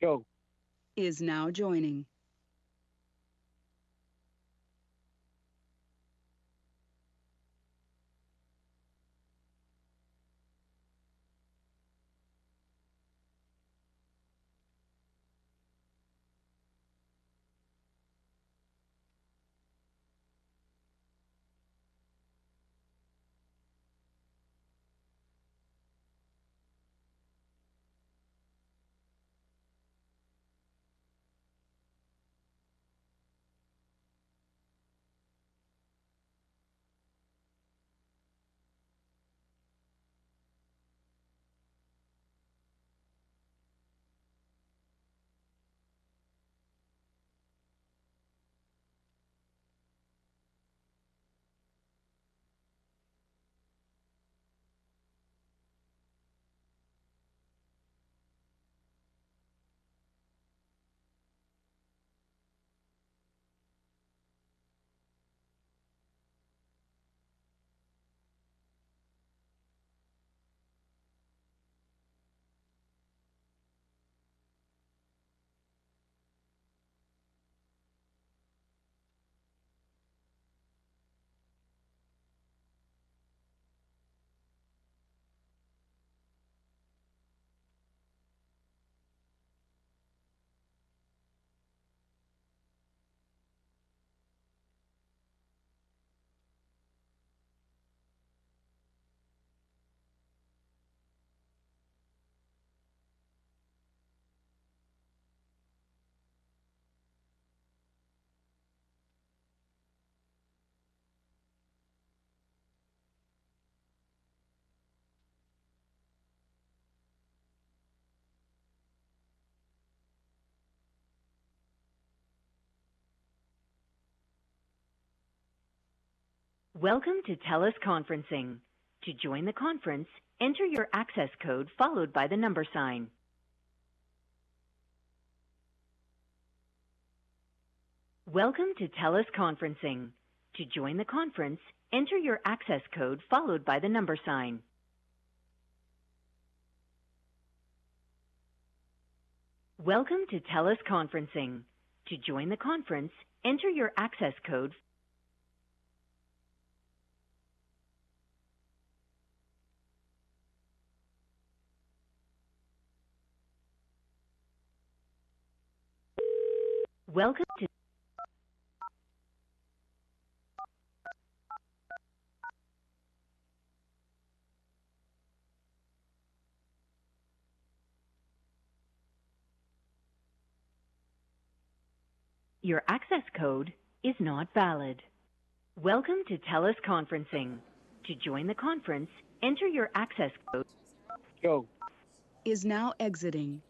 Go. Is now joining. Welcome to TELUS Conferencing. To join the conference, enter your access code followed by the number sign. Welcome to TELUS Conferencing. To join the conference, enter your access code followed by the number sign. Welcome to TELUS Conferencing. To join the conference, enter your access code. Welcome to Your access code is not valid. Welcome to TELUS Conferencing. To join the conference, enter your access code. Go. Is now exiting.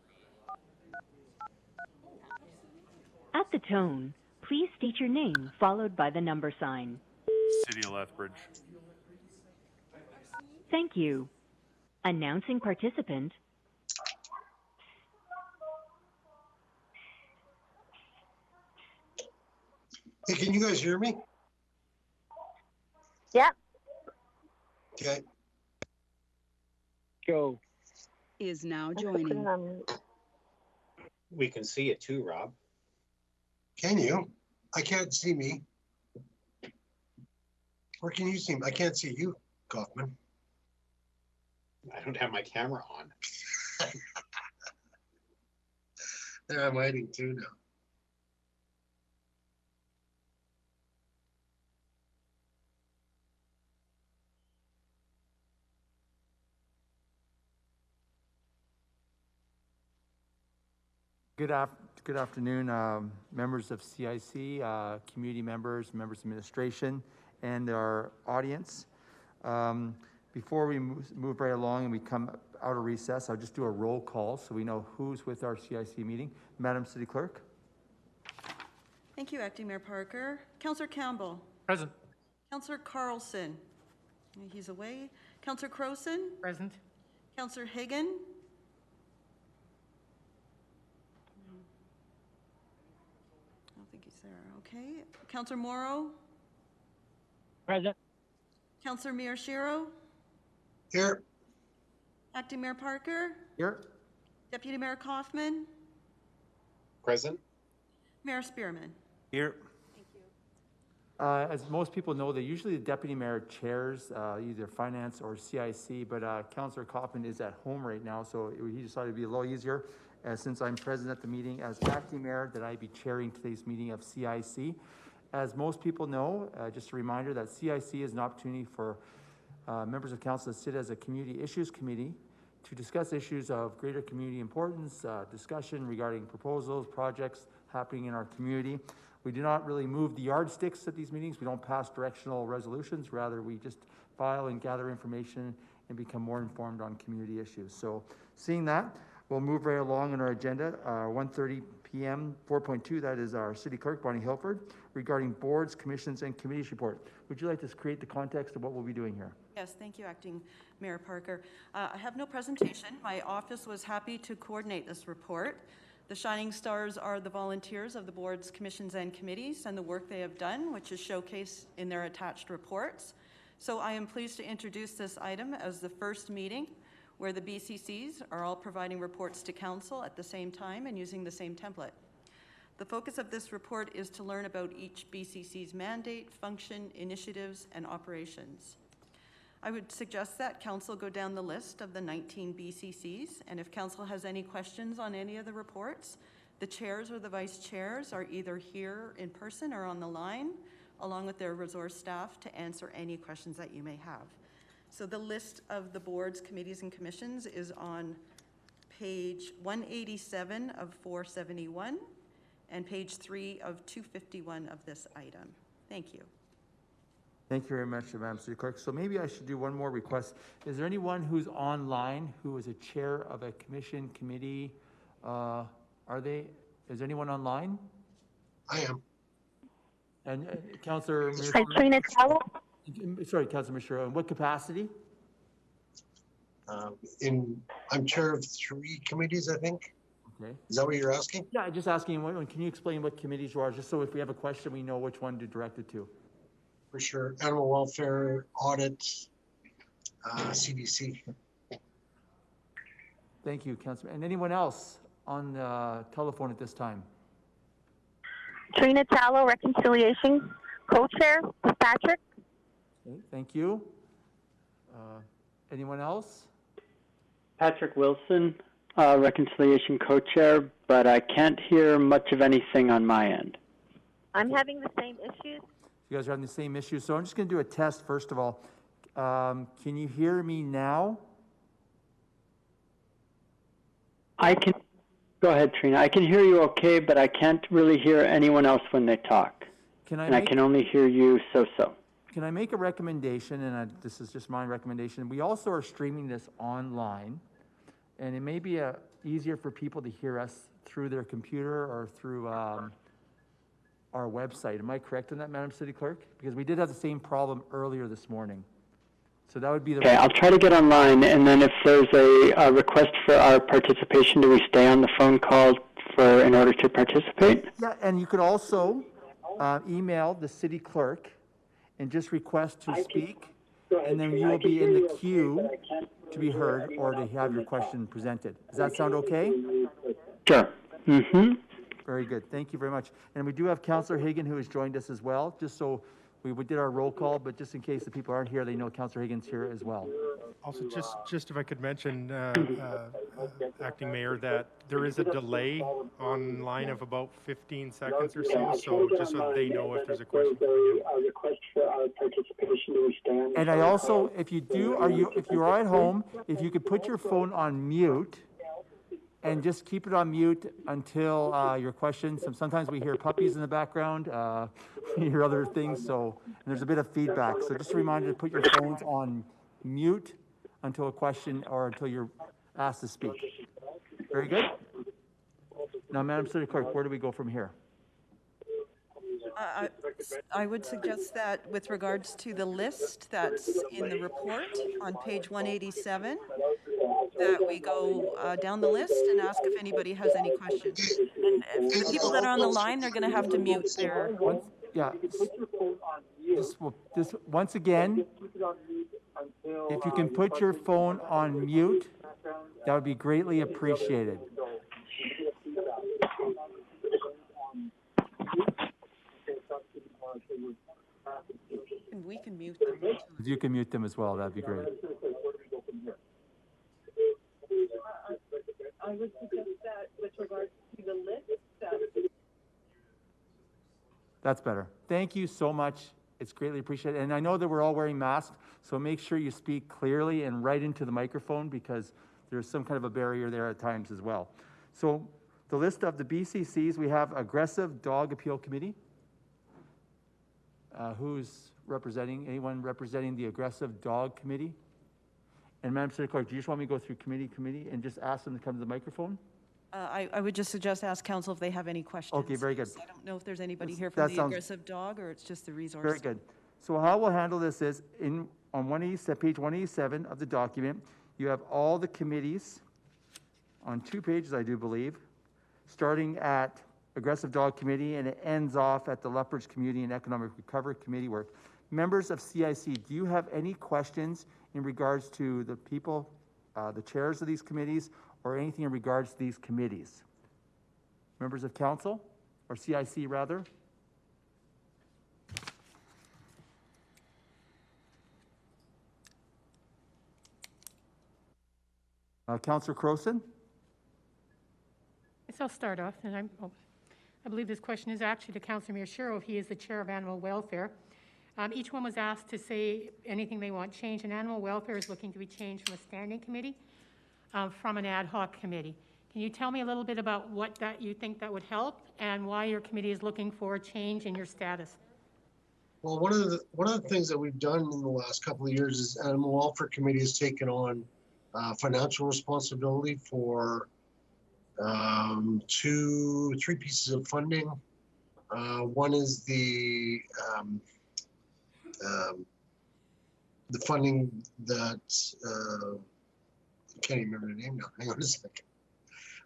At the tone, please state your name followed by the number sign. City of Lethbridge. Thank you. Announcing participant. Hey, can you guys hear me? Yep. Okay. Go. Is now Put it joining. on mute. We can see it too, Rob. Can you? I can't see me. Or can you see me? I can't see you, Coffman. I don't have my camera on. There, I'm hiding too now. Good afternoon, members of CIC, community members, members of administration, and our audience. Before we move right along and we come out of recess, I'll just do a roll call so we know who's with our CIC meeting. Madam City Clerk. Thank you, Acting Mayor Parker. Councillor Campbell. Present. Councillor Carlson. He's away. Councillor Crowson. Present. Councillor Hagan. I don't think he's there. Okay. Councillor Morrow. Present. Councillor Miyashiro. Here. Acting Mayor Parker. Here. Deputy Mayor Coffman. Present. Mayor Spearman. Here. As most people know, usually the deputy mayor chairs either finance or CIC, but Councillor Coffman is at home right now, so he decided to be a little easier, since I'm present at the meeting as acting mayor, that I be chairing today's meeting of CIC. As most people know, just a reminder that CIC is an opportunity for members of council to sit as a community issues committee to discuss issues of greater community importance, discussion regarding proposals, projects happening in our community. We do not really move the yardsticks at these meetings. We don't pass directional resolutions. Rather, we just file and gather information and become more informed on community issues. So seeing that, we'll move right along in our agenda. 1:30 p.m. 4.2, that is our city clerk, Bonnie Hilford, regarding boards, commissions, and committees report. Would you like to create the context of what we'll be doing here? Yes, thank you, Acting Mayor Parker. I have no presentation. My office was happy to coordinate this report. The shining stars are the volunteers of the boards, commissions, and committees and the work they have done, which is showcased in their attached reports. So I am pleased to introduce this item as the first meeting where the BCCs are all providing reports to council at the same time and using the same template. The focus of this report is to learn about each BCC's mandate, function, initiatives, and operations. I would suggest that council go down the list of the 19 BCCs, and if council has any questions on any of the reports, the chairs or the vice chairs are either here in person or on the line, along with their resource staff to answer any questions that you may have. So the list of the boards, committees, and commissions is on page 187 of 471 and page 3 of 251 of this item. Thank you. Thank you very much, Madam City Clerk. So maybe I should do one more request. Is there anyone who's online who is a chair of a commission, committee? Is anyone online? I am. And Councillor... Hi, Trina Tallow. Sorry, Councillor Mishra, in what capacity? I'm chair of 3 committees, I think. Okay. Is that what you're asking? Yeah, just asking, can you explain what committees you are, just so if we have a question, we know which one to direct it to? For sure. Animal welfare, audit, CDC. Thank you, Councillor. And anyone else on the telephone at this time? Trina Tallow, Reconciliation Co-Chair with Patrick. Okay, thank you. Anyone else? Patrick Wilson, Reconciliation Co-Chair, but I can't hear much of anything on my end. I'm having the same issues. You guys are having the same issue. So I'm just going to do a test first of all. Can you hear me now? I can. Go ahead, Trina. I can hear you okay, but I can't really hear anyone else when they talk. I can only hear you so-so. Can I make a recommendation? And this is just my recommendation. We also are streaming this online, and it may be easier for people to hear us through their computer or through our website. Am I correct on that, Madam City Clerk? Because we did have the same problem earlier this morning. So that would be the... Okay, I'll try to get online, and then if there's a request for our participation, do we stay on the phone call in order to participate? Yeah, and you could also email the city clerk and just request to speak, and then you will be in the queue to be heard or to have your question presented. Does that sound okay? Sure. Mm-hmm. Very good. Thank you very much. And we do have Councillor Hagan who has joined us as well, just so we did our roll call, but just in case the people aren't here, they know Councillor Hagan's here as well. Also, just if I could mention, Acting Mayor, that there is a delay online of about 15 seconds or so just so they know if there's a question coming in. And I also, if you are at home, if you could put your phone on mute, and just keep it on mute until your questions. Sometimes we hear puppies in the background, we hear other things, and there's a bit of feedback. So just a reminder to put your phones on mute until a question or until you're asked to speak. Very good. Now, Madam City Clerk, where do we go from here? I would suggest that with regards to the list that's in the report on page 187, that we go down the list and ask if anybody has any questions. And the people that are on the line, they're going to have to mute their... Once again, if you can put your phone on mute, that would be greatly appreciated. you can mute them as well, that'd be great. I would suggest that with regards to the list, That's better. Thank you so much. It's greatly appreciated. And I know that we're all wearing masks, so make sure you speak clearly and right into the microphone because there's some kind of a barrier there at times as well. So the list of the BCCs, we have Aggressive Dog Appeal Committee. Who's representing, anyone representing the Aggressive Dog Committee? And Madam City Clerk, do you just want me to go through committee and just ask them to come to the microphone? I would just suggest ask council if they have any questions. Okay, very good. I don't know if there's anybody here from the Aggressive Dog or it's just the resource. Very good. So how we'll handle this is on page 187 of the document, you have all the committees on 2 pages, I do believe, starting at Aggressive Dog Committee, and it ends off at the Leopards Community and Economic Recovery Committee work. Members of CIC, do you have any questions in regards to the people, the chairs of these committees, or anything in regards to these committees? Members of council, or CIC rather? Councillor Crowson? Yes, I'll start off, and I believe this question is actually to Councillor Miyashiro. He is the chair of Animal Welfare. Each one was asked to say anything they want changed, and Animal Welfare is looking to be changed from a standing committee from an ad hoc committee. Can you tell me a little bit about what that you think that would help and why your committee is looking for a change in your status? Well, one of the things that we've done in the last couple of years is Animal Welfare Committee has taken on financial responsibility for 3 pieces of funding. One is the funding that I can't even remember the name now. Hang on a second.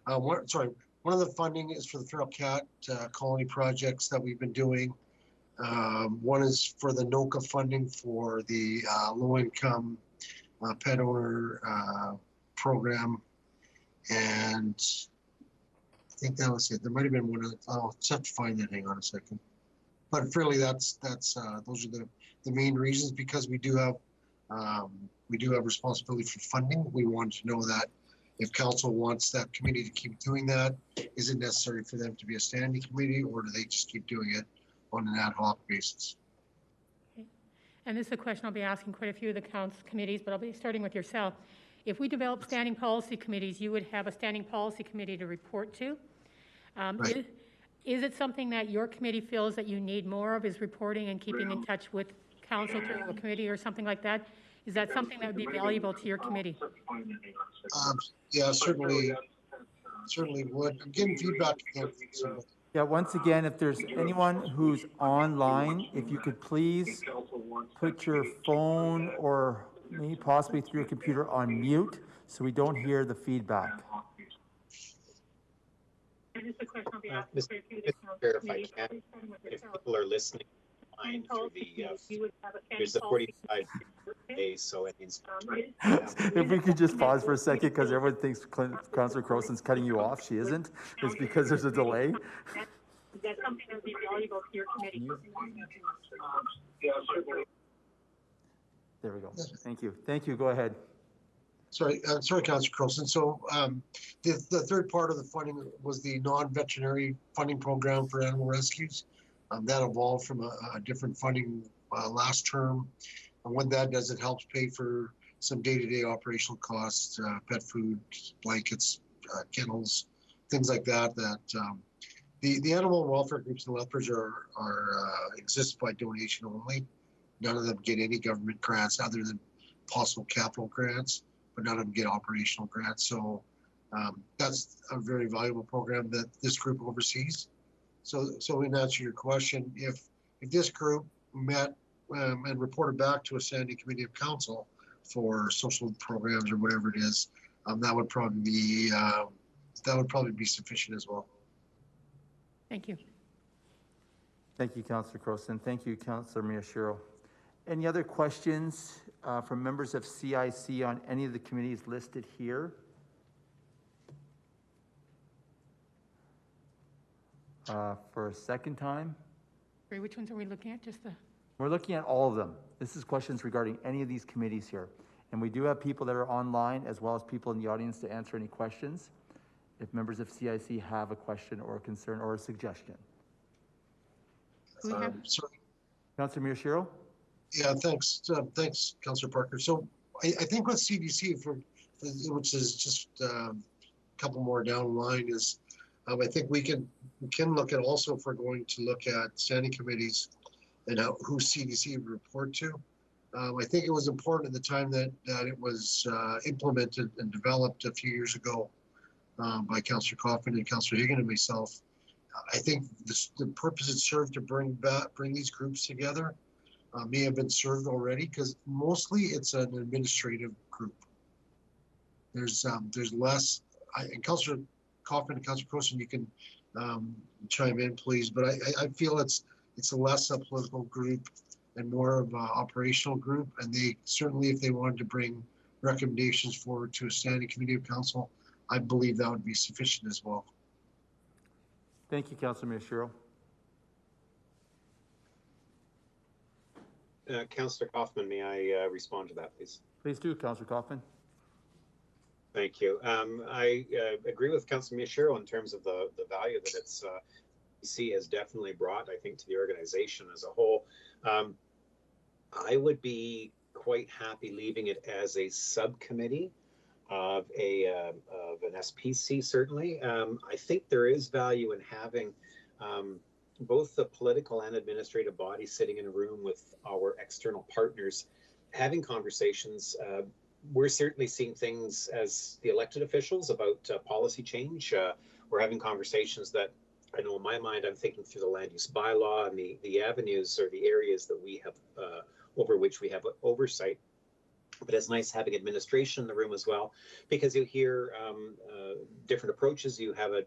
One of the funding is for the feral cat colony projects that we've been doing. One is for the NOCA funding for the low-income pet owner program, and I think that was it. There might have been one. I'll just have to find that. Hang on a second. But really, those are the main reasons, because we do have responsibility for funding. We want to know that if council wants that committee to keep doing that, is it necessary for them to be a standing committee, or do they just keep doing it on an ad hoc basis? Okay. And this is a question I'll be asking quite a few of the council committees, but I'll be starting with yourself. If we develop standing policy committees, you would have a standing policy committee to report to. Right. Is it something that your committee feels that you need more of, is reporting and keeping in touch with council through a committee or something like that? Is that something that would be valuable to your committee? Yeah, certainly would. I'm getting feedback again. Yeah, once again, if there's anyone who's online, if you could please put your phone or maybe possibly through your computer on mute so we don't hear the feedback. Mr. Chair, if I can, if people are listening online through there's the 45 days, so it means. If we could just pause for a second, because everyone thinks Councillor Crowson's cutting you off. She isn't. It's because there's a delay. That's something that would be valuable to your committee. There we go. Thank you. Thank you. Go ahead. Sorry, Councillor Crowson. So the third part of the funding was the non-veterinary funding program for animal rescues. That evolved from a different funding last term. And what that does, it helps pay for some day-to-day operational costs, pet food, blankets, kennels, things like that. The animal welfare groups and leopards are exist by donation only. None of them get any government grants other than possible capital grants, but none of them get operational grants. So that's a very valuable program that this group oversees. So in answer to your question, if this group met and reported back to a standing committee of council for social programs or whatever it is, that would probably be sufficient as well. Thank you. Thank you, Councillor Crowson. Thank you, Councillor Miyashiro. Any other questions from members of CIC on any of the committees listed here? For a second time? Which ones are we looking at? Just the... We're looking at all of them. This is questions regarding any of these committees here. And we do have people that are online as well as people in the audience to answer any questions if members of CIC have a question or a concern or a suggestion. Sorry. Councillor Miyashiro? Yeah, thanks. Thanks, Councillor Parker. So I think with CDC, which is just a couple more down the line, is I think we can look at also if we're going to look at standing committees and who CDC would report to. I think it was important at the time that it was implemented and developed a few years ago by Councillor Coffman and Councillor Higgin and myself. I think the purpose it served to bring these groups together may have been served already, because mostly it's an administrative group. There's less, and Councillor Coffman and Councillor Crowson, you can chime in, please, but I feel it's a less a political group and more of an operational group, and they certainly, if they wanted to bring recommendations forward to a standing committee of council, I believe that would be sufficient as well. Thank you, Councillor Miyashiro. Councillor Coffman, may I respond to that, please? Please do, Councillor Coffman. Thank you. I agree with Councillor Miyashiro in terms of the value that it's has definitely brought, I think, to the organization as a whole. I would be quite happy leaving it as a subcommittee of an SPC, certainly. I think there is value in having both the political and administrative body sitting in a room with our external partners, having conversations. We're certainly seeing things as the elected officials about policy change. We're having conversations that I know in my mind, I'm thinking through the land use bylaw and the avenues or the areas that we have over which we have oversight. But it's nice having administration in the room as well, because you hear different approaches. You have a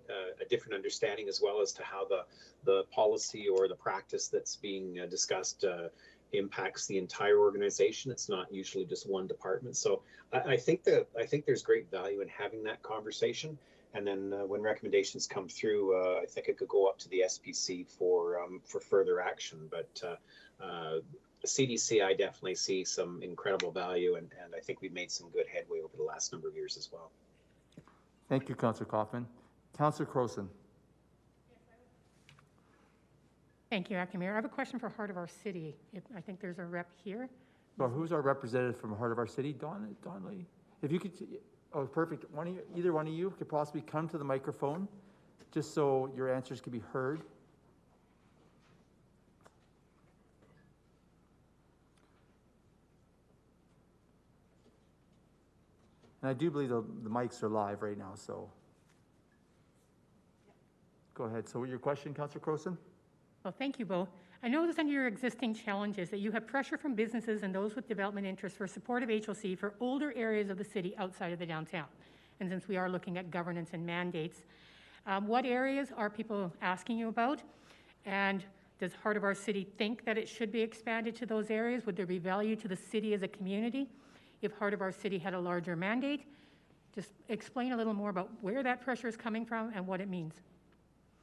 different understanding as well as to how the policy or the practice that's being discussed impacts the entire organization. It's not usually just one department. So I think there's great value in having that conversation. And then when recommendations come through, I think it could go up to the SPC for further action. But CDC, I definitely see some incredible value, and I think we've made some good headway over the last number of years as well. Thank you, Councillor Coffman. Councillor Crowson. Thank you, Acting Mayor. I have a question for Heart of Our City. I think there's a rep here. Well, who's our representative from Heart of Our City? Don Lee? If you could, oh, perfect. Either one of you could possibly come to the microphone just so your answers can be heard. And I do believe the mics are live right now, so. Go ahead. So your question, Councillor Crowson? Well, thank you, Bo. I know that under your existing challenges that you have pressure from businesses and those with development interests for support of HLC for older areas of the city outside of the downtown. And since we are looking at governance and mandates, what areas are people asking you about? And does Heart of Our City think that it should be expanded to those areas? Would there be value to the city as a community if Heart of Our City had a larger mandate? Just explain a little more about where that pressure is coming from and what it means.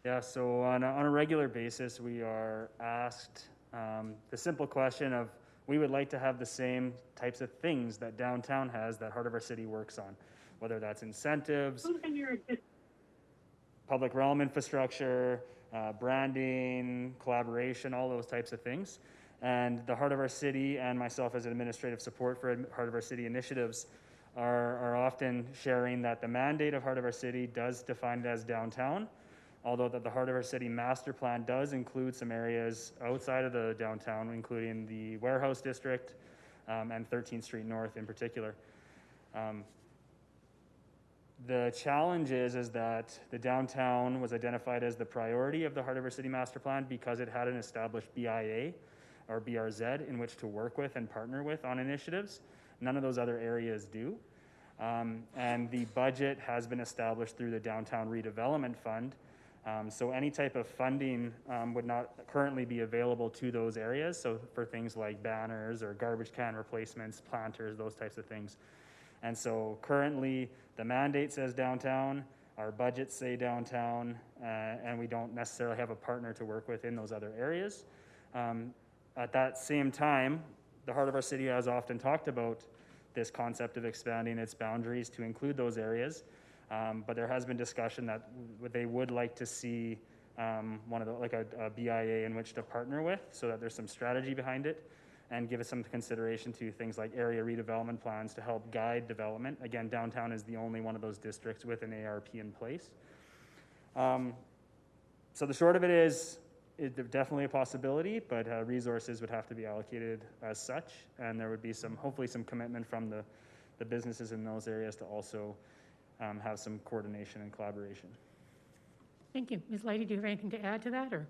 Yeah, so on a regular basis, we are asked the simple question of, we would like to have the same types of things that downtown has that Heart of Our City works on, whether that's incentives, public realm infrastructure, branding, collaboration, all those types of things. And the Heart of Our City and myself as administrative support for Heart of Our City initiatives are often sharing that the mandate of Heart of Our City does define it as downtown, although that the Heart of Our City master plan does include some areas outside of the downtown, including the warehouse district and 13th Street North in particular. The challenge is that the downtown was identified as the priority of the Heart of Our City master plan because it had an established BIA or BRZ in which to work with and partner with on initiatives. None of those other areas do. And the budget has been established through the Downtown Redevelopment Fund. So any type of funding would not currently be available to those areas. So for things like banners or garbage can replacements, planters, those types of things. And so currently the mandate says downtown, our budgets say downtown, and we don't necessarily have a partner to work with in those other areas. At that same time, the heart of our city has often talked about this concept of expanding its boundaries to include those areas. But there has been discussion that they would like to see a BIA in which to partner with, so that there's some strategy behind it, and give us some consideration to things like area redevelopment plans to help guide development. Again, downtown is the only one of those districts with an ARP in place. So the short of it is, it's definitely a possibility, but resources would have to be allocated as such, and there would be hopefully some commitment from the businesses in those areas to also have some coordination and collaboration. Thank you. Ms. Leidy, do you have anything to add to that, or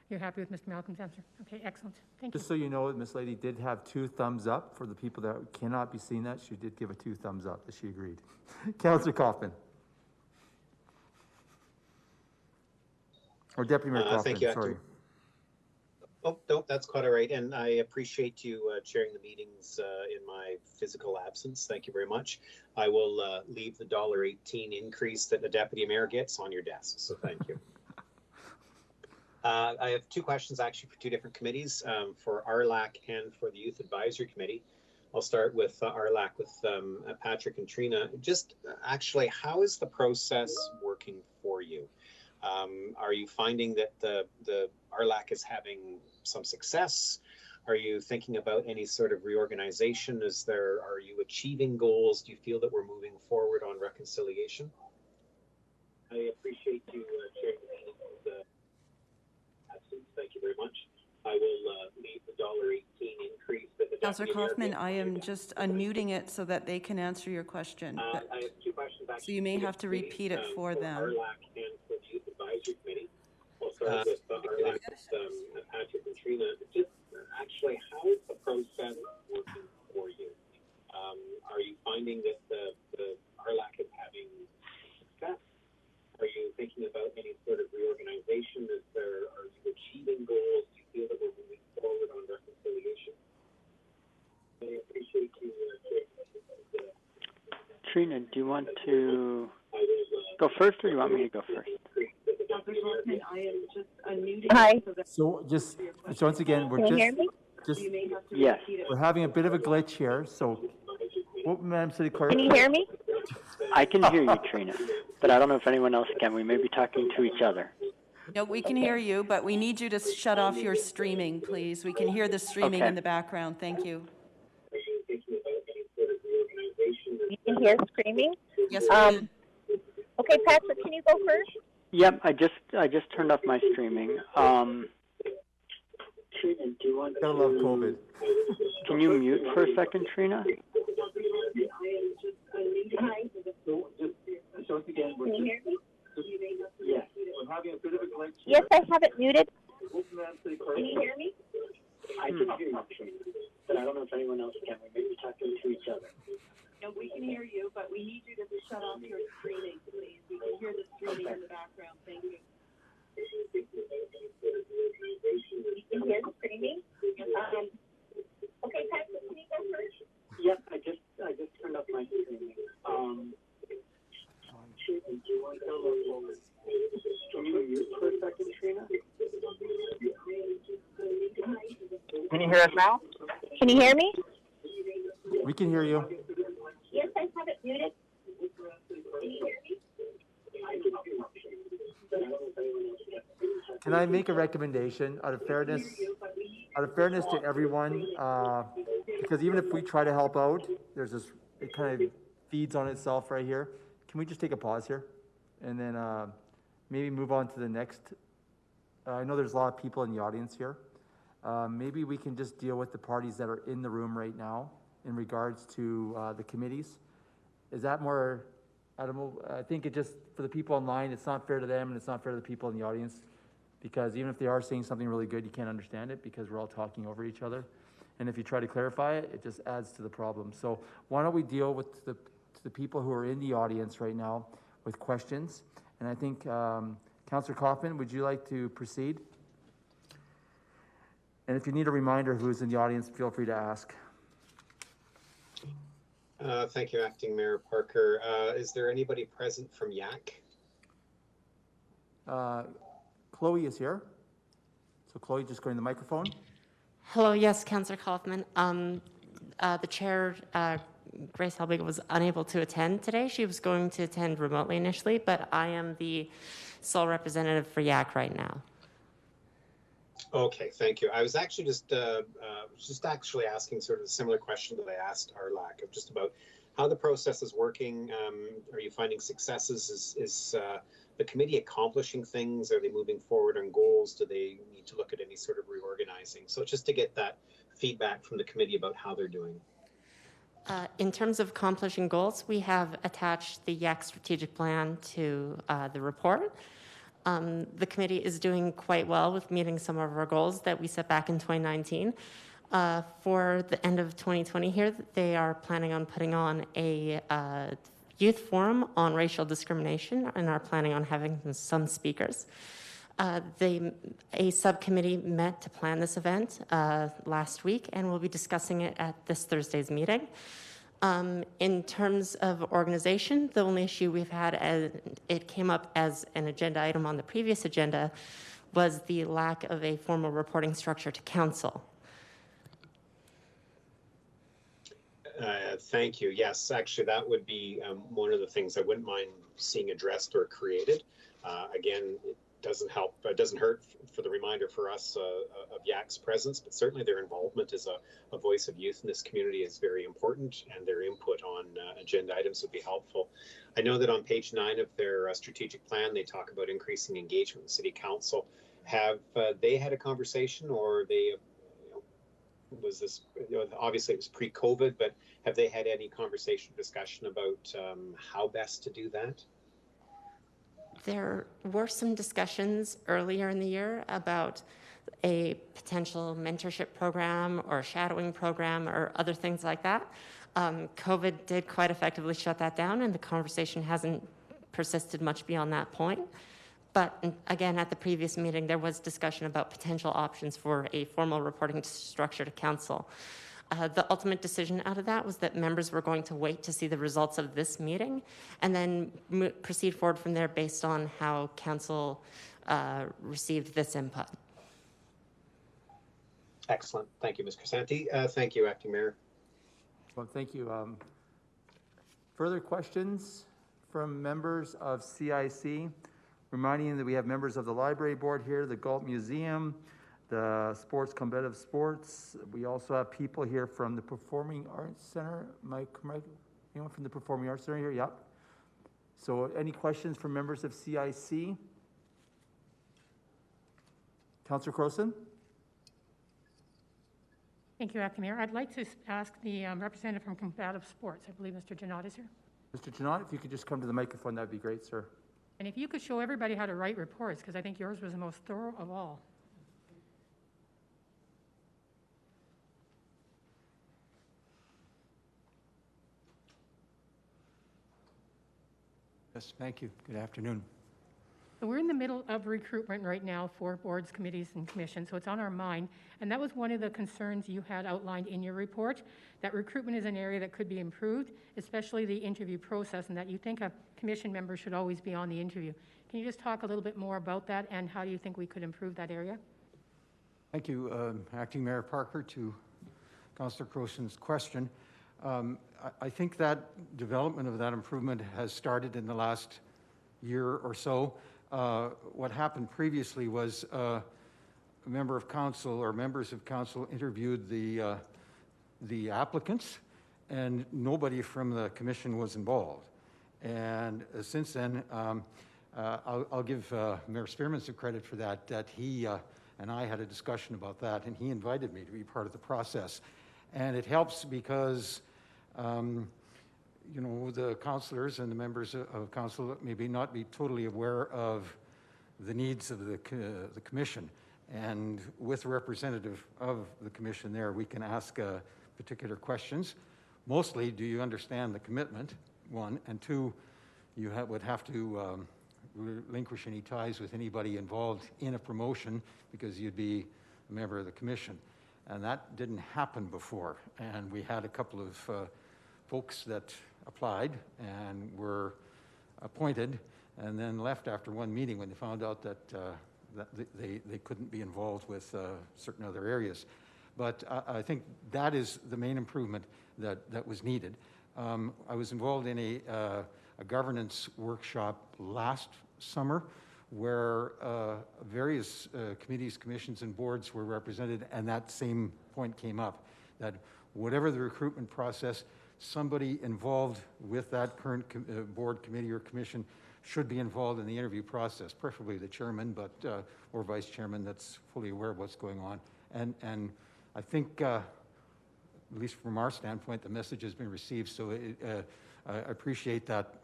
you're happy with Mr. Malcolm's answer? Okay, excellent. Thank you. Just so you know, Ms. Leidy did have 2 thumbs up. For the people that cannot be seeing that, she did give a 2 thumbs up that she agreed. Councillor Coffman. Or Deputy Mayor Coffman, thank you, sorry. Oh, no, that's quite all right. And I appreciate you chairing the meetings in my physical absence. Thank you very much. I will leave the $1.18 increase that the deputy mayor gets on your desk. So thank you. I have 2 questions actually for 2 different committees, for RLAC and for the Youth Advisory Committee. I'll start with RLAC with Patrick and Trina. Just actually, how is the process working for you? Are you finding that the RLAC is having some success? Are you thinking about any sort of reorganization? Are you achieving goals? Do you feel that we're moving forward on reconciliation? I appreciate you sharing the absence. Thank you very much. I will leave the $1.18 increase that the Councillor Coffman, I am just unmuting it so that they can answer your question. I have 2 questions actually. So you may have to repeat it for them. RLAC and for the Youth Advisory Committee. I'll start with RLAC with Patrick and Trina. Just actually, how is the process working for you? Are you finding that the RLAC is having success? Are you thinking about any sort of reorganization? Are you achieving goals? Do you feel that we're moving forward on reconciliation? I appreciate you Trina, do you want to go first, or do you want me to go first? I am just unmuting. Hi. So just once again, we're Can you hear me? Yes. we're having a bit of a glitch here. So, Madam City Clerk. Can you hear me? I can hear you, Trina, but I don't know if anyone else can. We may be talking to each other. No, we can hear you, but we need you to shut off your streaming, please. We can hear the streaming in the background. Thank you. You can hear screaming? Yes, we can. Okay, Patrick, can you go first? Yep, I just turned off my streaming. Trina, do you want to... Gotta love COVID. Can you mute for a second, Trina? So again, can you hear me? Yes. We're having a bit of a glitch. Yes, I have it muted. Can you hear me? I can hear you, Trina, but I don't know if anyone else can. We may be talking to each other. No, we can hear you, but we need you to shut off your screening, please. We can hear the screening in the background. Thank you. You can hear the screaming? Okay, Patrick, can you go first? Yep, I just turned off my streaming. Trina, do you want to go? Can you mute for a second, Trina? Can you hear us now? Can you hear me? We can hear you. Yes, I have it muted. Can you hear me? Can I make a recommendation out of fairness to everyone? Because even if we try to help out, there's this, it kind of feeds on itself right here. Can we just take a pause here and then maybe move on to the next? I know there's a lot of people in the audience here. Maybe we can just deal with the parties that are in the room right now in regards to the committees. Is that more, I think it just, for the people online, it's not fair to them and it's not fair to the people in the audience, because even if they are saying something really good, you can't understand it because we're all talking over each other. And if you try to clarify it, it just adds to the problem. So why don't we deal with the people who are in the audience right now with questions? And I think, Councillor Coffman, would you like to proceed? And if you need a reminder who's in the audience, feel free to ask. Thank you, Acting Mayor Parker. Is there anybody present from YAC? Chloe is here. So Chloe, just go in the microphone. Hello, yes, Councillor Coffman. The chair, Grace Helbig, was unable to attend today. She was going to attend remotely initially, but I am the sole representative for YAC right now. Okay, thank you. I was actually just actually asking sort of a similar question that I asked Arlac, of just about how the process is working. Are you finding successes? Is the committee accomplishing things? Are they moving forward on goals? Do they need to look at any sort of reorganizing? So just to get that feedback from the committee about how they're doing. In terms of accomplishing goals, we have attached the YAC strategic plan to the report. The committee is doing quite well with meeting some of our goals that we set back in 2019. For the end of 2020 here, they are planning on putting on a youth forum on racial discrimination and are planning on having some speakers. A subcommittee met to plan this event last week, and we'll be discussing it at this Thursday's meeting. In terms of organization, the only issue we've had, as it came up as an agenda item on the previous agenda, was the lack of a formal reporting structure to council. Thank you. Yes, actually, that would be one of the things I wouldn't mind seeing addressed or created. Again, it doesn't help, it doesn't hurt for the reminder for us of YAC's presence, but certainly their involvement as a voice of youth in this community is very important, and their input on agenda items would be helpful. I know that on page 9 of their strategic plan, they talk about increasing engagement with City Council. Have they had a conversation, or they was this, obviously it was pre-COVID, but have they had any conversation, discussion about how best to do that? There were some discussions earlier in the year about a potential mentorship program or shadowing program or other things like that. COVID did quite effectively shut that down, and the conversation hasn't persisted much beyond that point. But again, at the previous meeting, there was discussion about potential options for a formal reporting structure to council. The ultimate decision out of that was that members were going to wait to see the results of this meeting and then proceed forward from there based on how council received this input. Excellent. Thank you, Ms. Crisanti. Thank you, Acting Mayor. Well, thank you. Further questions from members of CIC? Reminding you that we have members of the Library Board here, the Galt Museum, the Competitive Sports. We also have people here from the Performing Arts Center. Anyone from the Performing Arts Center here? Yep. So any questions from members of CIC? Councillor Crowson? Thank you, Acting Mayor. I'd like to ask the representative from Combative Sports. I believe Mr. Janot is here. Mr. Janot, if you could just come to the microphone, that'd be great, sir. And if you could show everybody how to write reports, because I think yours was the most thorough of all. Yes, thank you. Good afternoon. So we're in the middle of recruitment right now for boards, committees, and commissions, so it's on our mind. And that was one of the concerns you had outlined in your report, that recruitment is an area that could be improved, especially the interview process, and that you think a commission member should always be on the interview. Can you just talk a little bit more about that and how do you think we could improve that area? Thank you, Acting Mayor Parker, to Councillor Crowson's question. I think that development of that improvement has started in the last year or so. What happened previously was a member of council or members of council interviewed the applicants, and nobody from the commission was involved. And since then, I'll give Mayor Spearman some credit for that he and I had a discussion about that, and he invited me to be part of the process. And it helps because you know, the councillors and the members of council maybe not be totally aware of the needs of the commission. And with a representative of the commission there, we can ask particular questions. Mostly, do you understand the commitment, one, and two, you would have to relinquish any ties with anybody involved in a promotion because you'd be a member of the commission. And that didn't happen before. And we had a couple of folks that applied and were appointed and then left after one meeting when they found out that, that they couldn't be involved with certain other areas. But I think that is the main improvement that was needed. I was involved in a governance workshop last summer where various committees, commissions, and boards were represented, and that same point came up, that whatever the recruitment process, somebody involved with that current board, committee, or commission should be involved in the interview process, preferably the chairman, but or vice chairman that's fully aware of what's going on. And I think, at least from our standpoint, the message has been received. So I appreciate that,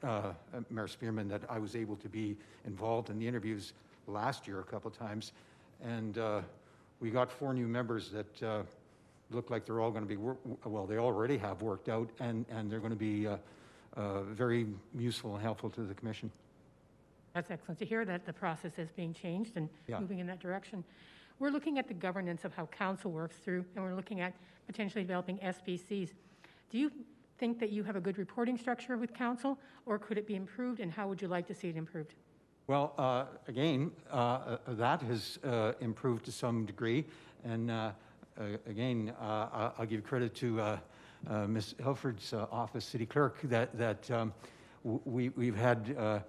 Mayor Spearman, that I was able to be involved in the interviews last year a couple of times. And we got 4 new members that look like they're all going to be, well, they already have worked out, and they're going to be very useful and helpful to the commission. That's excellent to hear that the process is being changed and moving in that direction. We're looking at the governance of how council works through, and we're looking at potentially developing SBCs. Do you think that you have a good reporting structure with council, or could it be improved, and how would you like to see it improved? Well, again, that has improved to some degree, and again, I'll give credit to Ms. Hilford's office, city clerk, that we've had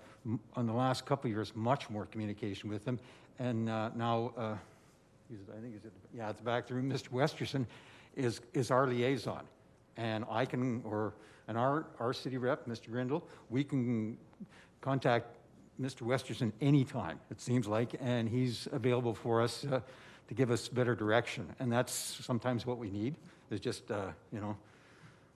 on the last couple of years much more communication with them, and now I think it's back to Mr. Westerson is our liaison, and I can and our city rep, Mr. Grindle, we can contact Mr. Westerson anytime, it seems like, and he's available for us to give us better direction. And that's sometimes what we need, is just, you know,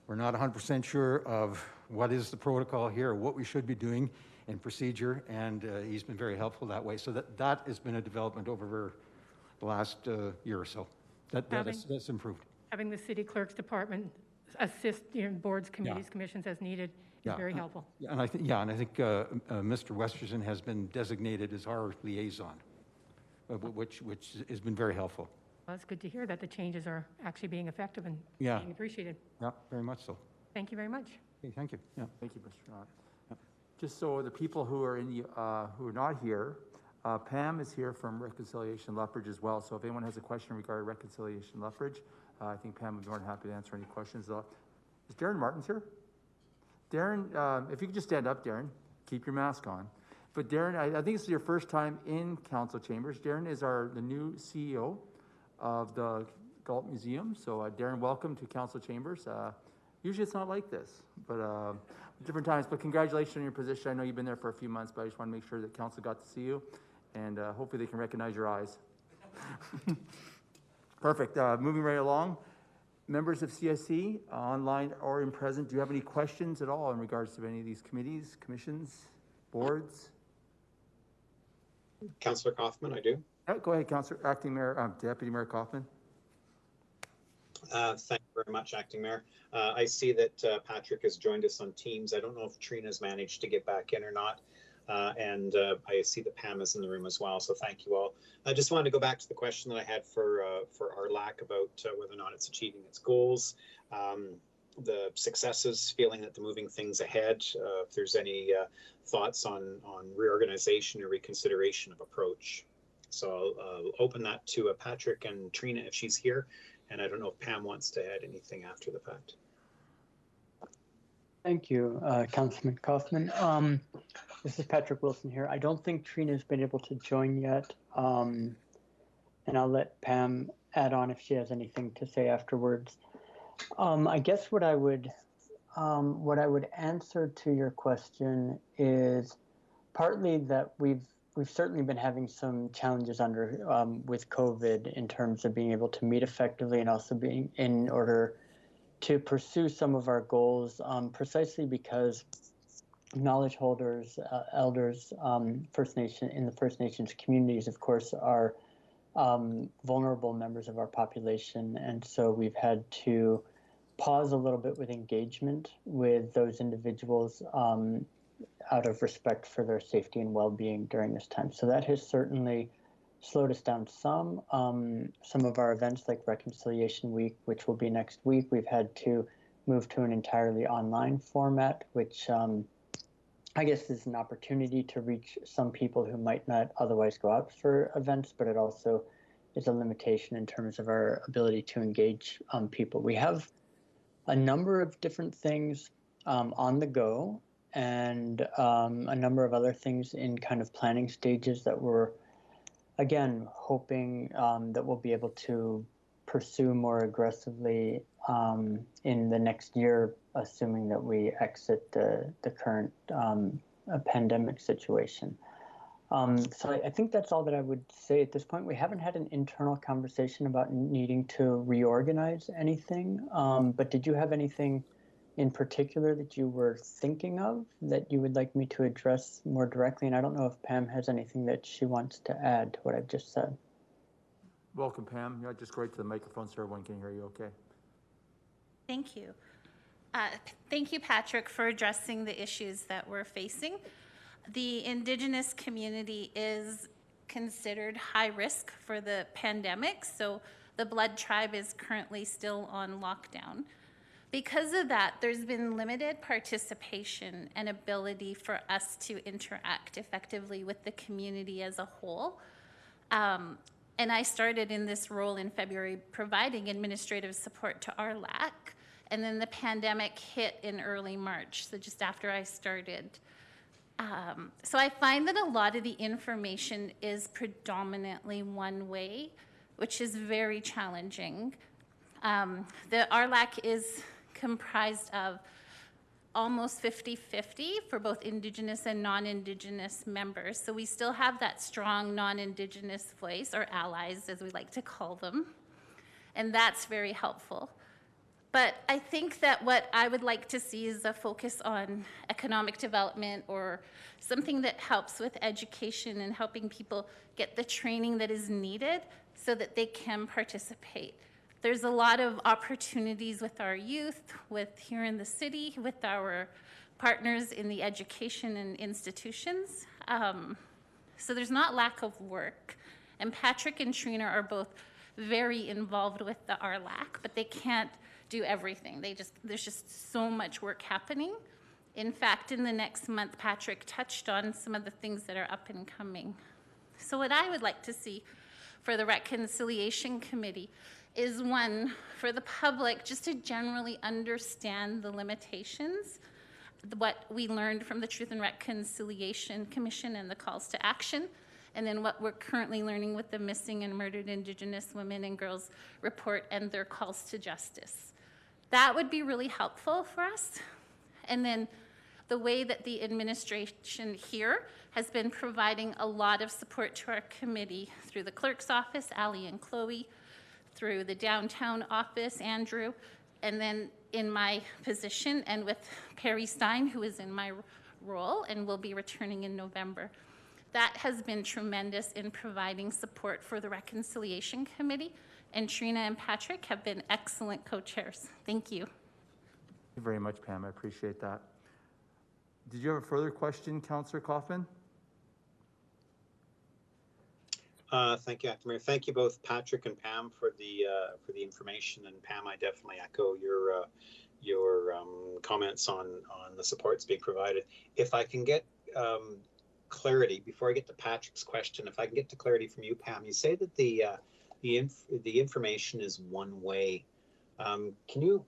we're not 100% sure of what is the protocol here, or what we should be doing in procedure, and he's been very helpful that way. So that has been a development over the last year or so. That's improved. Having the city clerk's department assist boards, committees, commissions as needed is very helpful. And I think Mr. Westerson has been designated as our liaison, which has been very helpful. Well, it's good to hear that the changes are actually being effective and being appreciated. Yeah, very much so. Thank you very much. Okay, thank you. Yeah. Thank you, Mr. Scott. Just so the people who are who are not here, Pam is here from Reconciliation Lethbridge as well. So if anyone has a question regarding Reconciliation Lethbridge, I think Pam would be more than happy to answer any questions. Is Darren Martins here? Darren, if you could just stand up, Darren, keep your mask on. But Darren, I think this is your first time in council chambers. Darren is the new CEO of the Galt Museum. So Darren, welcome to council chambers. Usually it's not like this, but different times. But congratulations on your position. I know you've been there for a few months, but I just want to make sure that council got to see you, and hopefully they can recognize your eyes. Perfect. Moving right along. Members of CSC, online or in present, do you have any questions at all in regards to any of these committees, commissions, boards? Councillor Coffman, I do. Go ahead, Councillor, Acting Mayor, Deputy Mayor Coffman. Thank you very much, Acting Mayor. I see that Patrick has joined us on Teams. I don't know if Trina's managed to get back in or not. And I see that Pam is in the room as well, so thank you all. I just wanted to go back to the question that I had for Arlac about whether or not it's achieving its goals, the successes, feeling that they're moving things ahead, if there's any thoughts on reorganization or reconsideration of approach. So I'll open that to Patrick and Trina if she's here, and I don't know if Pam wants to add anything after the fact. Thank you, Councilman Coffman. This is Patrick Wilson here. I don't think Trina's been able to join yet, and I'll let Pam add on if she has anything to say afterwards. I guess what I would answer to your question is partly that we've certainly been having some challenges with COVID in terms of being able to meet effectively, and also being in order to pursue some of our goals, precisely because knowledge holders, elders, First Nations communities, of course, are vulnerable members of our population. And so we've had to pause a little bit with engagement with those individuals out of respect for their safety and well-being during this time. So that has certainly slowed us down some. Some of our events like Reconciliation Week, which will be next week, we've had to move to an entirely online format, which I guess is an opportunity to reach some people who might not otherwise go out for events, but it also is a limitation in terms of our ability to engage people. We have a number of different things on the go, and a number of other things in kind of planning stages that we're, again, hoping that we'll be able to pursue more aggressively in the next year, assuming that we exit the current pandemic situation. So I think that's all that I would say at this point. We haven't had an internal conversation about needing to reorganize anything, but did you have anything in particular that you were thinking of that you would like me to address more directly? And I don't know if Pam has anything that she wants to add to what I've just said. Welcome, Pam. Yeah, just go right to the microphone so everyone can hear you okay. Thank you. Thank you, Patrick, for addressing the issues that we're facing. The Indigenous community is considered high risk for the pandemic, so the Blood Tribe is currently still on lockdown. Because of that, there's been limited participation and ability for us to interact effectively with the community as a whole. And I started in this role in February providing administrative support to our LAC, and then the pandemic hit in early March, so just after I started. So I find that a lot of the information is predominantly one way, which is very challenging. The RLAC is comprised of almost 50-50 for both Indigenous and non-Indigenous members. So we still have that strong non-Indigenous voice, or allies as we like to call them. And that's very helpful. But I think that what I would like to see is a focus on economic development, or something that helps with education and helping people get the training that is needed so that they can participate. There's a lot of opportunities with our youth, with here in the city, with our partners in the education and institutions. So there's not lack of work. And Patrick and Trina are both very involved with the RLAC, but they can't do everything. There's just so much work happening. In fact, in the next month, Patrick touched on some of the things that are up and coming. So what I would like to see for the Reconciliation Committee is, one, for the public just to generally understand the limitations, what we learned from the Truth and Reconciliation Commission and the calls to action, and then what we're currently learning with the Missing and Murdered Indigenous Women and Girls report and their calls to justice. That would be really helpful for us. And then the way that the administration here has been providing a lot of support to our committee through the clerk's office, Ali and Chloe, through the downtown office, Andrew, and then in my position, and with Perry Stein, who is in my role and will be returning in November. That has been tremendous in providing support for the Reconciliation Committee, and Trina and Patrick have been excellent co-chairs. Thank you. Thank you very much, Pam. I appreciate that. Did you have a further question, Councillor Coffman? Thank you, Acting Mayor. Thank you both, Patrick and Pam, for the information. And Pam, I definitely echo your comments on the supports being provided. If I can get clarity before I get to Patrick's question, if I can get to clarity from you, Pam, you say that the information is one way. Can you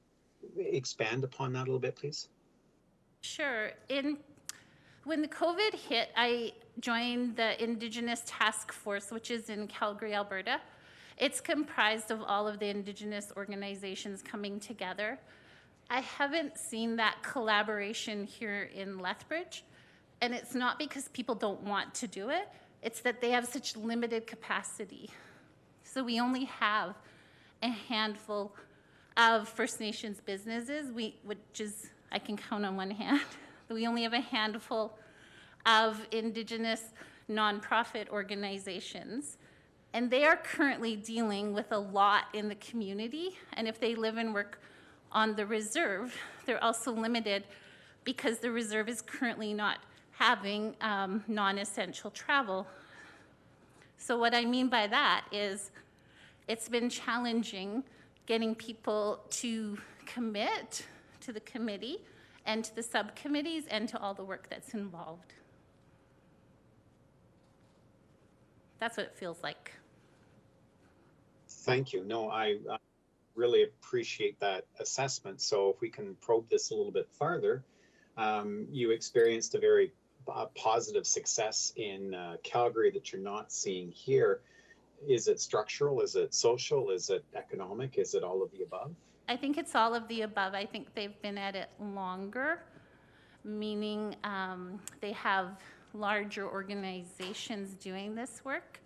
expand upon that a little bit, please? Sure. When the COVID hit, I joined the Indigenous Task Force, which is in Calgary, Alberta. It's comprised of all of the Indigenous organizations coming together. I haven't seen that collaboration here in Lethbridge, and it's not because people don't want to do it, it's that they have such limited capacity. So we only have a handful of First Nations businesses, which is, I can count on one hand. We only have a handful of Indigenous nonprofit organizations, and they are currently dealing with a lot in the community. And if they live and work on the reserve, they're also limited because the reserve is currently not having non-essential travel. So what I mean by that is it's been challenging getting people to commit to the committee and to the subcommittees and to all the work that's involved. That's what it feels like. Thank you. No, I really appreciate that assessment. So if we can probe this a little bit farther, you experienced a very positive success in Calgary that you're not seeing here. Is it structural? Is it social? Is it economic? Is it all of the above? I think it's all of the above. I think they've been at it longer, meaning they have larger organizations doing this work.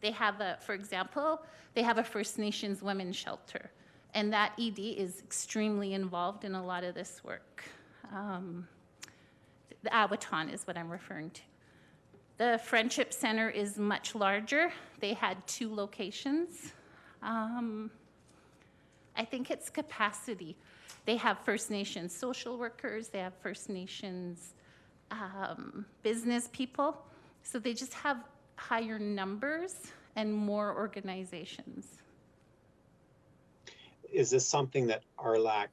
They have for example, they have a First Nations women's shelter, and that ED is extremely involved in a lot of this work. The Awaton is what I'm referring to. The Friendship Center is much larger. They had 2 locations. I think it's capacity. They have First Nations social workers, they have First Nations business people. So they just have higher numbers and more organizations. Is this something that RLAC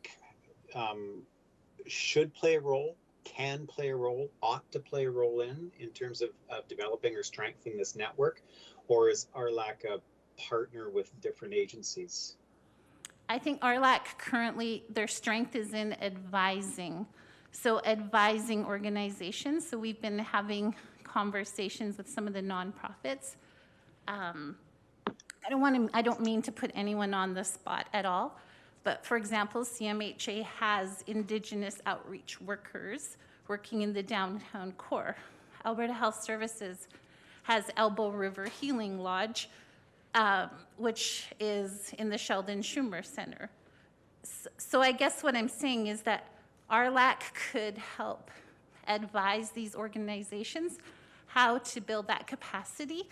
should play a role, can play a role, ought to play a role in terms of developing or strengthening this network? Or is RLAC a partner with different agencies? I think RLAC currently, their strength is in advising. So advising organizations. So we've been having conversations with some of the nonprofits. I don't mean to put anyone on the spot at all, but for example, CMHA has Indigenous outreach workers working in the downtown core. Alberta Health Services has Elbow River Healing Lodge, which is in the Sheldon Schumer Center. So I guess what I'm saying is that RLAC could help advise these organizations how to build that capacity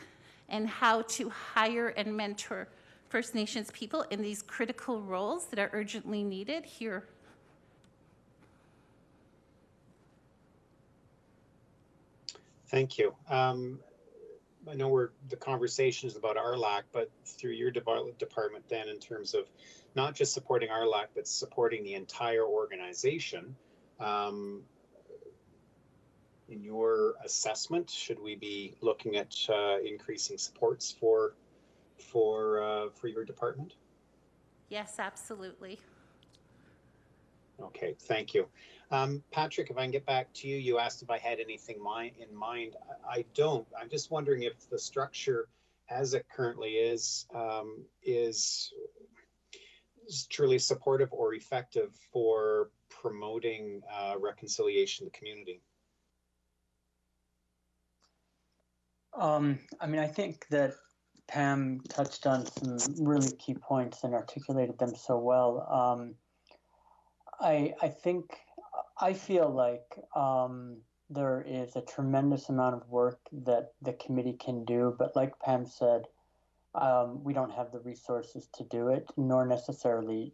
and how to hire and mentor First Nations people in these critical roles that are urgently needed here. Thank you. I know the conversation is about RLAC, but through your department then, in terms of not just supporting RLAC, but supporting the entire organization, in your assessment, should we be looking at increasing supports for your department? Yes, absolutely. Okay, thank you. Patrick, if I can get back to you, you asked if I had anything in mind. I don't. I'm just wondering if the structure as it currently is truly supportive or effective for promoting reconciliation in the community. I mean, I think that Pam touched on some really key points and articulated them so well. I feel like there is a tremendous amount of work that the committee can do, but like Pam said, we don't have the resources to do it, nor necessarily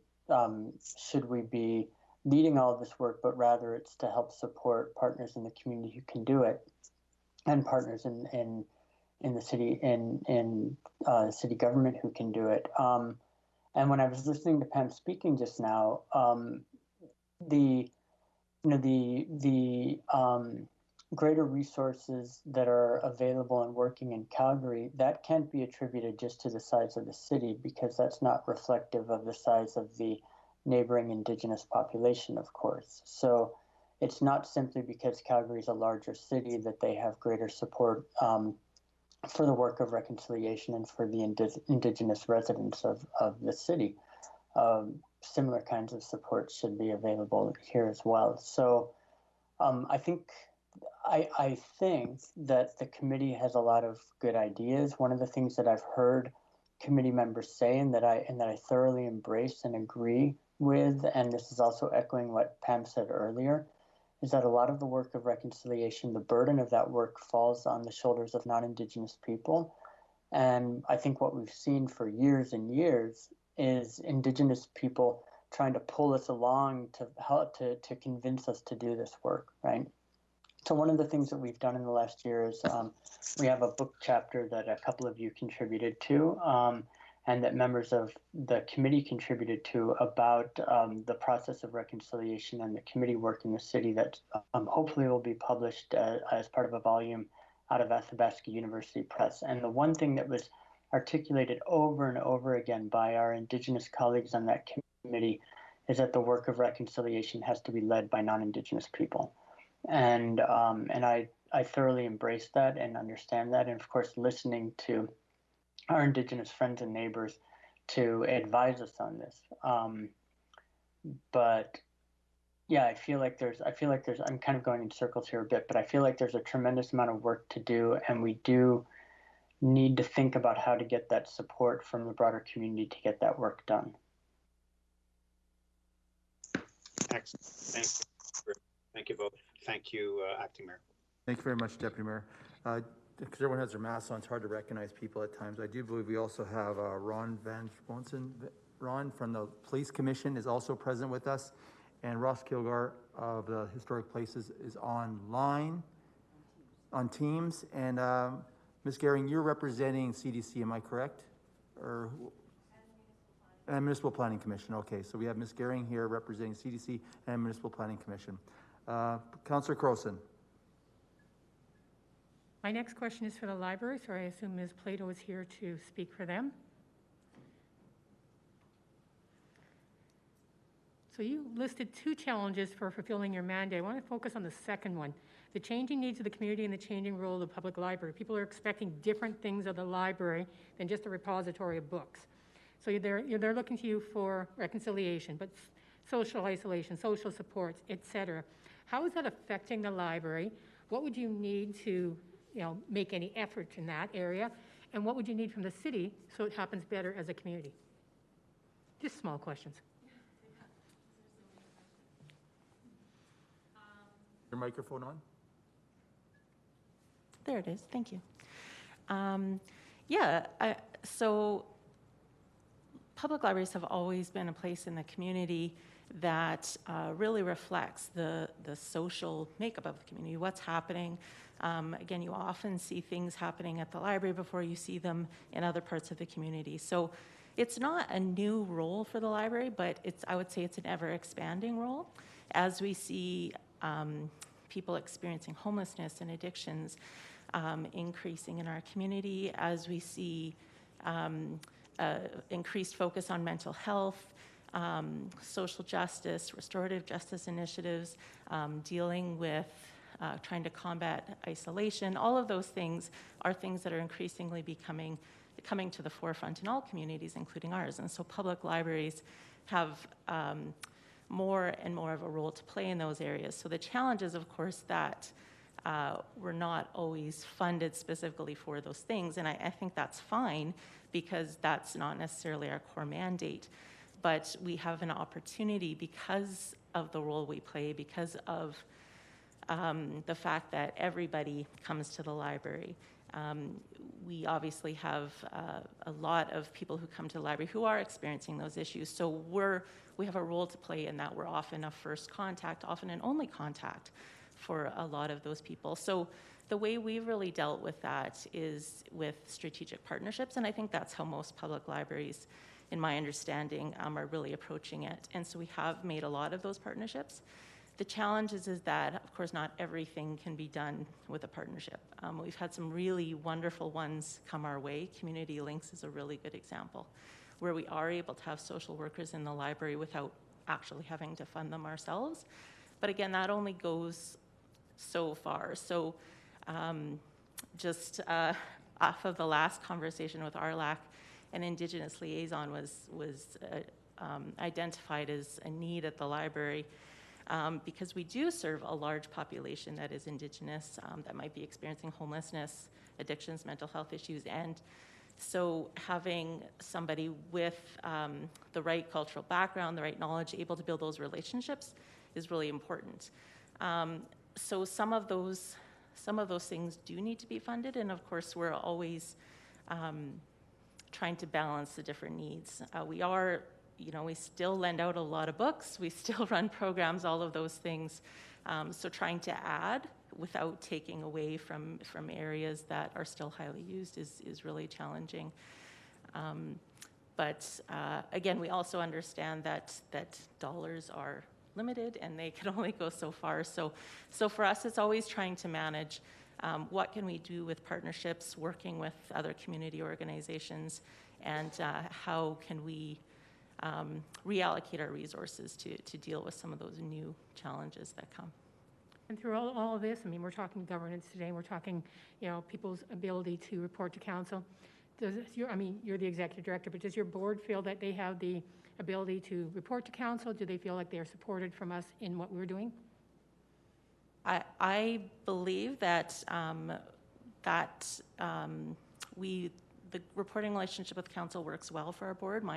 should we be leading all of this work, but rather it's to help support partners in the community who can do it, and partners in the city city government who can do it. And when I was listening to Pam speaking just now, the greater resources that are available and working in Calgary, that can't be attributed just to the size of the city, because that's not reflective of the size of the neighboring Indigenous population, of course. So it's not simply because Calgary is a larger city that they have greater support for the work of reconciliation and for the Indigenous residents of the city. Similar kinds of support should be available here as well. So I think that the committee has a lot of good ideas. One of the things that I've heard committee members say and that I thoroughly embrace and agree with, and this is also echoing what Pam said earlier, is that a lot of the work of reconciliation, the burden of that work falls on the shoulders of non-Indigenous people. And I think what we've seen for years and years is Indigenous people trying to pull us along to help to convince us to do this work, right? So one of the things that we've done in the last year is we have a book chapter that a couple of you contributed to, and that members of the committee contributed to, about the process of reconciliation and the committee work in the city that hopefully will be published as part of a volume out of Athabasca University Press. And the one thing that was articulated over and over again by our Indigenous colleagues on that committee is that the work of reconciliation has to be led by non-Indigenous people. And I thoroughly embrace that and understand that. And of course, listening to our Indigenous friends and neighbors to advise us on this. But yeah, I feel like there's, I'm kind of going in circles here a bit, but I feel like there's a tremendous amount of work to do, and we do need to think about how to get that support from the broader community to get that work done. Excellent. Thank you both. Thank you, Acting Mayor. Thank you very much, Deputy Mayor. Because everyone has their masks on, it's hard to recognize people at times. I do believe we also have Ron Van Sponsen. Ron from the Police Commission is also present with us. And Ross Kilgar of the Historic Places is online, on Teams. And Ms. Gehring, you're representing CDC, am I correct? Or and Municipal Planning Commission. Okay, so we have Ms. Gehring here representing CDC and Municipal Planning Commission. Councillor Crowson. My next question is for the library, so I assume Ms. Plato is here to speak for them. So you listed 2 challenges for fulfilling your mandate. I want to focus on the second one, the changing needs of the community and the changing role of the public library. People are expecting different things of the library than just a repository of books. So they're looking to you for reconciliation, but social isolation, social supports, etc. How is that affecting the library? What would you need to make any effort in that area? And what would you need from the city so it happens better as a community? Just small questions. Your microphone on? There it is. Thank you. So public libraries have always been a place in the community that really reflects the social makeup of the community, what's happening. Again, you often see things happening at the library before you see them in other parts of the community. So it's not a new role for the library, but I would say it's an ever-expanding role. As we see people experiencing homelessness and addictions increasing in our community, as we see increased focus on mental health, social justice, restorative justice initiatives, dealing with trying to combat isolation, all of those things are things that are increasingly coming to the forefront in all communities, including ours. And so public libraries have more and more of a role to play in those areas. So the challenge is, of course, that we're not always funded specifically for those things. And I think that's fine, because that's not necessarily our core mandate. But we have an opportunity, because of the role we play, because of the fact that everybody comes to the library. We obviously have a lot of people who come to the library who are experiencing those issues. So we have a role to play in that. We're often a first contact, often an only contact for a lot of those people. So the way we've really dealt with that is with strategic partnerships, and I think that's how most public libraries, in my understanding, are really approaching it. And so we have made a lot of those partnerships. The challenge is that, of course, not everything can be done with a partnership. We've had some really wonderful ones come our way. Community Links is a really good example, where we are able to have social workers in the library without actually having to fund them ourselves. But again, that only goes so far. So just off of the last conversation with RLAC, an Indigenous liaison was identified as a need at the library, because we do serve a large population that is Indigenous, that might be experiencing homelessness, addictions, mental health issues. And so having somebody with the right cultural background, the right knowledge, able to build those relationships is really important. So some of those things do need to be funded, and of course we're always trying to balance the different needs. We still lend out a lot of books, we still run programs, all of those things. So trying to add without taking away from areas that are still highly used is really challenging. But again, we also understand that dollars are limited and they can only go so far. So for us, it's always trying to manage What can we do with partnerships, working with other community organizations, and how can we reallocate our resources to deal with some of those new challenges that come. And through all of this, I mean, we're talking governance today, we're talking, people's ability to report to council. You're the executive director, but does your board feel that they have the ability to report to council? Do they feel like they're supported from us in what we're doing? I believe that the reporting relationship with council works well for our board,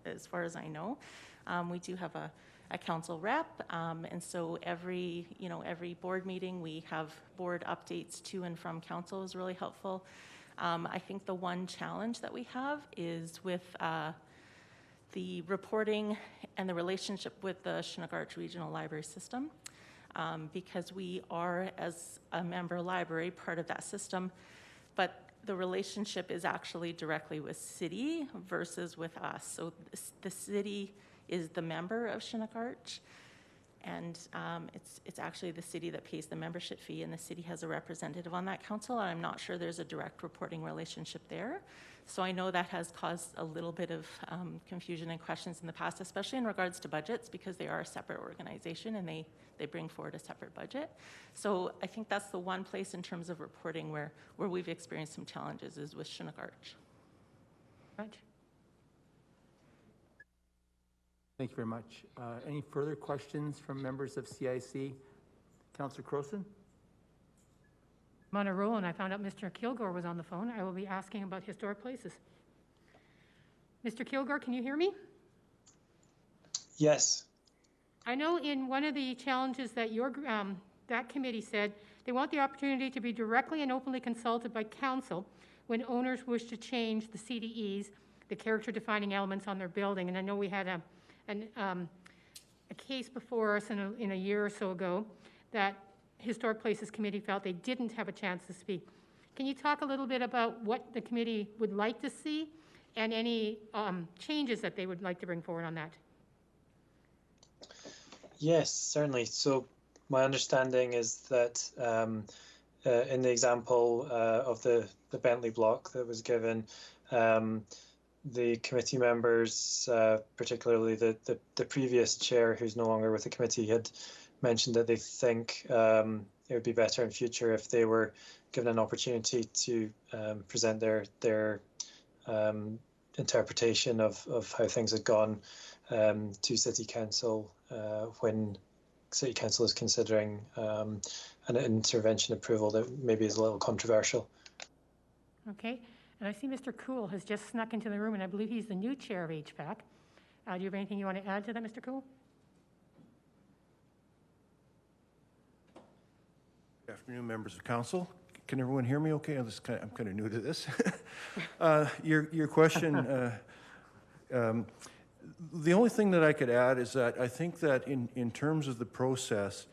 as far as I know. We do have a council rep, and so every board meeting we have board updates to and from council is really helpful. I think the one challenge that we have is with the reporting and the relationship with the Chinook Arch Regional Library System, because we are, as a member library, part of that system, but the relationship is actually directly with city versus with us. So the city is the member of Chinook Arch, and it's actually the city that pays the membership fee, and the city has a representative on that council, and I'm not sure there's a direct reporting relationship there. So I know that has caused a little bit of confusion and questions in the past, especially in regards to budgets, because they are a separate organization and they bring forward a separate budget. So I think that's the one place in terms of reporting where we've experienced some challenges is with Chinook Arch. Right. Thank you very much. Any further questions from members of CIC? Councillor Crowson? I'm on a roll, and I found out Mr. Kilgore was on the phone. I will be asking about historic places. Mr. Kilgore, can you hear me? Yes. I know in one of the challenges that that committee said they want the opportunity to be directly and openly consulted by council when owners wish to change the CDEs, the character-defining elements on their building. And I know we had a case before us in a year or so ago that Historic Places Committee felt they didn't have a chance to speak. Can you talk a little bit about what the committee would like to see and any changes that they would like to bring forward on that? Yes, certainly. So my understanding is that in the example of the Bentley block that was given, the committee members, particularly the previous chair who's no longer with the committee, had mentioned that they think it would be better in future if they were given an opportunity to present their interpretation of how things had gone to City Council when City Council is considering an intervention approval that maybe is a little controversial. Okay, and I see Mr. Cool has just snuck into the room, and I believe he's the new chair of HPAC. Do you have anything you want to add to that, Mr. Cool? Good afternoon, members of council. Can everyone hear me okay? I'm kind of new to this. Your question, the only thing that I could add is that I think that in terms of the process,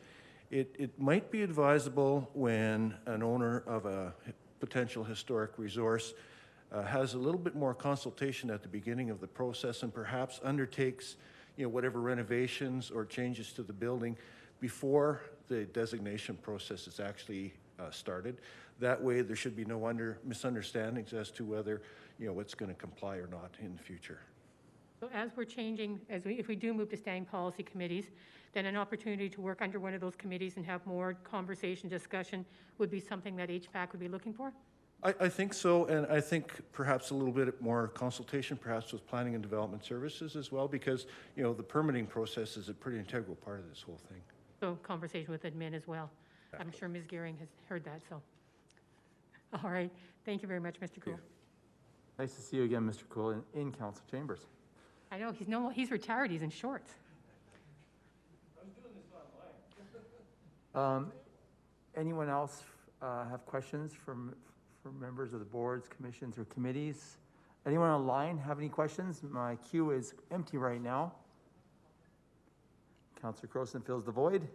it might be advisable when an owner of a potential historic resource has a little bit more consultation at the beginning of the process and perhaps undertakes whatever renovations or changes to the building before the designation process is actually started. That way there should be no misunderstandings as to whether it's going to comply or not in the future. So as we're changing, if we do move to standing policy committees, then an opportunity to work under one of those committees and have more conversation, discussion would be something that HPAC would be looking for? I think so, and I think perhaps a little bit more consultation, perhaps with planning and development services as well, because the permitting process is a pretty integral part of this whole thing. So conversation with admin as well. Exactly. I'm sure Ms. Gearing has heard that, so. All right, thank you very much, Mr. Cool. Nice to see you again, Mr. Cool, in council chambers. I know, he's retired, he's in shorts. I was doing this online. Anyone else have questions for members of the boards, commissions, or committees? Anyone online have any questions? My queue is empty right now. Councillor Crowson fills the void.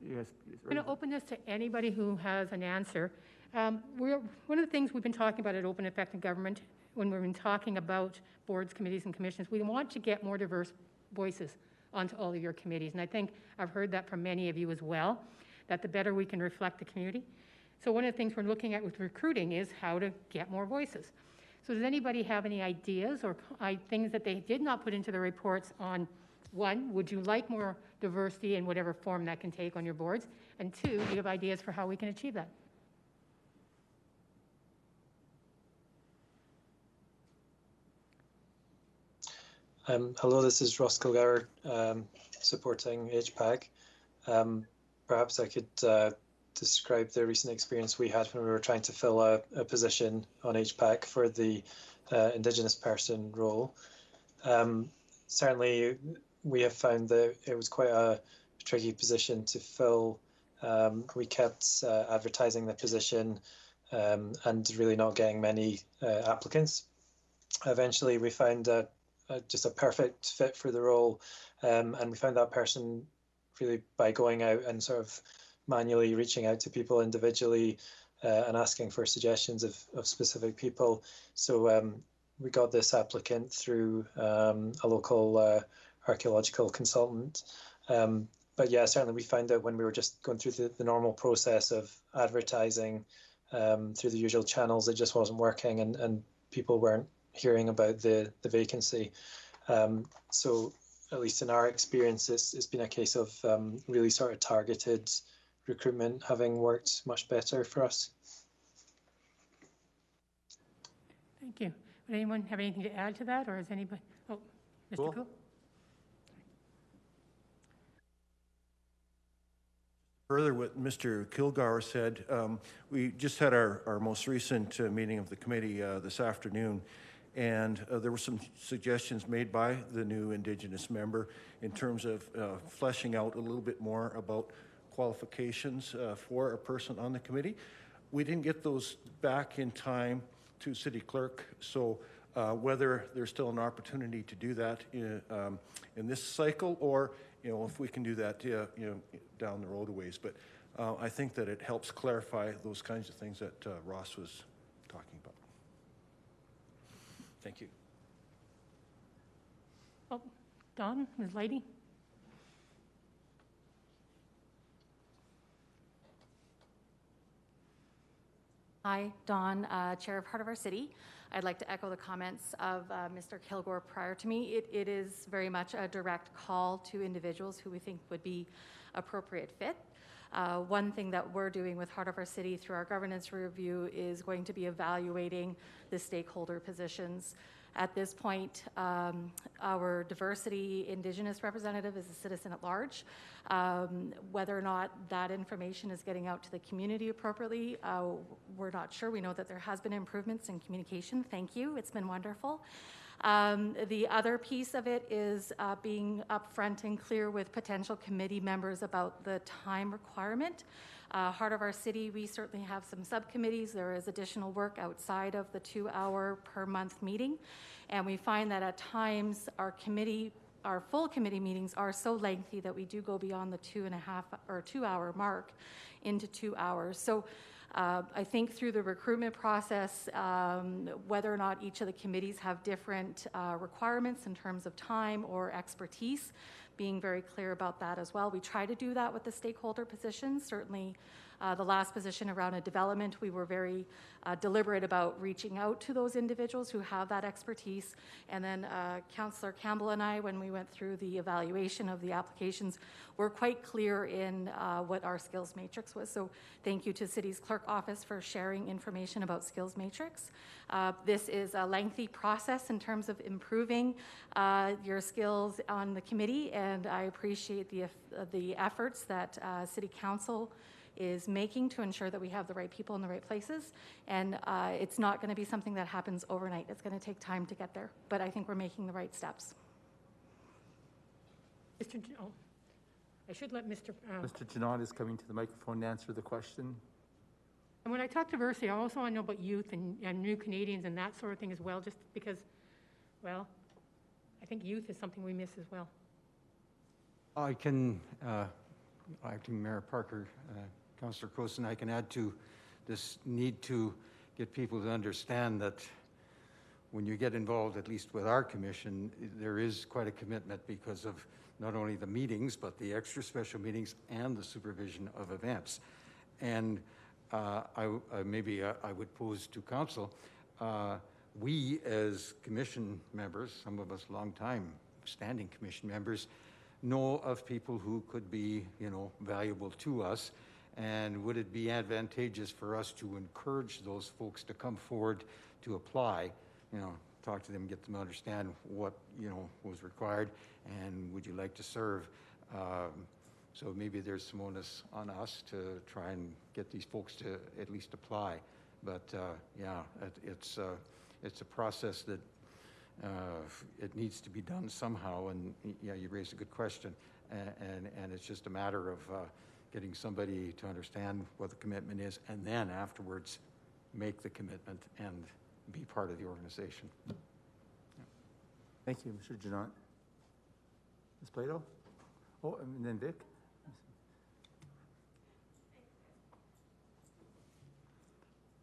Yes, I'm going to open this to anybody who has an answer. One of the things we've been talking about at Open Effective Government, when we've been talking about boards, committees, and commissions, we want to get more diverse voices onto all of your committees, and I think I've heard that from many of you as well. that the better we can reflect the community. So one of the things we're looking at with recruiting is how to get more voices. So does anybody have any ideas or things that they did not put into the reports on, one, would you like more diversity in whatever form that can take on your boards? And two, do you have ideas for how we can achieve that? Hello, this is Ross Kilgour, supporting HPAC. Perhaps I could describe the recent experience we had when we were trying to fill a position on HPAC for the Indigenous person role. Certainly, we have found that it was quite a tricky position to fill. We kept advertising the position and really not getting many applicants. Eventually, we found just a perfect fit for the role, and we found that person really by going out and sort of manually reaching out to people individually and asking for suggestions of specific people. So we got this applicant through a local archaeological consultant. But yeah, certainly we found out when we were just going through the normal process of advertising through the usual channels, it just wasn't working, and people weren't hearing about the vacancy. So at least in our experience, it's been a case of really sort of targeted recruitment having worked much better for us. Thank you. Would anyone have anything to add to that, or is anybody? Oh, Mr. Cool. Further what Mr. Kilgour said, we just had our most recent meeting of the committee this afternoon, and there were some suggestions made by the new Indigenous member in terms of fleshing out a little bit more about qualifications for a person on the committee. We didn't get those back in time to City Clerk, so whether there's still an opportunity to do that in this cycle, or if we can do that down the road a ways. But I think that it helps clarify those kinds of things that Ross was talking about. Thank you. Oh, Don, Ms. Leidy. Hi, Dawn, Chair of Heart of Our City. I'd like to echo the comments of Mr. Kilgour prior to me. It is very much a direct call to individuals who we think would be appropriate fit. One thing that we're doing with Heart of Our City through our governance review is going to be evaluating the stakeholder positions. At this point, our diversity Indigenous representative is a citizen at large. Whether or not that information is getting out to the community appropriately, we're not sure. We know that there has been improvements in communication. Thank you. It's been wonderful. The other piece of it is being upfront and clear with potential committee members about the time requirement. Heart of Our City, we certainly have some subcommittees. There is additional work outside of the 2-hour per month meeting. And we find that at times our full committee meetings are so lengthy that we do go beyond the 2-hour mark into 2 hours. So I think through the recruitment process, whether or not each of the committees have different requirements in terms of time or expertise, being very clear about that as well. We try to do that with the stakeholder positions. Certainly the last position around a development, we were very deliberate about reaching out to those individuals who have that expertise. And then Councillor Campbell and I, when we went through the evaluation of the applications, were quite clear in what our skills matrix was. So thank you to City's Clerk Office for sharing information about skills matrix. This is a lengthy process in terms of improving your skills on the committee, and I appreciate the efforts that City Council is making to ensure that we have the right people in the right places. And it's not going to be something that happens overnight. It's going to take time to get there, but I think we're making the right steps. I should let Mr. Mr. Janot is coming to the microphone to answer the question. And when I talk diversity, I also want to know about youth and new Canadians and that sort of thing as well, just because, well, I think youth is something we miss as well. I can, Acting Mayor Parker, Councillor Crowson, I can add to this need to get people to understand that when you get involved, at least with our commission, there is quite a commitment because of not only the meetings, but the extra special meetings and the supervision of events. And I would pose to council, we as commission members, some of us long-time standing commission members, know of people who could be, valuable to us. And would it be advantageous for us to encourage those folks to come forward to apply, talk to them, get them to understand what, was required, and would you like to serve? So maybe there's some onus on us to try and get these folks to at least apply. But yeah, it's a process that it needs to be done somehow. And yeah, you raised a good question, and it's just a matter of getting somebody to understand what the commitment is, and then afterwards make the commitment and be part of the organization. Yeah. Thank you, Mr. Janot. Ms. Plato? Oh, and then Vic?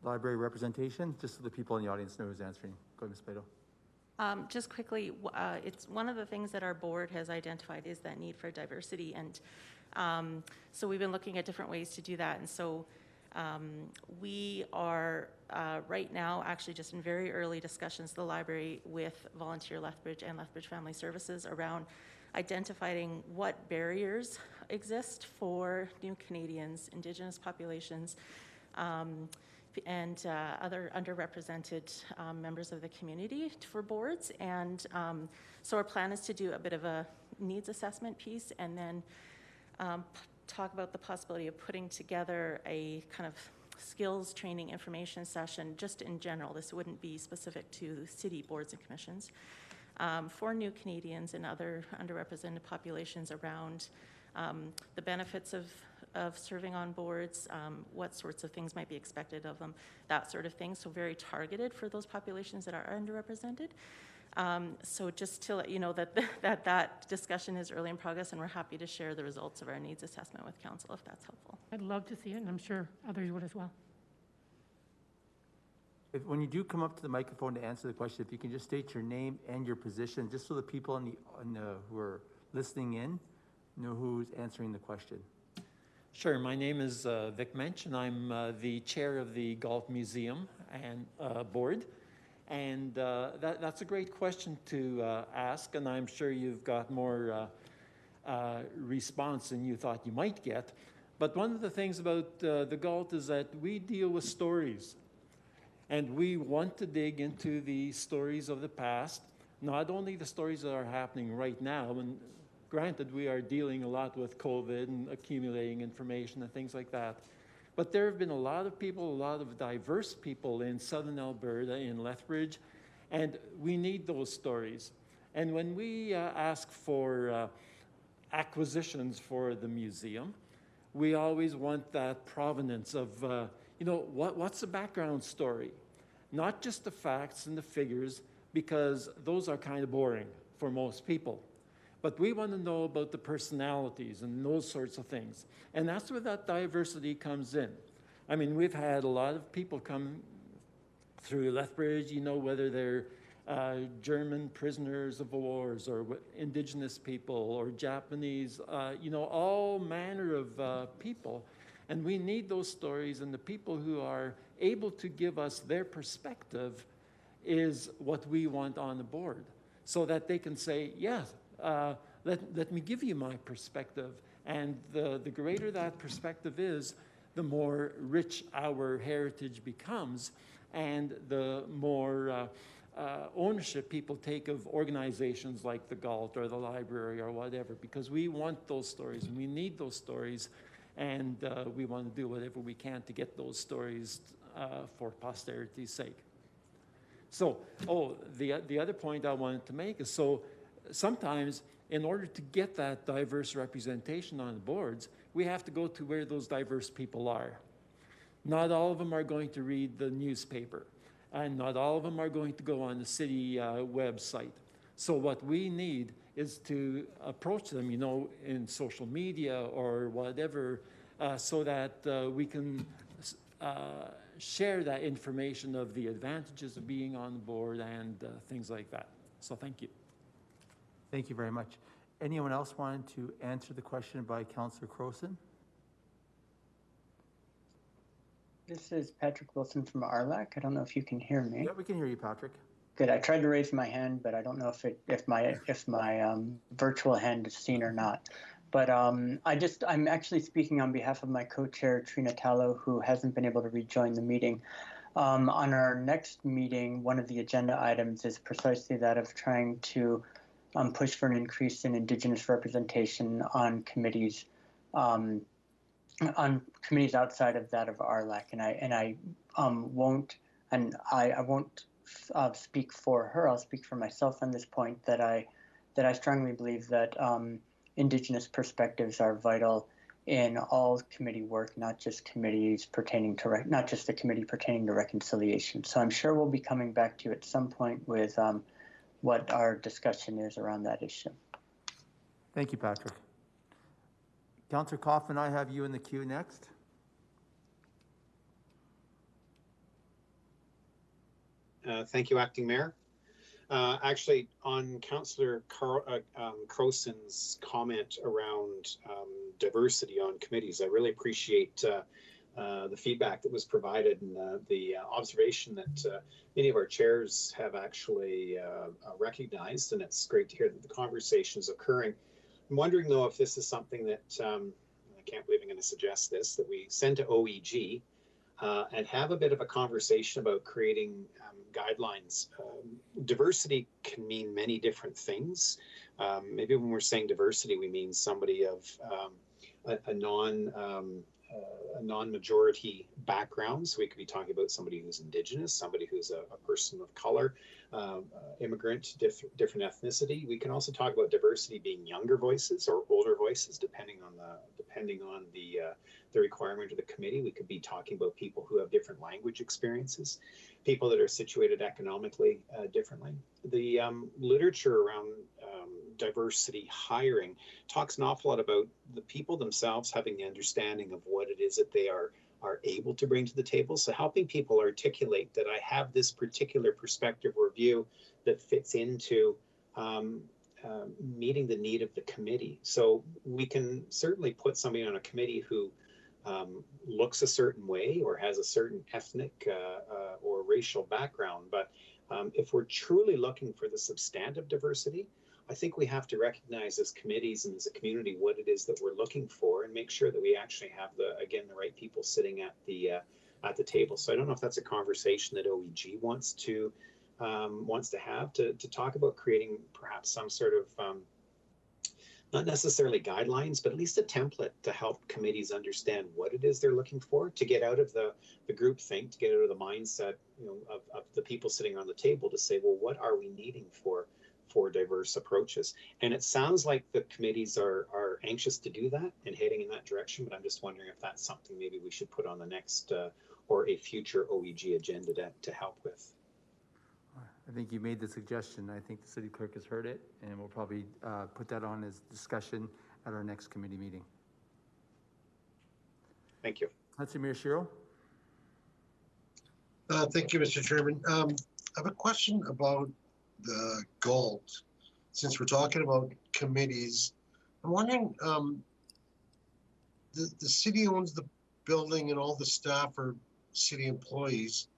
Library representation, just so the people in the audience know who's answering. Go ahead, Ms. Plato. Just quickly, it's one of the things that our board has identified is that need for diversity, and so we've been looking at different ways to do that. And so we are right now actually just in very early discussions, the library, with Volunteer Lethbridge and Lethbridge Family Services around identifying what barriers exist for new Canadians, Indigenous populations, and other underrepresented members of the community for boards. And so our plan is to do a bit of a needs assessment piece, and then talk about the possibility of putting together a kind of skills training information session just in general. This wouldn't be specific to city boards and commissions, for new Canadians and other underrepresented populations around the benefits of serving on boards, what sorts of things might be expected of them, that sort of thing. So very targeted for those populations that are underrepresented. So just to let you know that discussion is early in progress, and we're happy to share the results of our needs assessment with council if that's helpful. I'd love to see it, and I'm sure others would as well. When you do come up to the microphone to answer the question, if you can just state your name and your position, just so the people who are listening in know who's answering the question. Sure. My name is Vic Mensch, and I'm the chair of the Golf Museum and board. And that's a great question to ask, and I'm sure you've got more response than you thought you might get. But one of the things about the Galt is that we deal with stories, and we want to dig into the stories of the past, not only the stories that are happening right now, and granted we are dealing a lot with COVID and accumulating information and things like that, but there have been a lot of people, a lot of diverse people in southern Alberta, in Lethbridge, and we need those stories. And when we ask for acquisitions for the museum, we always want that provenance of, what's the background story? Not just the facts and the figures, because those are kind of boring for most people. But we want to know about the personalities and those sorts of things. And that's where that diversity comes in. I mean, we've had a lot of people come through Lethbridge, whether they're German prisoners of wars or Indigenous people or Japanese, all manner of people. And we need those stories, and the people who are able to give us their perspective is what we want on the board, so that they can say, yes, let me give you my perspective. And the greater that perspective is, the more rich our heritage becomes, and the more ownership people take of organizations like the Galt or the library or whatever, because we want those stories and we need those stories, and we want to do whatever we can to get those stories for posterity's sake. So, the other point I wanted to make is, so sometimes in order to get that diverse representation on the boards, we have to go to where those diverse people are. Not all of them are going to read the newspaper, and not all of them are going to go on the city website. So what we need is to approach them, in social media or whatever, so that we can share that information of the advantages of being on the board and things like that. So thank you. Thank you very much. Anyone else wanted to answer the question by Councillor Crowson? This is Patrick Wilson from Arlac. I don't know if you can hear me. Yeah, we can hear you, Patrick. Good. I tried to raise my hand, but I don't know if my virtual hand is seen or not. But I'm actually speaking on behalf of my co-chair Trina Tallow, who hasn't been able to rejoin the meeting. On our next meeting, one of the agenda items is precisely that of trying to push for an increase in Indigenous representation on committees outside of that of RLAC, and I won't speak for her. I'll speak for myself on this point, that I strongly believe that Indigenous perspectives are vital in all committee work, not just committees pertaining to not just the committee pertaining to reconciliation. So I'm sure we'll be coming back to you at some point with what our discussion is around that issue. Thank you, Patrick. Councillor Coffman, I have you in the queue next. Thank you, Acting Mayor. Actually, on Councillor Crowson's comment around diversity on committees, I really appreciate the feedback that was provided and the observation that many of our chairs have actually recognized, and it's great to hear that the conversation is occurring. I'm wondering, though, if this is something that, I can't believe I'm going to suggest this, that we send to OEG and have a bit of a conversation about creating guidelines. Diversity can mean many different things. Maybe when we're saying diversity, we mean somebody of a non-majority background. So we could be talking about somebody who's Indigenous, somebody who's a person of color, immigrant, different ethnicity. We can also talk about diversity being younger voices or older voices, depending on the requirement of the committee. We could be talking about people who have different language experiences, people that are situated economically differently. The literature around diversity hiring talks an awful lot about the people themselves having the understanding of what it is that they are able to bring to the table. So helping people articulate that I have this particular perspective or view that fits into meeting the need of the committee. So we can certainly put somebody on a committee who looks a certain way or has a certain ethnic or racial background. But if we're truly looking for the substantive diversity, I think we have to recognize as committees and as a community what it is that we're looking for and make sure that we actually have the right people sitting at the table. So I don't know if that's a conversation that OEG wants to have to talk about creating perhaps some sort of not necessarily guidelines, but at least a template to help committees understand what it is they're looking for, to get out of the group think, to get out of the mindset, of the people sitting on the table, to say, well, what are we needing for diverse approaches? And it sounds like the committees are anxious to do that and heading in that direction, but I'm just wondering if that's something maybe we should put on the next or a future OEG agenda to help with. I think you made the suggestion. I think the city clerk has heard it, and we'll probably put that on as discussion at our next committee meeting. Thank you. Councillor Miyashiro. Thank you, Mr. Chairman. I have a question about the GALT. Since we're talking about committees, I'm wondering, the city owns the building and all the staff are city employees,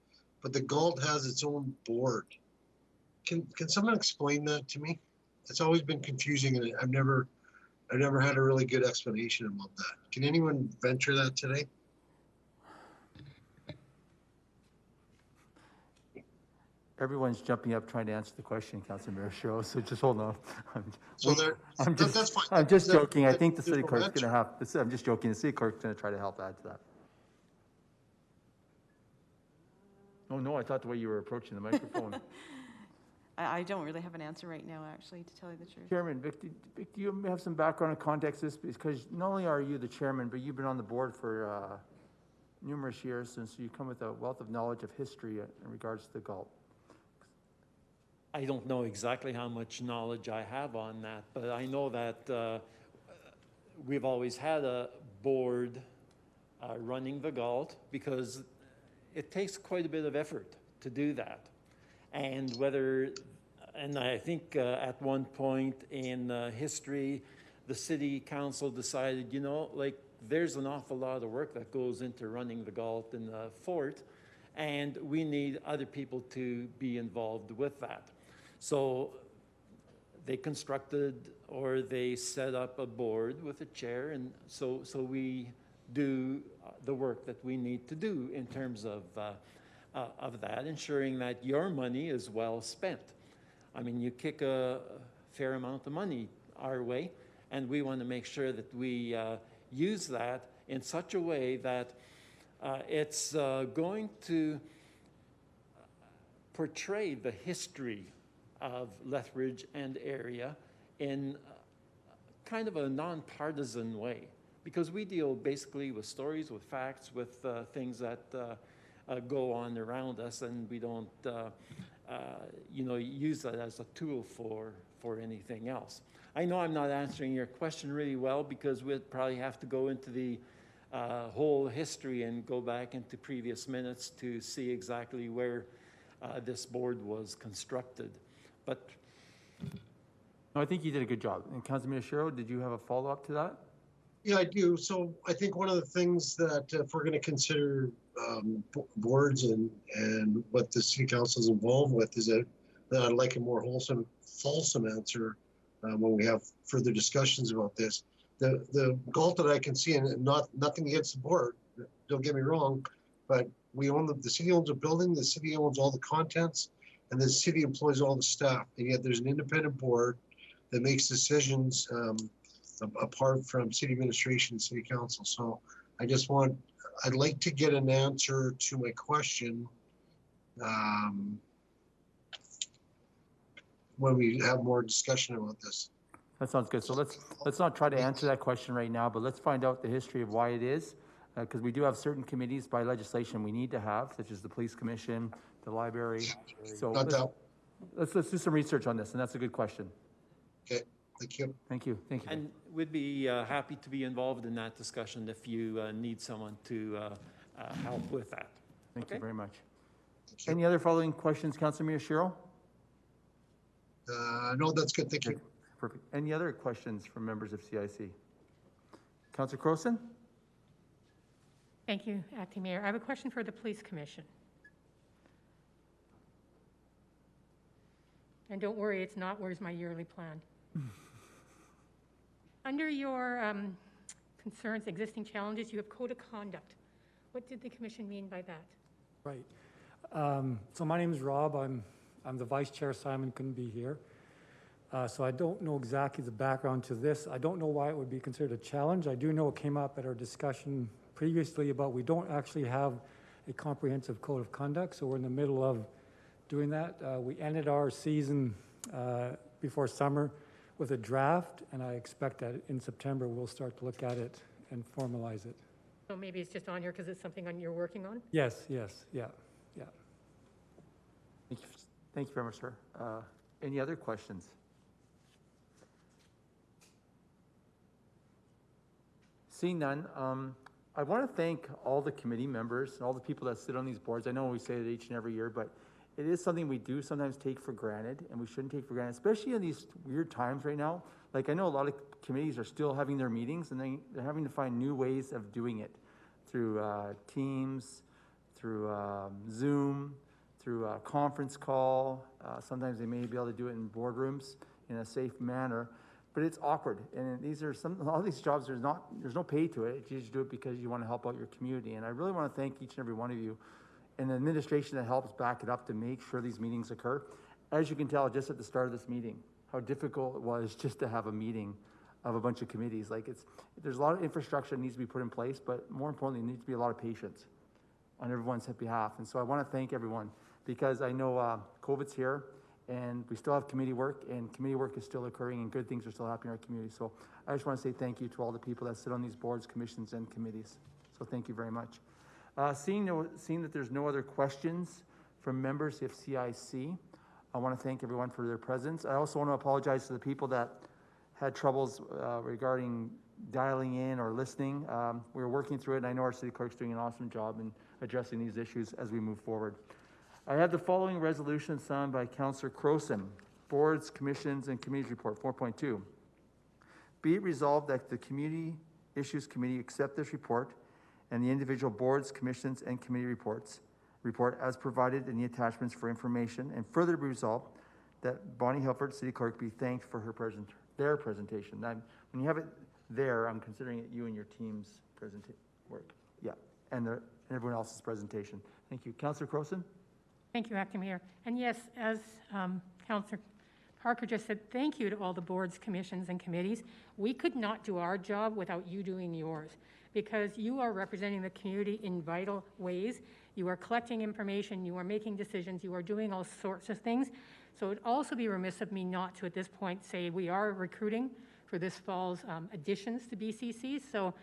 but the GALT has its own board. Can someone explain that to me? It's always been confusing, and I've never had a really good explanation about that. Can anyone venture that today? Everyone's jumping up trying to answer the question, Councillor Miyashiro, so just hold on. That's fine. I'm just joking. I think the city clerk's going to have, I'm just joking. The city clerk's going to try to help add to that. Oh, no, I thought the way you were approaching the microphone. I don't really have an answer right now, actually, to tell you the truth. Chairman, Vic, do you have some background and context to this? Because not only are you the chairman, but you've been on the board for numerous years, and so you come with a wealth of knowledge of history in regards to the GALT. I don't know exactly how much knowledge I have on that, but I know that we've always had a board running the GALT because it takes quite a bit of effort to do that. And whether And I think at one point in history, the city council decided, you know, like there's an awful lot of work that goes into running the Galton fort, and we need other people to be involved with that. So they constructed or they set up a board with a chair, and so we do the work that we need to do in terms of that, ensuring that your money is well spent. I mean, you kick a fair amount of money our way, and we want to make sure that we use that in such a way that it's going to portray the history of Lethbridge and area in kind of a nonpartisan way, because we deal basically with stories, with facts, with things that go on around us, and we don't you know, use that as a tool for anything else. I know I'm not answering your question really well, because we'd probably have to go into the whole history and go back into previous minutes to see exactly where this board was constructed. But No, I think you did a good job. And Councillor Miyashiro, did you have a follow-up to that? Yeah, I do. So I think one of the things that if we're going to consider boards and what the city council is involved with, is that I'd like a more fulsome answer when we have further discussions about this. The goal that I can see, and nothing against the board, don't get me wrong, but we own the city owns a building, the city owns all the contents, and the city employs all the staff. And yet there's an independent board that makes decisions apart from city administration and city council. So I'd like to get an answer to my question when we have more discussion about this. That sounds good. So let's not try to answer that question right now, but let's find out the history of why it is, because we do have certain committees by legislation we need to have, such as the police commission, the library. So let's do some research on this, and that's a good question. Okay, thank you. Thank you. Thank you. And we'd be happy to be involved in that discussion if you need someone to help with that. Thank you very much. Any other following questions, Councillor Miyashiro? No, that's good. Thank you. Perfect. Any other questions from members of CIC? Councillor Crowson? Thank you, Acting Mayor. I have a question for the Police Commission. And don't worry, it's not where's my yearly plan. Under your concerns, existing challenges, you have code of conduct. What did the commission mean by that? Right. So my name is Rob. I'm the vice chair. Simon couldn't be here. So I don't know exactly the background to this. I don't know why it would be considered a challenge. I do know it came up at our discussion previously about we don't actually have a comprehensive code of conduct, so we're in the middle of doing that. We ended our season before summer with a draft, and I expect that in September we'll start to look at it and formalize it. So maybe it's just on here because it's something you're working on? Yes, yeah. Thank you very much, sir. Any other questions? Seeing none, I want to thank all the committee members and all the people that sit on these boards. I know we say it each and every year, but it is something we do sometimes take for granted, and we shouldn't take for granted, especially in these weird times right now. Like, I know a lot of committees are still having their meetings, and they're having to find new ways of doing it through Teams, through Zoom, through a conference call. Sometimes they may be able to do it in boardrooms in a safe manner, but it's awkward. And these are all these jobs, there's no pay to it. You just do it because you want to help out your community. And I really want to thank each and every one of you and the administration that helps back it up to make sure these meetings occur. As you can tell, just at the start of this meeting, how difficult it was just to have a meeting of a bunch of committees. Like, there's a lot of infrastructure that needs to be put in place, but more importantly, there needs to be a lot of patience on everyone's behalf. And so I want to thank everyone, because I know COVID's here, and we still have committee work, and committee work is still occurring, and good things are still happening in our community. So I just want to say thank you to all the people that sit on these boards, commissions, and committees. So thank you very much. Seeing that there's no other questions from members of CIC, I want to thank everyone for their presence. I also want to apologize to the people that had troubles regarding dialing in or listening. We're working through it, and I know our city clerk's doing an awesome job in addressing these issues as we move forward. I have the following resolution signed by Councillor Crowson. Boards, Commissions, and Committees Report, 4.2. Be it resolved that the Community Issues Committee accept this report and the individual boards, commissions, and committee report as provided in the attachments for information, and further be resolved that Bonnie Hilford, City Clerk, be thanked for their presentation. Now, when you have it there, I'm considering it you and your team's work. Yeah, and everyone else's presentation. Thank you. Councillor Crowson? Thank you, Acting Mayor. And yes, as Councillor Parker just said, thank you to all the boards, commissions, and committees. We could not do our job without you doing yours, because you are representing the community in vital ways. You are collecting information, you are making decisions, you are doing all sorts of things. So it'd also be remiss of me not to, at this point, say we are recruiting for this fall's additions to BCC. So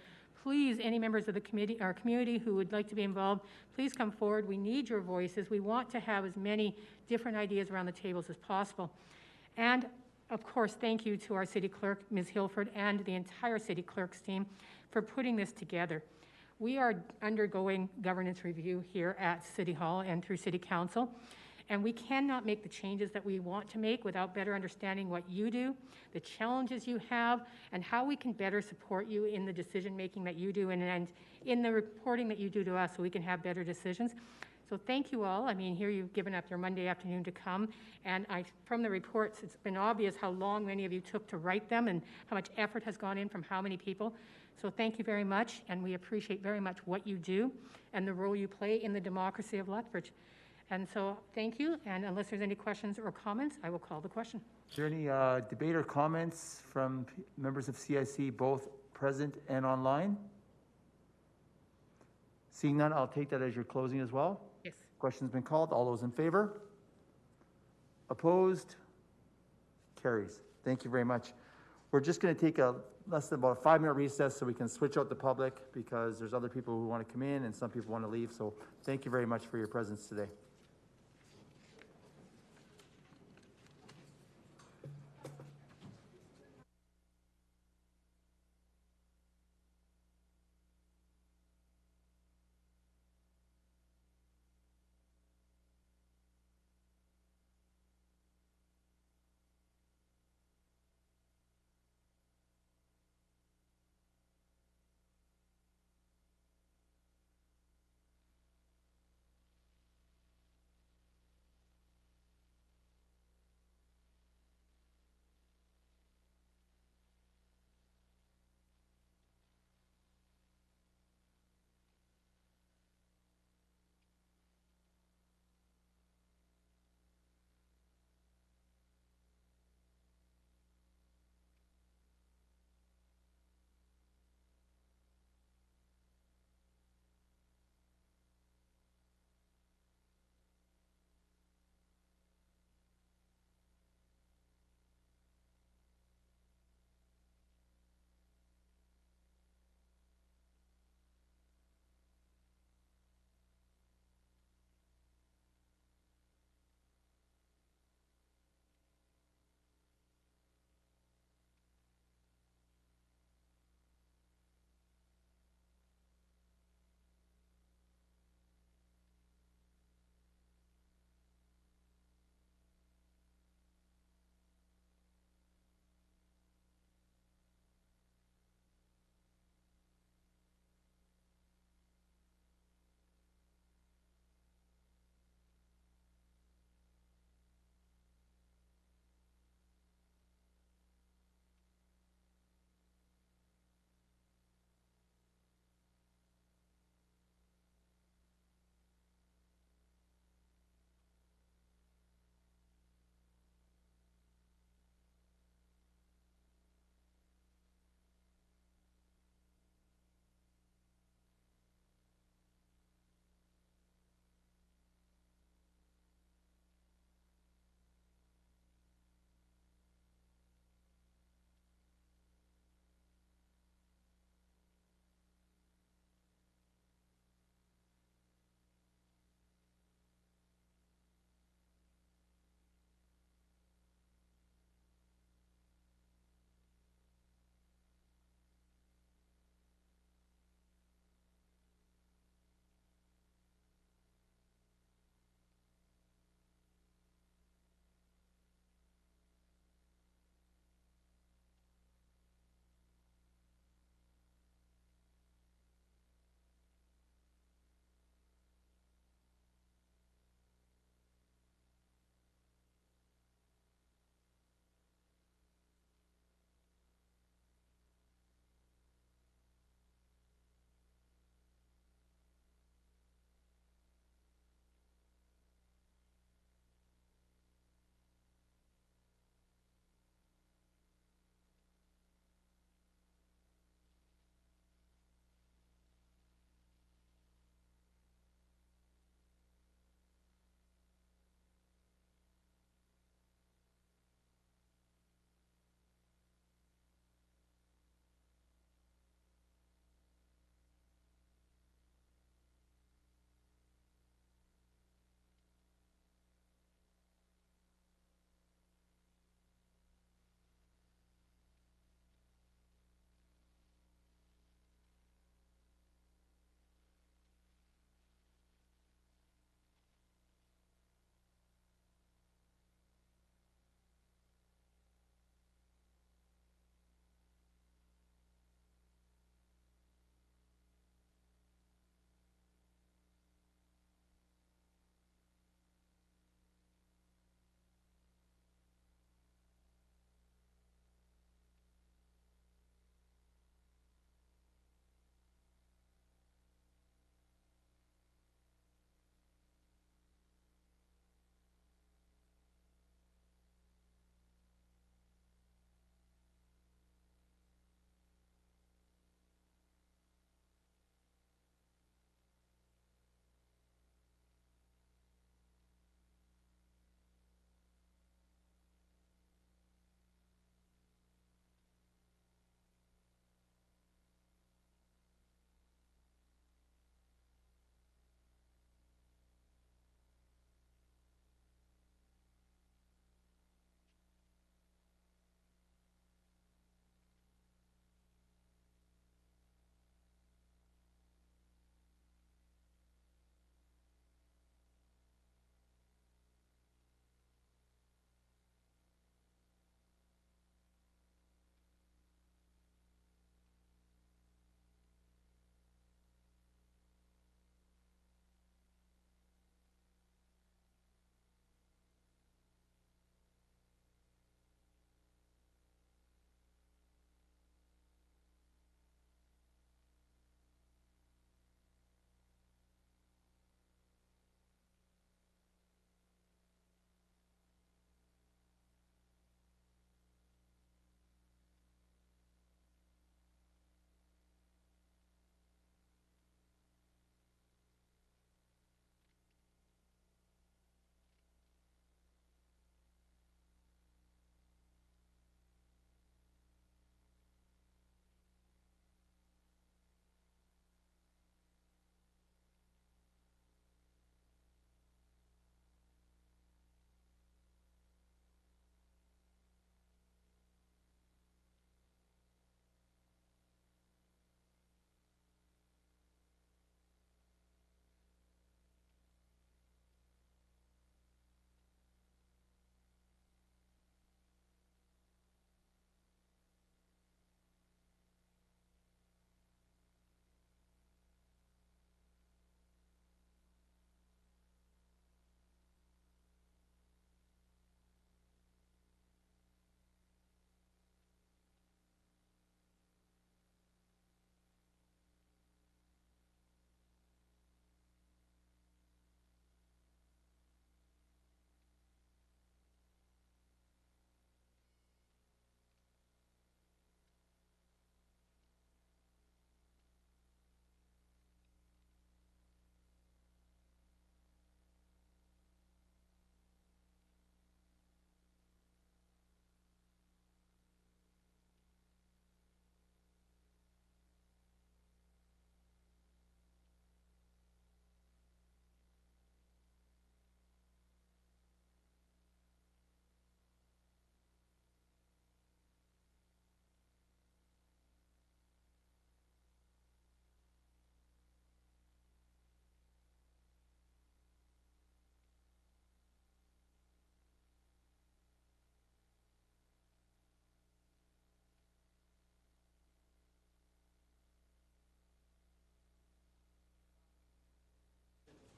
please, any members of the committee, our community who would like to be involved, please come forward. We need your voices. We want to have as many different ideas around the tables as possible. And of course, thank you to our city clerk, Ms. Hilford, and the entire city clerk's team for putting this together. We are undergoing governance review here at City Hall and through City Council, and we cannot make the changes that we want to make without better understanding what you do, the challenges you have, and how we can better support you in the decision-making that you do and in the reporting that you do to us so we can have better decisions. So thank you all. I mean, here you've given up your Monday afternoon to come, and from the reports, it's been obvious how long many of you took to write them and how much effort has gone in from how many people. So thank you very much, and we appreciate very much what you do and the role you play in the democracy of Lethbridge. And so thank you, and unless there's any questions or comments, I will call the question. Is there any debate or comments from members of CIC, both present and online? Seeing none, I'll take that as your closing as well. Yes. Question's been called. All those in favor? Opposed? Carries. Thank you very much. We're just going to take less than about a 5-minute recess so we can switch out the public, because there's other people who want to come in and some people want to leave. So thank you very much for your presence today.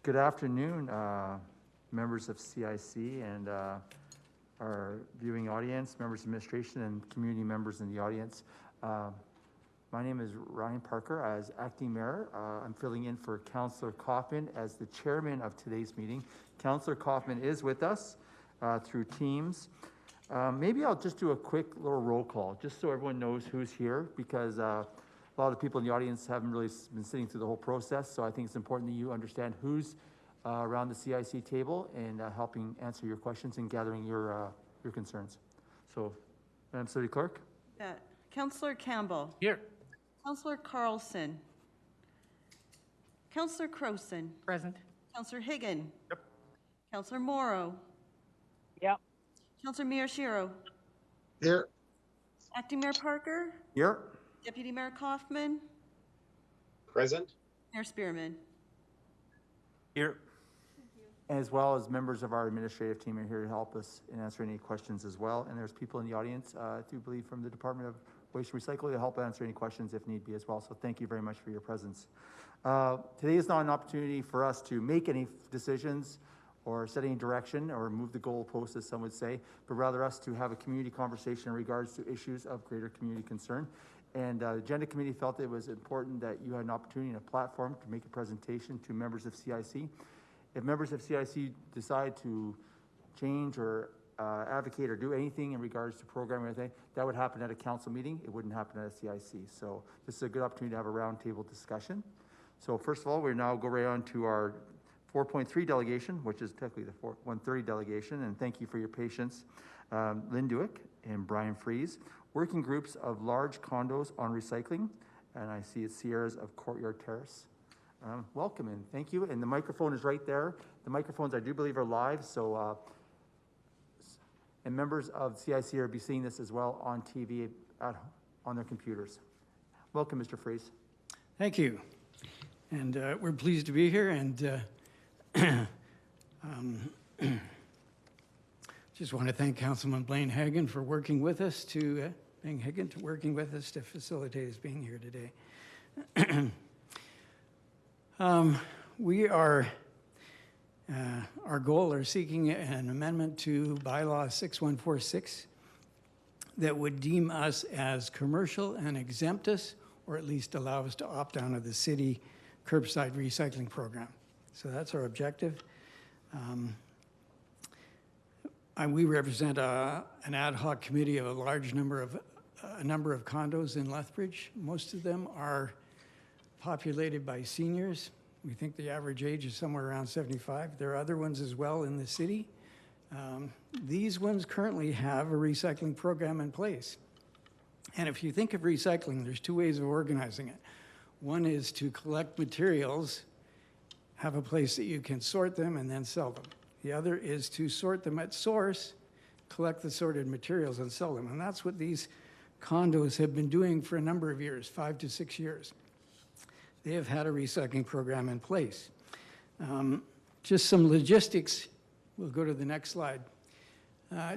Good afternoon, members of CIC and our viewing audience, members of administration and community members in the audience. My name is Ryan Parker. As acting mayor, I'm filling in for Councillor Coffman as the chairman of today's meeting. Councillor Coffman is with us through Teams. Maybe I'll just do a quick little roll call, just so everyone knows who's here, because a lot of people in the audience haven't really been sitting through the whole process, so I think it's important that you understand who's around the CIC table and helping answer your questions and gathering your concerns. So, Madam City Clerk? Councillor Campbell. Here. Councillor Carlson. Councillor Crowson. Present. Councillor Higgin. Yep. Councillor Morrow. Yep. Councillor Miyashiro. Here. Acting Mayor Parker. Here. Deputy Mayor Coffman. Present. Mayor Spearman. Here. As well as members of our administrative team are here to help us and answer any questions as well. And there's people in the audience, I do believe, from the Department of Waste and Recycling to help answer any questions if need be as well. So thank you very much for your presence. Today is not an opportunity for us to make any decisions or set any direction or move the goalposts, as some would say, but rather us to have a community conversation in regards to issues of greater community concern. And the Agenda Committee felt it was important that you had an opportunity and a platform to make a presentation to members of CIC. If members of CIC decide to change or advocate or do anything in regards to program or anything, that would happen at a council meeting. It wouldn't happen at a CIC. So this is a good opportunity to have a roundtable discussion. So first of all, we now go right on to our 4.3 delegation, which is technically the 130 delegation, and thank you for your patience. Lynn Duick and Brian Fries, working groups of large condos on recycling, and I see it's Sierras of Courtyard Terrace. Welcome and thank you. And the microphone is right there. The microphones, I do believe, are live. So, and members of CIC will be seeing this as well on TV on their computers. Welcome, Mr. Fries. Thank you. And we're pleased to be here. And just want to thank Councilman Blaine Hagan for working with us to facilitate us being here today. We are, our goal are seeking an amendment to bylaw 6146 that would deem us as commercial and exempt us, or at least allow us to opt out of the city curbside recycling program. So that's our objective. We represent an ad hoc committee of a large number of condos in Lethbridge. Most of them are populated by seniors. We think the average age is somewhere around 75. There are other ones as well in the city. These ones currently have a recycling program in place. And if you think of recycling, there's two ways of organizing it. One is to collect materials, have a place that you can sort them and then sell them. The other is to sort them at source, collect the sorted materials and sell them. And that's what these condos have been doing for a number of years, 5 to 6 years. They have had a recycling program in place. Just some logistics. We'll go to the next slide.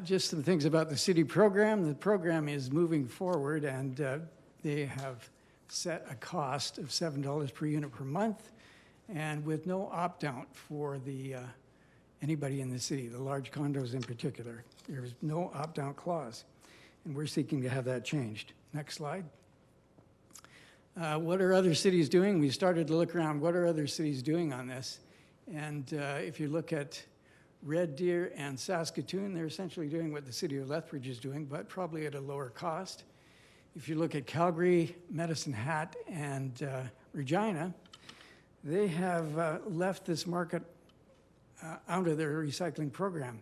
Just some things about the city program. The program is moving forward, and they have set a cost of $7 per unit per month, and with no opt-out for the anybody in the city, the large condos in particular. There's no opt-out clause, and we're seeking to have that changed. Next slide. What are other cities doing? We started to look around, what are other cities doing on this? And if you look at Red Deer and Saskatoon, they're essentially doing what the city of Lethbridge is doing, but probably at a lower cost. If you look at Calgary, Medicine Hat, and Regina, they have left this market out of their recycling program.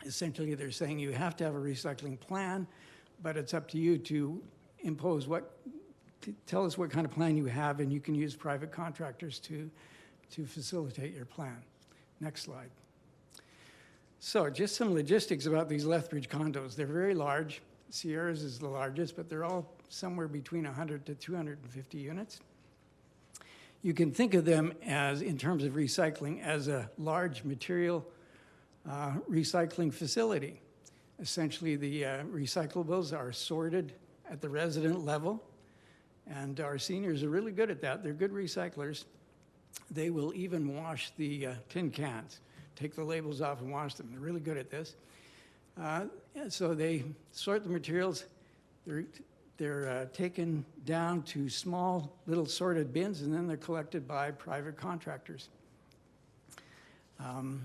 Essentially, they're saying you have to have a recycling plan, but it's up to you to impose tell us what kind of plan you have, and you can use private contractors to facilitate your plan. Next slide. So just some logistics about these Lethbridge condos. They're very large. Sierra's is the largest, but they're all somewhere between 100 to 250 units. You can think of them as, in terms of recycling, as a large material recycling facility. Essentially, the recyclables are sorted at the resident level, and our seniors are really good at that. They're good recyclers. They will even wash the tin cans, take the labels off and wash them. They're really good at this. And so they sort the materials. They're taken down to small little sorted bins, and then they're collected by private contractors. The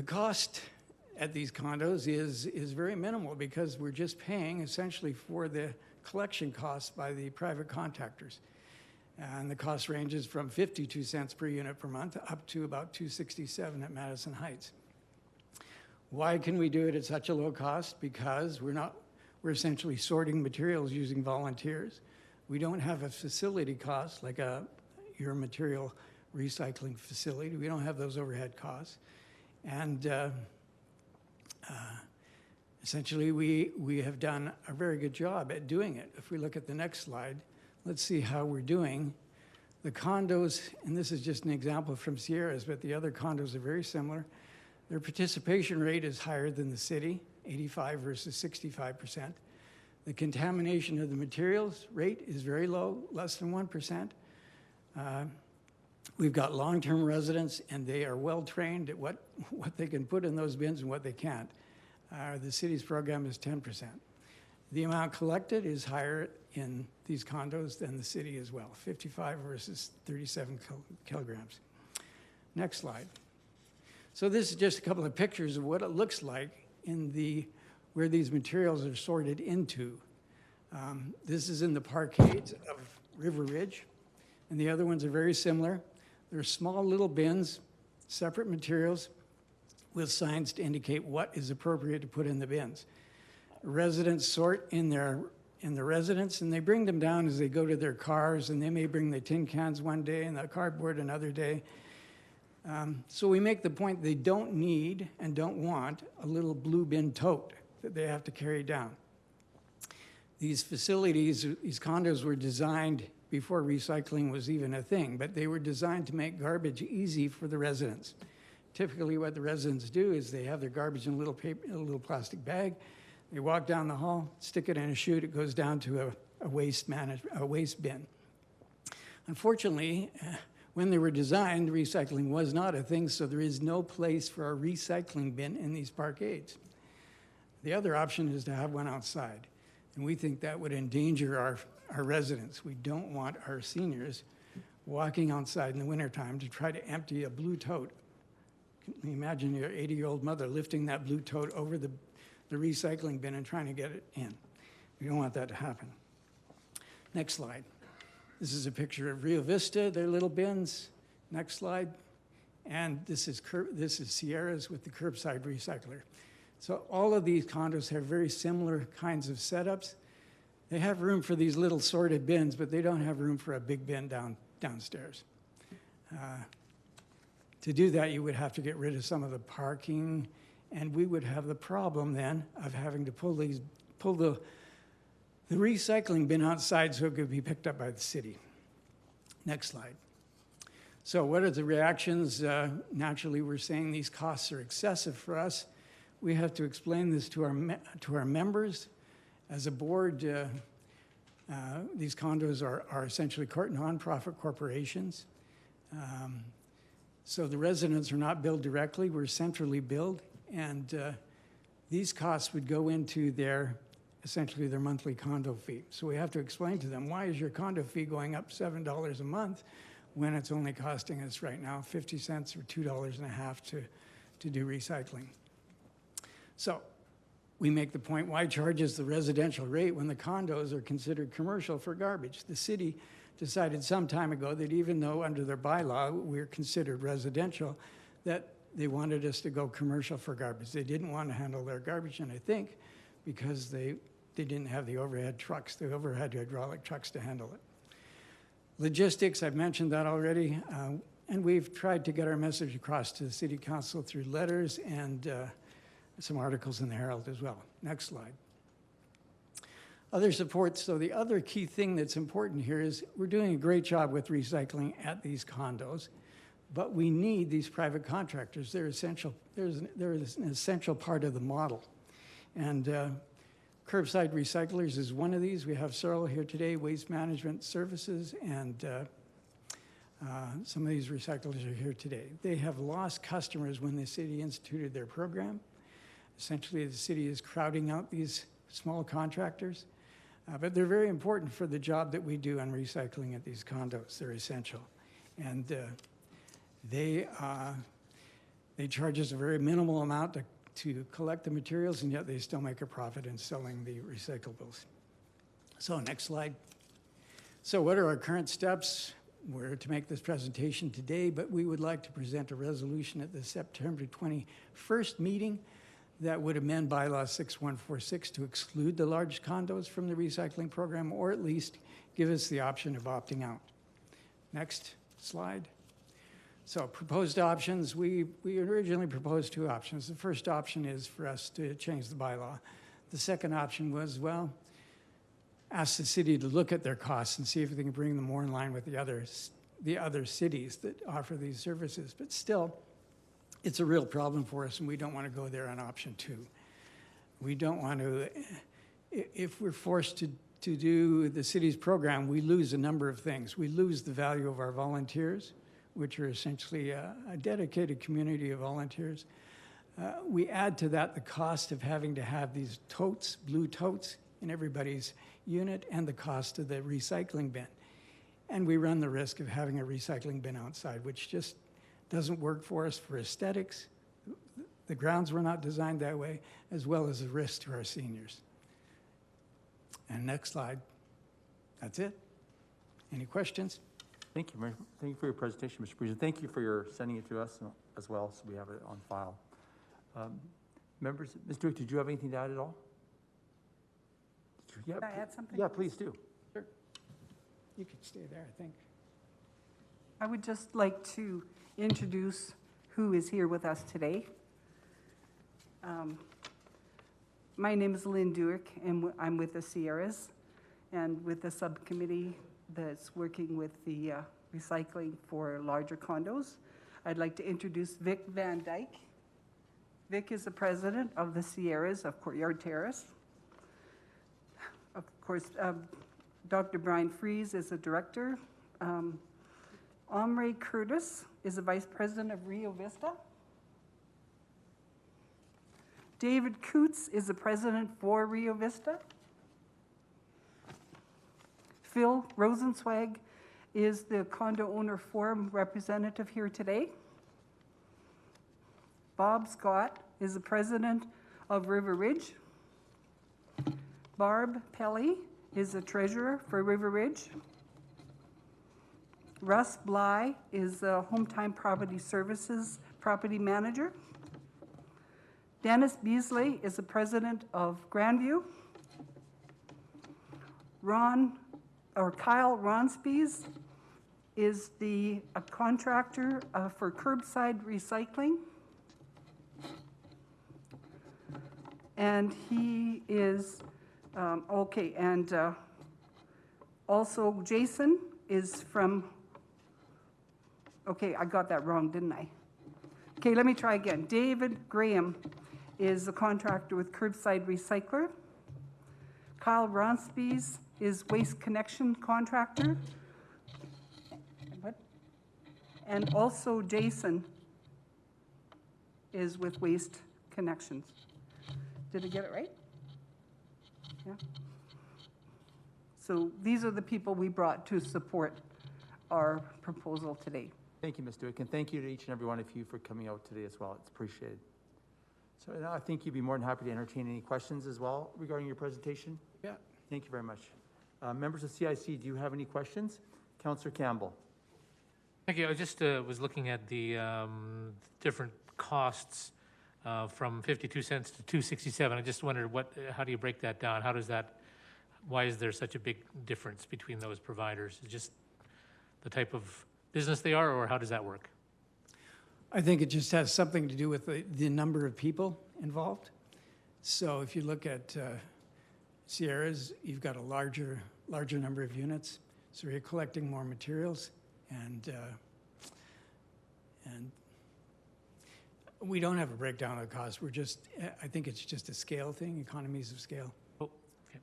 cost at these condos is very minimal because we're just paying essentially for the collection costs by the private contractors. And the cost ranges from 52 cents per unit per month up to about $2.67 at Madison Heights. Why can we do it at such a low cost? Because we're essentially sorting materials using volunteers. We don't have a facility cost like your material recycling facility. We don't have those overhead costs. And essentially, we have done a very good job at doing it. If we look at the next slide, let's see how we're doing. The condos, and this is just an example from Sierras, but the other condos are very similar. Their participation rate is higher than the city, 85 versus 65%. The contamination of the materials rate is very low, less than 1%. We've got long-term residents, and they are well-trained at what they can put in those bins and what they can't. The city's program is 10%. The amount collected is higher in these condos than the city as well, 55 versus 37 kilograms. Next slide. So this is just a couple of pictures of what it looks like in where these materials are sorted into. This is in the parkades of River Ridge, and the other ones are very similar. They're small little bins, separate materials, with signs to indicate what is appropriate to put in the bins. Residents sort in the residence, and they bring them down as they go to their cars, and they may bring the tin cans one day and the cardboard another day. So we make the point they don't need and don't want a little blue bin tote that they have to carry down. These facilities, these condos were designed before recycling was even a thing, but they were designed to make garbage easy for the residents. Typically what the residents do is they have their garbage in a little plastic bag. They walk down the hall, stick it in a chute, it goes down to a waste bin. Unfortunately, when they were designed, recycling was not a thing, so there is no place for a recycling bin in these parkades. The other option is to have one outside, and we think that would endanger our residents. We don't want our seniors walking outside in the wintertime to try to empty a blue tote. Can you imagine your 80-year-old mother lifting that blue tote over the recycling bin and trying to get it in? We don't want that to happen. Next slide. This is a picture of Rio Vista, their little bins. Next slide. And this is Sierras with the curbside recycler. So all of these condos have very similar kinds of setups. They have room for these little sorted bins, but they don't have room for a big bin downstairs. To do that, you would have to get rid of some of the parking, and we would have the problem then of having to pull the recycling bin outside so it could be picked up by the city. Next slide. So what are the reactions? Naturally, we're saying these costs are excessive for us. We have to explain this to our members. As a board, these condos are essentially nonprofit corporations. So the residents are not billed directly, we're centrally billed, and these costs would go into essentially their monthly condo fee. So we have to explain to them, why is your condo fee going up $7 a month when it's only costing us right now 50 cents or $2.50 to do recycling? So we make the point, why charges the residential rate when the condos are considered commercial for garbage? The city decided some time ago that even though under their bylaw we're considered residential, that they wanted us to go commercial for garbage. They didn't want to handle their garbage, and I think because they didn't have the overhead hydraulic trucks to handle it. Logistics, I've mentioned that already, and we've tried to get our message across to the City Council through letters and some articles in the Herald as well. Next slide. Other supports, so the other key thing that's important here is we're doing a great job with recycling at these condos, but we need these private contractors. They're essential. They're an essential part of the model. And curbside recyclers is one of these. We have several here today, Waste Management Services and Some of these recyclers are here today. They have lost customers when the city instituted their program. Essentially, the city is crowding out these small contractors, but they're very important for the job that we do on recycling at these condos. They're essential. And they charge us a very minimal amount to collect the materials, and yet they still make a profit in selling the recyclables. So next slide. So what are our current steps? We're to make this presentation today, but we would like to present a resolution at the September 21st meeting that would amend bylaw 6146 to exclude the large condos from the recycling program, or at least give us the option of opting out. Next slide. So proposed options, we originally proposed two options. The first option is for us to change the bylaw. The second option was, well, ask the city to look at their costs and see if they can bring them more in line with the other cities that offer these services. But still, it's a real problem for us, and we don't want to go there on option two. We don't want to, if we're forced to do the city's program, we lose a number of things. We lose the value of our volunteers, which are essentially a dedicated community of volunteers. We add to that the cost of having to have these totes, blue totes, in everybody's unit, and the cost of the recycling bin. And we run the risk of having a recycling bin outside, which just doesn't work for us for aesthetics. The grounds were not designed that way, as well as a risk to our seniors. And next slide. That's it. Any questions? Thank you, thank you for your presentation, Mr. Breeze. Thank you for your sending it to us as well, so we have it on file. Members, Ms. Duke, did you have anything to add at all? Can I add something? Yeah, please do. Sure. You could stay there, I think. I would just like to introduce who is here with us today. My name is Lynn Duick, and I'm with the Sierras and with the subcommittee that's working with the recycling for larger condos. I'd like to introduce Vic Van Dyke. Vic is the president of the Sierras of Courtyard Terrace. Of course, Dr. Brian Fries is the director. Omri Curtis is the vice president of Rio Vista. David Coots is the president for Rio Vista. Phil Rosenzweig is the condo owner forum representative here today. Bob Scott is the president of River Ridge. Barb Pelly is the treasurer for River Ridge. Russ Bly is the Hometime Property Services property manager. Dennis Beasley is the president of Grandview. Kyle Ronspies is the contractor for curbside recycling. And he is, also Jason is from, I got that wrong, didn't I? Okay, let me try again. David Graham is a contractor with Curbside Recycler. Kyle Ronspies is Waste Connection contractor. And also Jason is with Waste Connections. Did I get it right? Yeah. So these are the people we brought to support our proposal today. Thank you, Ms. Duick, and thank you to each and every one of you for coming out today as well. It's appreciated. So now I think you'd be more than happy to entertain any questions as well regarding your presentation. Yeah. Thank you very much. Members of CIC, do you have any questions? Councillor Campbell. Thank you. I just was looking at the different costs from 52 cents to 267. I just wondered how do you break that down? Why is there such a big difference between those providers? Is it just the type of business they are, or how does that work? I think it just has something to do with the number of people involved. So if you look at Sierras, you've got a larger number of units, so you're collecting more materials, and we don't have a breakdown of the cost. I think it's just a scale thing, economies of scale. Oh, okay.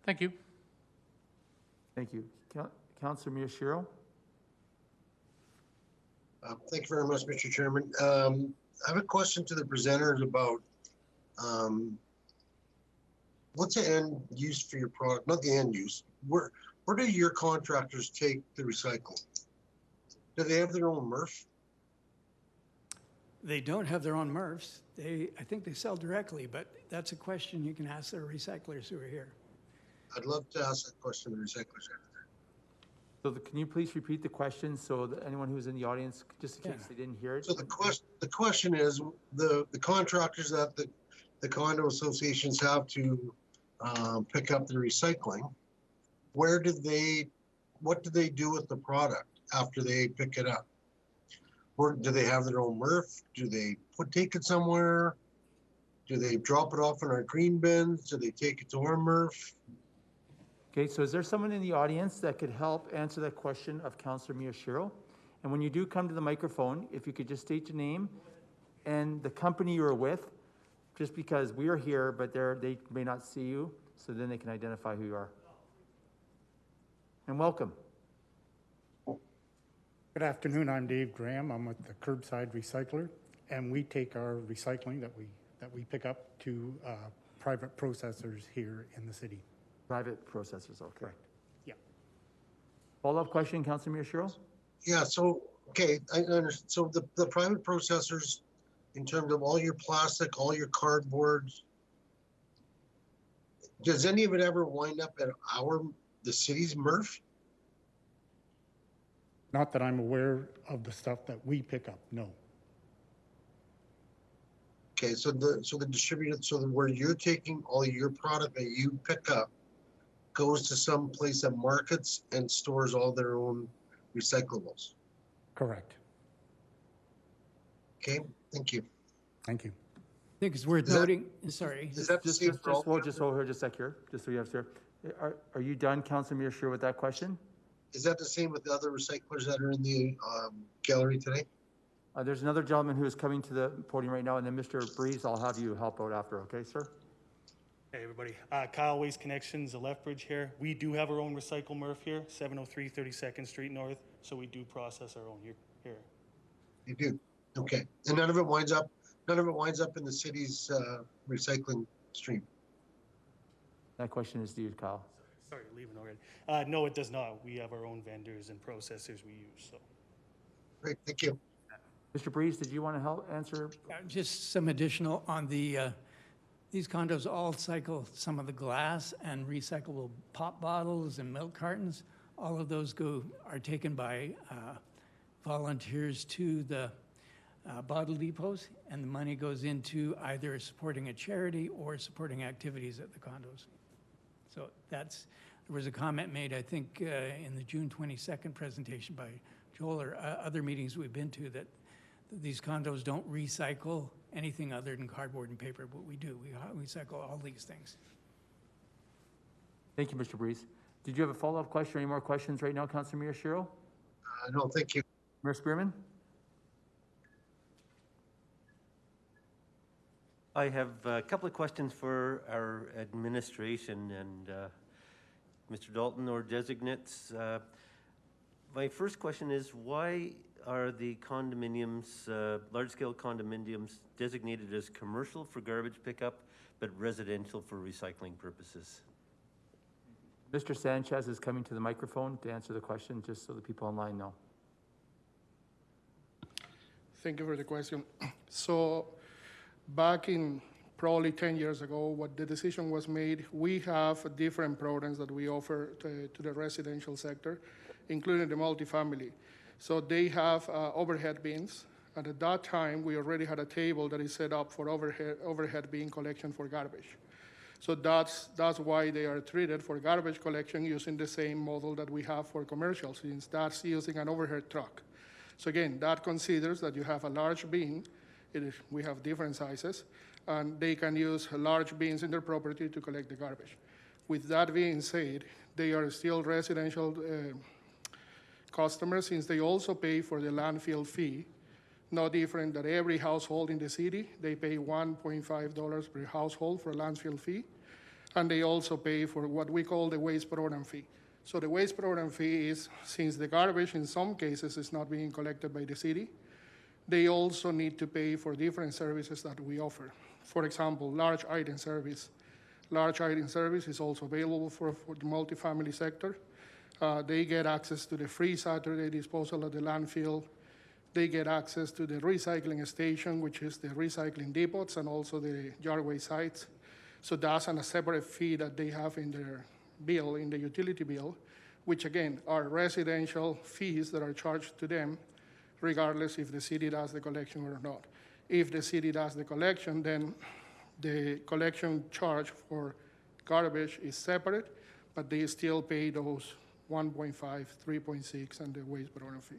Thank you. Thank you. Councillor Miyashiro? Thank you very much, Mr. Chairman. I have a question to the presenters about what's the end use for your product? Not the end use. Where do your contractors take the recycling? Do they have their own MRF? They don't have their own MRFs. I think they sell directly, but that's a question you can ask the recyclers who are here. I'd love to ask that question to the recyclers. So can you please repeat the question so that anyone who's in the audience, just in case they didn't hear it? So the question is, the contractors that the condo associations have to pick up the recycling, what do they do with the product after they pick it up? Or do they have their own MRF? Do they take it somewhere? Do they drop it off in our green bins? Do they take it to our MRF? Okay, so is there someone in the audience that could help answer that question of Councillor Miyashiro? And when you do come to the microphone, if you could just state your name and the company you're with, just because we are here, but they may not see you, so then they can identify who you are. And welcome. Good afternoon, I'm Dave Graham. I'm with the Curbside Recycler, and we take our recycling that we pick up to private processors here in the city. Private processors, okay. Correct. Yeah. Follow-up question, Councillor Miyashiro? Yeah, so, okay, I understand. So the private processors, in terms of all your plastic, all your cardboard, does any of it ever wind up at the city's MRF? Not that I'm aware of the stuff that we pick up, no. Okay, so the distributor, where you're taking all your product that you pick up goes to some place that markets and stores all their own recyclables. Correct. Okay, thank you. Thank you. I think it's worth noting, sorry. Is that just over here, just a sec here, just so you have here. Are you done, Councillor Miyashiro, with that question? Is that the same with the other recyclers that are in the gallery today? There's another gentleman who is coming to the podium right now, and then Mr. Breeze, I'll have you help out after, okay, sir? Hey, everybody. Kyle, Waste Connections, the Lethbridge here. We do have our own recycle MRF here, 703 32nd Street North, so we do process our own here. You do? Okay. And none of it winds up in the city's recycling stream? That question is to you, Kyle. Sorry, leaving already. No, it does not. We have our own vendors and processors we use, so. Great, thank you. Mr. Breeze, did you want to help answer? Just some additional on these condos all cycle some of the glass and recyclable pop bottles and milk cartons. All of those are taken by volunteers to the bottle depots, and the money goes into either supporting a charity or supporting activities at the condos. So there was a comment made, I think, in the June 22nd presentation by Joel or other meetings we've been to, that these condos don't recycle anything other than cardboard and paper, but we do. We recycle all these things. Thank you, Mr. Breeze. Did you have a follow-up question or any more questions right now, Councillor Miyashiro? No, thank you. Mayor Spearman? I have a couple of questions for our administration and Mr. Dalton or designates. My first question is, why are the condominiums, large-scale condominiums, designated as commercial for garbage pickup, but residential for recycling purposes? Mr. Sanchez is coming to the microphone to answer the question, just so the people online know. Thank you for the question. So back in probably 10 years ago, what the decision was made, we have different programs that we offer to the residential sector, including the multifamily. So they have overhead bins. And at that time, we already had a table that is set up for overhead bin collection for garbage. So that's why they are treated for garbage collection using the same model that we have for commercial, since that's using an overhead truck. So again, that considers that you have a large bin. We have different sizes, and they can use large bins in their property to collect the garbage. With that being said, they are still residential customers, since they also pay for the landfill fee. No different than every household in the city. They pay $1.5 per household for a landfill fee, and they also pay for what we call the waste program fee. So the waste program fee is, since the garbage in some cases is not being collected by the city, they also need to pay for different services that we offer. For example, large item service. Large item service is also available for the multifamily sector. They get access to the free Saturday disposal at the landfill. They get access to the recycling station, which is the recycling depots and also the yardway sites. So that's on a separate fee that they have in their bill, in the utility bill, which again are residential fees that are charged to them, regardless if the city does the collection or not. If the city does the collection, then the collection charge for garbage is separate, but they still pay those 1.5, 3.6, and the waste program fee.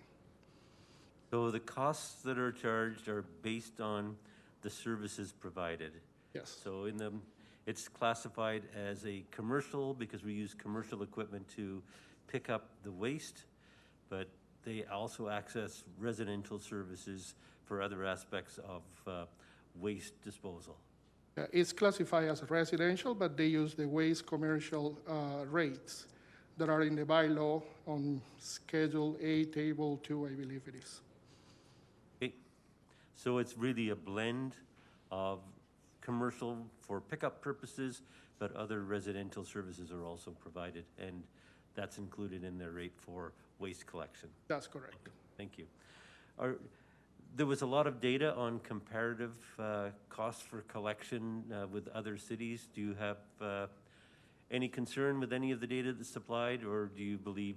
So the costs that are charged are based on the services provided? Yes. So it's classified as a commercial because we use commercial equipment to pick up the waste, but they also access residential services for other aspects of waste disposal. It's classified as residential, but they use the waste commercial rates that are in the bylaw on Schedule A, Table 2, I believe it is. Okay. So it's really a blend of commercial for pickup purposes, but other residential services are also provided, and that's included in their rate for waste collection. That's correct. Thank you. There was a lot of data on comparative costs for collection with other cities. Do you have any concern with any of the data that's supplied, or do you believe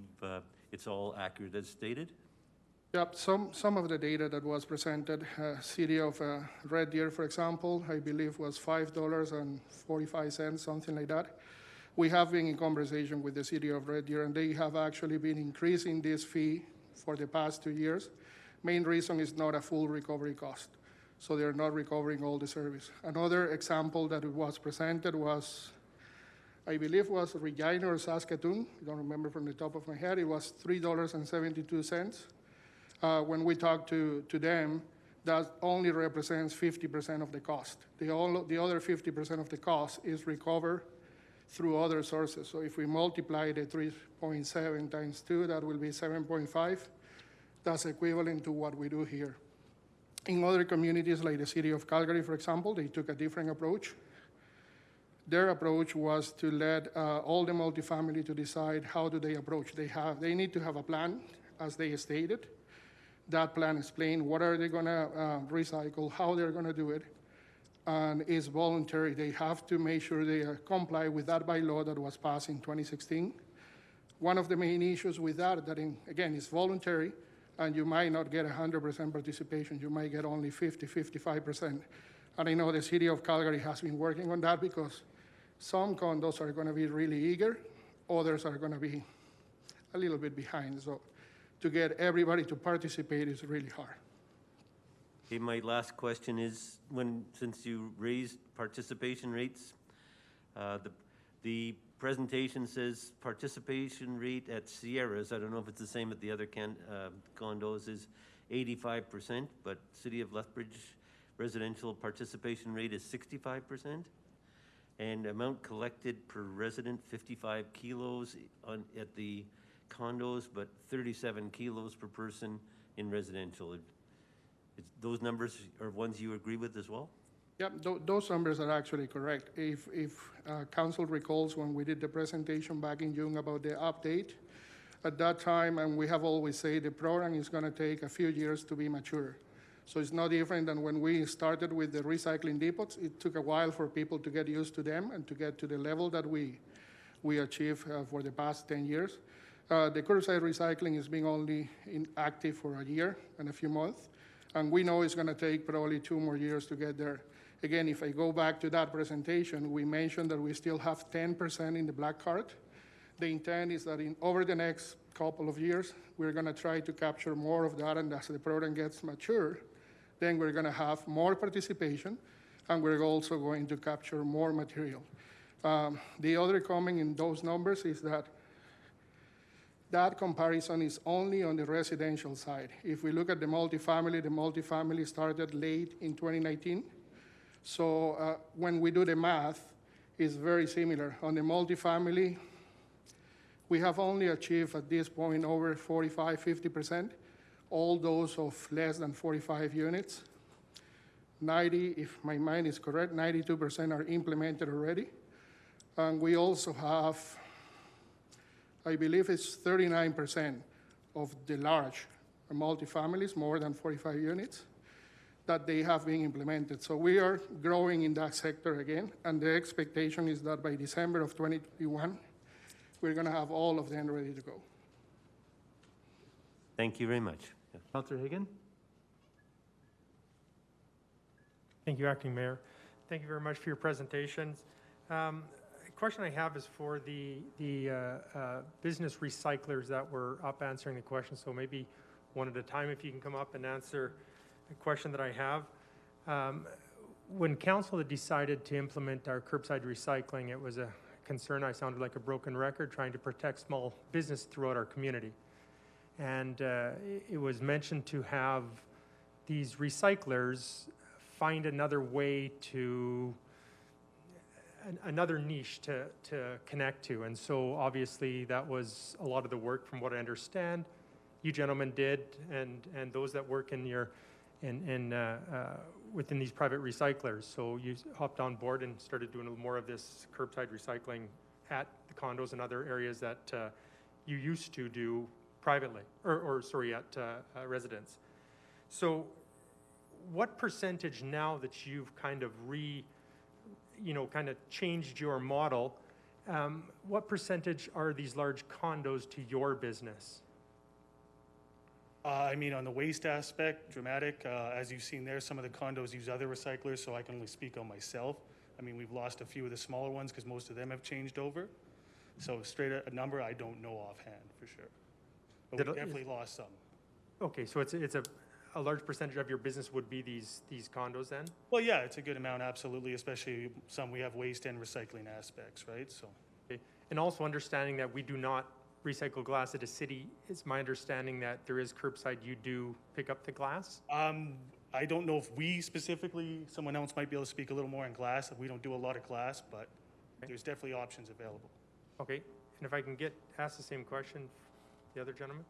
it's all accurate as stated? Yep, some of the data that was presented, city of Red Deer, for example, I believe was $5.45, something like that. We have been in conversation with the city of Red Deer, and they have actually been increasing this fee for the past 2 years. Main reason is not a full recovery cost, so they're not recovering all the service. Another example that was presented was, I believe was Regina or Saskatoon, I don't remember from the top of my head, it was $3.72. When we talk to them, that only represents 50% of the cost. The other 50% of the cost is recovered through other sources. So if we multiply the 3.7 times 2, that will be 7.5. That's equivalent to what we do here. In other communities, like the city of Calgary, for example, they took a different approach. Their approach was to let all the multifamily to decide how do they approach. They need to have a plan, as they stated. That plan explains what are they gonna recycle, how they're gonna do it, and it's voluntary. They have to make sure they comply with that bylaw that was passed in 2016. One of the main issues with that again, is voluntary, and you might not get 100% participation. You might get only 50, 55%. And I know the city of Calgary has been working on that because some condos are gonna be really eager, others are gonna be a little bit behind. So to get everybody to participate is really hard. Okay, my last question is, since you raised participation rates, the presentation says participation rate at Sierras, I don't know if it's the same at the other condos, is 85%, but City of Lethbridge residential participation rate is 65%, and amount collected per resident 55 kilos at the condos, but 37 kilos per person in residential. Those numbers are ones you agree with as well? Yep, those numbers are actually correct. If council recalls when we did the presentation back in June about the update, at that time, and we have always said the program is going to take a few years to be mature. So it's no different than when we started with the recycling depots. It took a while for people to get used to them and to get to the level that we achieved for the past 10 years. The curbside recycling is being only active for a year and a few months, and we know it's going to take probably 2 more years to get there. Again, if I go back to that presentation, we mentioned that we still have 10% in the black card. The intent is that over the next couple of years, we're going to try to capture more of that, and as the program gets mature, then we're going to have more participation, and we're also going to capture more material. The other comment in those numbers is that comparison is only on the residential side. If we look at the multifamily started late in 2019. So when we do the math, it's very similar. On the multifamily, We have only achieved at this point over 45, 50%, all those of less than 45 units. 90, if my mind is correct, 92% are implemented already. And we also have, I believe it's 39% of the large multifamilies, more than 45 units, that they have been implemented. So we are growing in that sector again, and the expectation is that by December of 2021, we're gonna have all of them ready to go. Thank you very much. Councillor Hagan? Thank you, Acting Mayor. Thank you very much for your presentations. A question I have is for the business recyclers that were up answering the question, so maybe one at a time if you can come up and answer the question that I have. When council had decided to implement our curbside recycling, it was a concern. I sounded like a broken record trying to protect small business throughout our community. And it was mentioned to have these recyclers find another way to, another niche to connect to. And so obviously that was a lot of the work from what I understand you gentlemen did, and those that work in your, within these private recyclers. So you hopped on board and started doing a little more of this curbside recycling at the condos and other areas that you used to do privately, or sorry, at residence. So what percentage now that you've kind of kind of changed your model, what percentage are these large condos to your business? I mean, on the waste aspect, dramatic. As you've seen there, some of the condos use other recyclers, so I can only speak on myself. I mean, we've lost a few of the smaller ones because most of them have changed over. So straight a number, I don't know offhand for sure. But we definitely lost some. Okay, so it's a large percentage of your business would be these condos then? Well, yeah, it's a good amount, absolutely, especially some we have waste and recycling aspects, right? So. Okay. And also understanding that we do not recycle glass at a city, it's my understanding that there is curbside, you do pick up the glass? I don't know if we specifically, someone else might be able to speak a little more on glass. We don't do a lot of glass, but there's definitely options available. Okay, and if I can ask the same question, the other gentleman?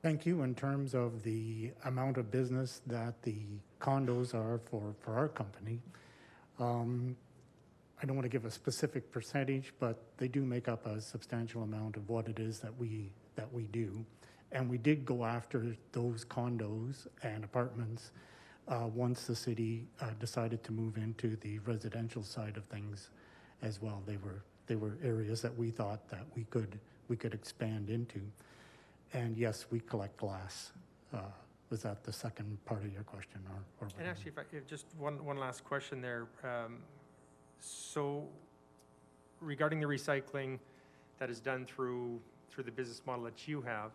Thank you. In terms of the amount of business that the condos are for our company, I don't want to give a specific percentage, but they do make up a substantial amount of what it is that we do. And we did go after those condos and apartments once the city decided to move into the residential side of things as well. They were areas that we thought that we could expand into. And yes, we collect glass. Was that the second part of your question, or And actually, if just one last question there. So, regarding the recycling that is done through the business model that you have,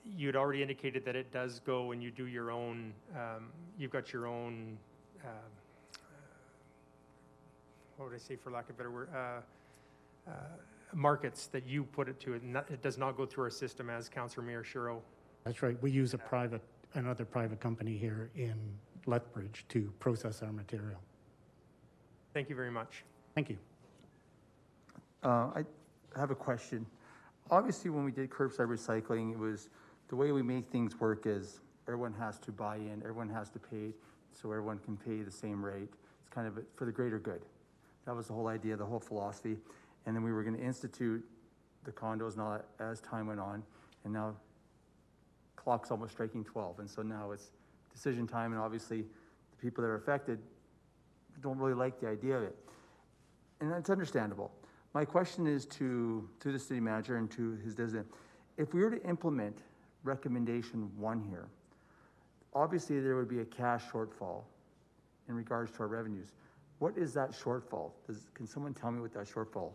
you'd already indicated that it does go and you do your own. You've got your own. What would I say, for lack of a better word? Markets that you put it to. It does not go through our system, as Councillor Miyashiro. That's right. We use another private company here in Lethbridge to process our material. Thank you very much. Thank you. I have a question. Obviously, when we did curbside recycling, it was the way we make things work is everyone has to buy in, everyone has to pay, so everyone can pay the same rate. It's kind of for the greater good. That was the whole idea, the whole philosophy. And then we were going to institute the condos and all that as time went on. And now clock's almost striking 12. And so now it's decision time. And obviously the people that are affected don't really like the idea of it. And that's understandable. My question is to the city manager and to his designate. If we were to implement recommendation 1 here, obviously there would be a cash shortfall in regards to our revenues. What is that shortfall? Can someone tell me what that shortfall?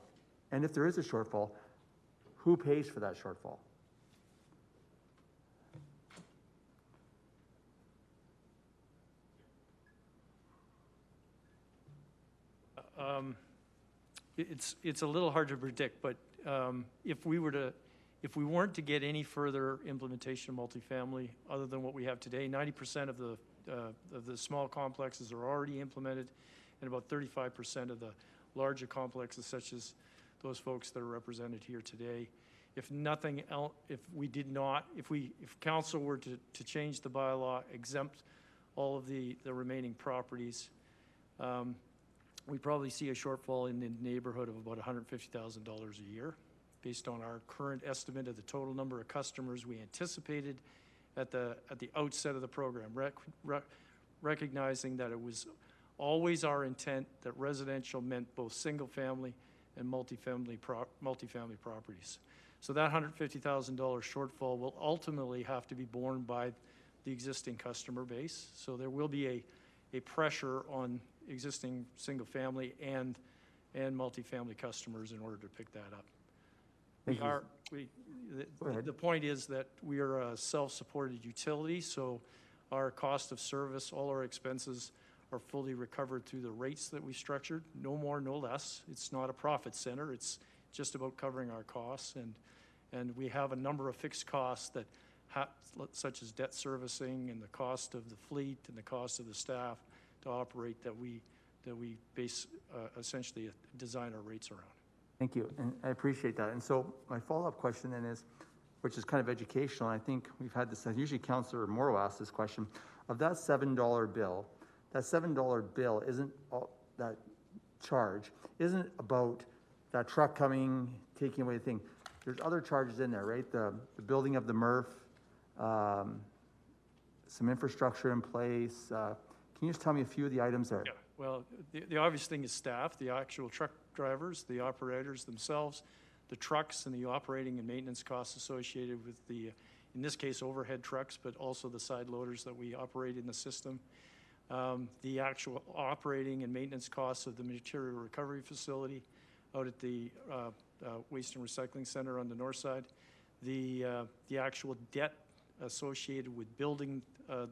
And if there is a shortfall, who pays for that shortfall? It's a little hard to predict, but if we weren't to get any further implementation of multifamily other than what we have today, 90% of of the small complexes are already implemented, and about 35% of the larger complexes, such as those folks that are represented here today. If nothing else, if council were to change the bylaw, exempt all of the remaining properties, we probably see a shortfall in the neighborhood of about $150,000 a year, based on our current estimate of the total number of customers we anticipated at the outset of the program, recognizing that it was always our intent that residential meant both single-family and multifamily properties. So that $150,000 shortfall will ultimately have to be borne by the existing customer base. So there will be a pressure on existing single-family and multifamily customers in order to pick that up. The point is that we are a self-supported utility, so our cost of service, all our expenses are fully recovered through the rates that we structured, no more, no less. It's not a profit center. It's just about covering our costs, and we have a number of fixed costs that such as debt servicing and the cost of the fleet and the cost of the staff to operate that we base essentially design our rates around. Thank you, and I appreciate that. And so my follow-up question then is, which is kind of educational, and I think we've had this, usually Councillor Morrow asks this question, of that $7 bill, that $7 bill isn't, that charge, isn't about that truck coming, taking away the thing. There's other charges in there, right? The building of the MRF, some infrastructure in place. Can you just tell me a few of the items there? Yeah, well, the obvious thing is staff, the actual truck drivers, the operators themselves, the trucks and the operating and maintenance costs associated with the, in this case, overhead trucks, but also the side loaders that we operate in the system. The actual operating and maintenance costs of the material recovery facility out at the Waste and Recycling Center on the north side. The actual debt associated with building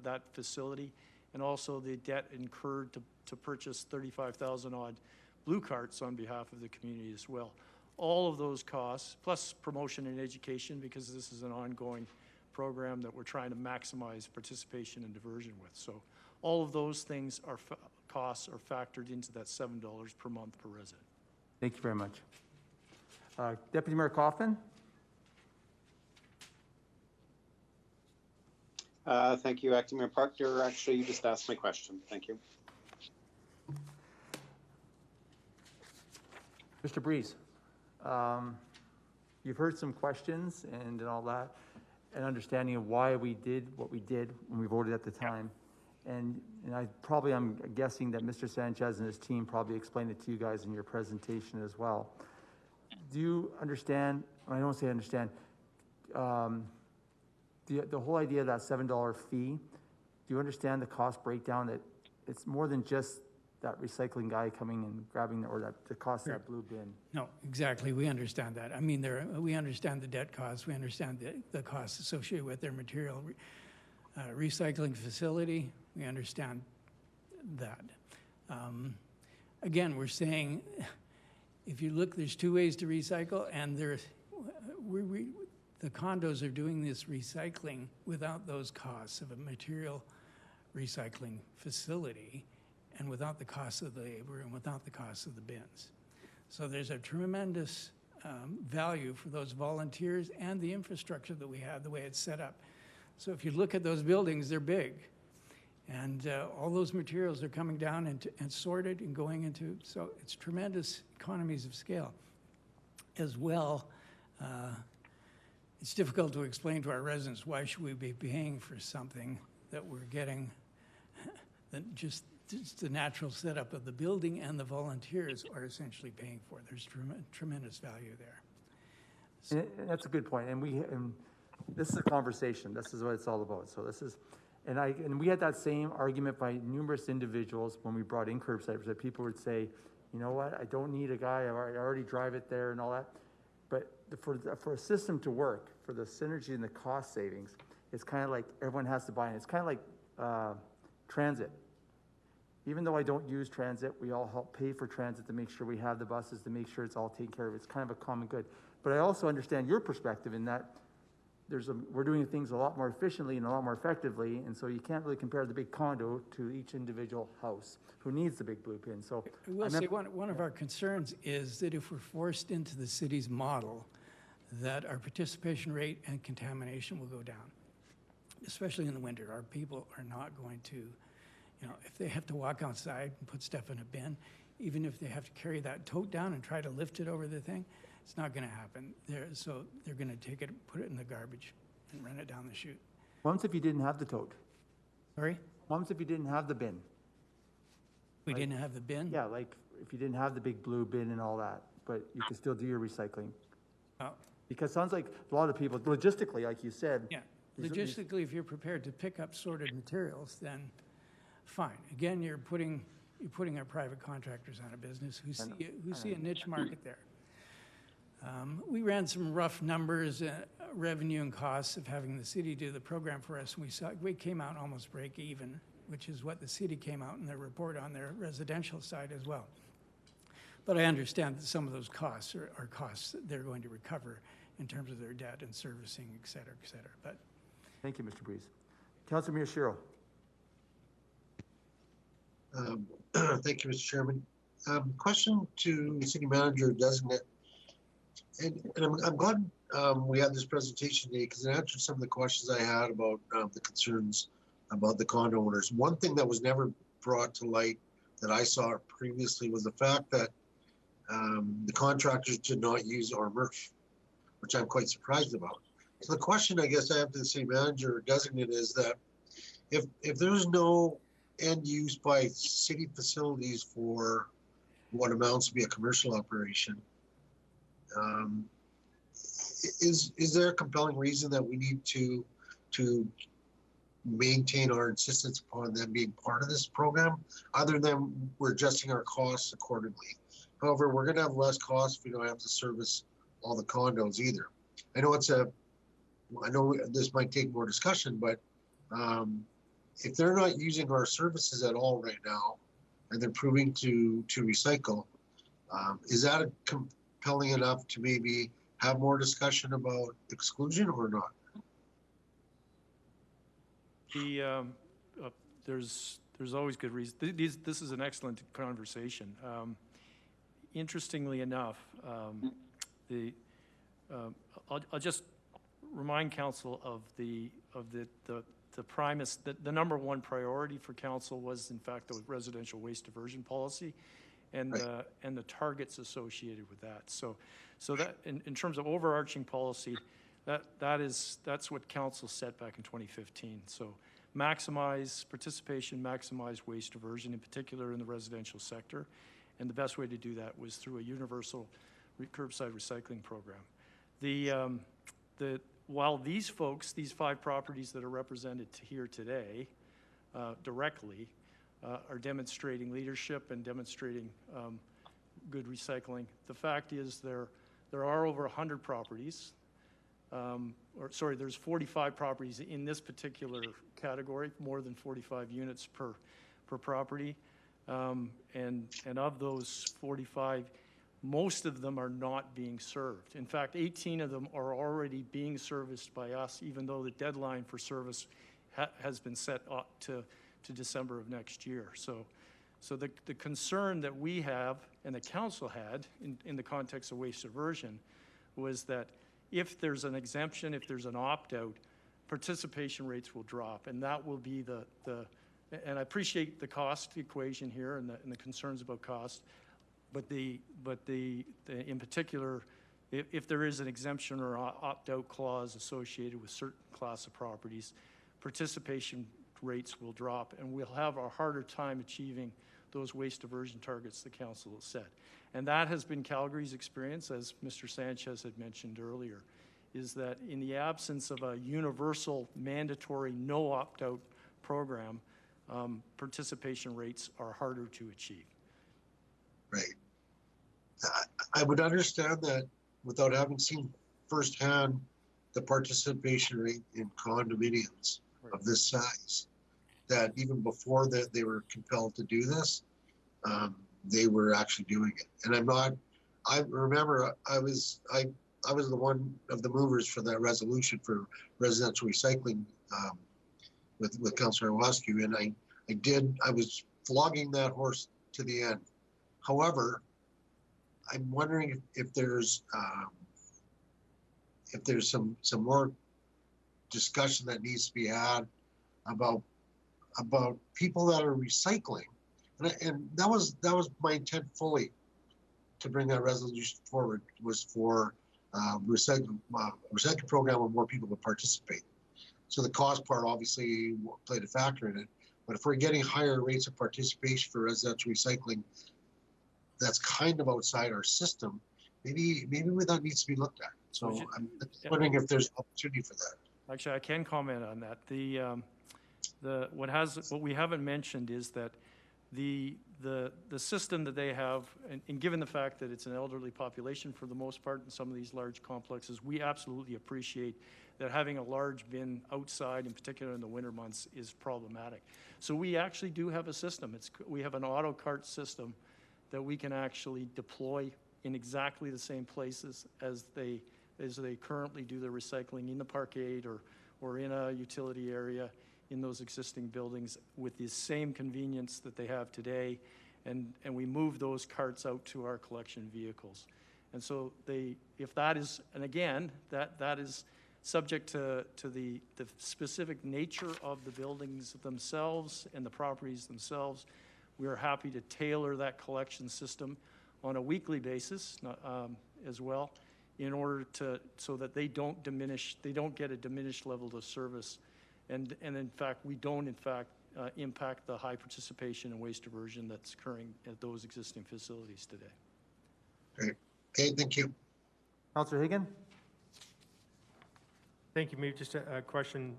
that facility, and also the debt incurred to purchase 35,000 odd blue carts on behalf of the community as well. All of those costs, plus promotion and education, because this is an ongoing program that we're trying to maximize participation and diversion with. So all of those things are costs are factored into that $7 per month per resident. Thank you very much. Deputy Mayor Coffman. Thank you, Acting Mayor Parker. Actually, you just asked my question. Thank you. Mr. Breeze, you've heard some questions and all that, and understanding of why we did what we did when we voted at the time. And I'm guessing that Mr. Sanchez and his team probably explained it to you guys in your presentation as well. Do you understand, I don't say understand, the whole idea of that $7 fee, do you understand the cost breakdown, that it's more than just that recycling guy coming and grabbing, or the cost of that blue bin? No, exactly. We understand that. I mean, we understand the debt costs. We understand the costs associated with their material recycling facility. We understand that. Again, we're saying, if you look, there's two ways to recycle, and the condos are doing this recycling without those costs of a material recycling facility, and without the cost of the labor, and without the cost of the bins. So there's a tremendous value for those volunteers and the infrastructure that we have, the way it's set up. So if you look at those buildings, they're big. And all those materials are coming down and sorted and going into, so it's tremendous economies of scale. As well, it's difficult to explain to our residents, why should we be paying for something that we're getting, that just the natural setup of the building and the volunteers are essentially paying for. There's tremendous value there. So, and that's a good point. And this is a conversation. This is what it's all about. So this is, and we had that same argument by numerous individuals when we brought in curbside, that people would say, you know what, I don't need a guy, I already drive it there and all that. But for a system to work, for the synergy and the cost savings, it's kind of like everyone has to buy in. It's kind of like transit. Even though I don't use transit, we all help pay for transit to make sure we have the buses, to make sure it's all taken care of. It's kind of a common good. But I also understand your perspective in that we're doing things a lot more efficiently and a lot more effectively, and so you can't really compare the big condo to each individual house who needs the big blue pin. So I will say one of our concerns is that if we're forced into the city's model, that our participation rate and contamination will go down, especially in the winter. Our people are not going to, if they have to walk outside and put stuff in a bin, even if they have to carry that tote down and try to lift it over the thing, it's not going to happen. So they're going to take it, put it in the garbage, and run it down the chute. What if you didn't have the tote? Sorry? What if you didn't have the bin? We didn't have the bin? Yeah, like if you didn't have the big blue bin and all that, but you could still do your recycling. Oh. Because it sounds like a lot of people, logistically, like you said. Yeah, logistically, if you're prepared to pick up sorted materials, then fine. Again, you're putting our private contractors out of business who see a niche market there. We ran some rough numbers, revenue and costs of having the city do the program for us, and we came out almost break even, which is what the city came out in their report on their residential side as well. But I understand that some of those costs are costs that they're going to recover in terms of their debt and servicing, et cetera, et cetera. But thank you, Mr. Breeze. Councillor Miyashiro. Thank you, Mr. Chairman. Question to City Manager Designate. And I'm glad we had this presentation today because it answered some of the questions I had about the concerns about the condo owners. One thing that was never brought to light that I saw previously was the fact that the contractors did not use our MRF, which I'm quite surprised about. So the question I guess I have to the city manager or designate is that if there's no end use by city facilities for what amounts to be a commercial operation, is there a compelling reason that we need to maintain our insistence upon them being part of this program, other than we're adjusting our costs accordingly? However, we're going to have less costs if we don't have to service all the condos either. I know this might take more discussion, but if they're not using our services at all right now, and they're proving to recycle, is that compelling enough to maybe have more discussion about exclusion or not? There's always good reason. This is an excellent conversation. Interestingly enough, I'll just remind council of the primus, the number one priority for council was in fact the residential waste diversion policy and the targets associated with that. So that in terms of overarching policy, that's what council set back in 2015. So maximize participation, maximize waste diversion, in particular in the residential sector. And the best way to do that was through a universal curbside recycling program. While these folks, these 5 properties that are represented here today directly are demonstrating leadership and demonstrating good recycling, the fact is there are over 100 properties, there's 45 properties in this particular category, more than 45 units per property. And of those 45, most of them are not being served. In fact, 18 of them are already being serviced by us, even though the deadline for service has been set up to December of next year. So the concern that we have and the council had in the context of waste diversion was that if there's an exemption, if there's an opt-out, participation rates will drop, and that will be and I appreciate the cost equation here and the concerns about cost, but in particular, if there is an exemption or opt-out clause associated with certain class of properties, participation rates will drop, and we'll have a harder time achieving those waste diversion targets the council has set. And that has been Calgary's experience, as Mr. Sanchez had mentioned earlier, is that in the absence of a universal mandatory no opt-out program, participation rates are harder to achieve. Right. I would understand that without having seen firsthand the participation rate in condominiums of this size, that even before that they were compelled to do this, they were actually doing it. And I remember I I was the one of the movers for that resolution for residential recycling with Councillor Wascu, and I was flogging that horse to the end. However, I'm wondering if there's some more discussion that needs to be had about people that are recycling, and that was my intent fully to bring that resolution forward, was for recycling program where more people would participate. So the cost part obviously played a factor in it, but if we're getting higher rates of participation for residential recycling, that's kind of outside our system. Maybe that needs to be looked at. So I'm wondering if there's opportunity for that. Actually, I can comment on that. What we haven't mentioned is that the system that they have, and given the fact that it's an elderly population for the most part in some of these large complexes, we absolutely appreciate that having a large bin outside, in particular in the winter months, is problematic. So we actually do have a system. We have an auto cart system that we can actually deploy in exactly the same places as they currently do their recycling, in the parkade or in a utility area in those existing buildings, with the same convenience that they have today, and we move those carts out to our collection vehicles. And so if that is, and again, that is subject to the specific nature of the buildings themselves and the properties themselves. We are happy to tailor that collection system on a weekly basis as well, in order so that they don't get a diminished level of service. And in fact, we don't impact the high participation in waste diversion that's occurring at those existing facilities today. Great. Okay, thank you. Councillor Higgin? Thank you. Maybe just a question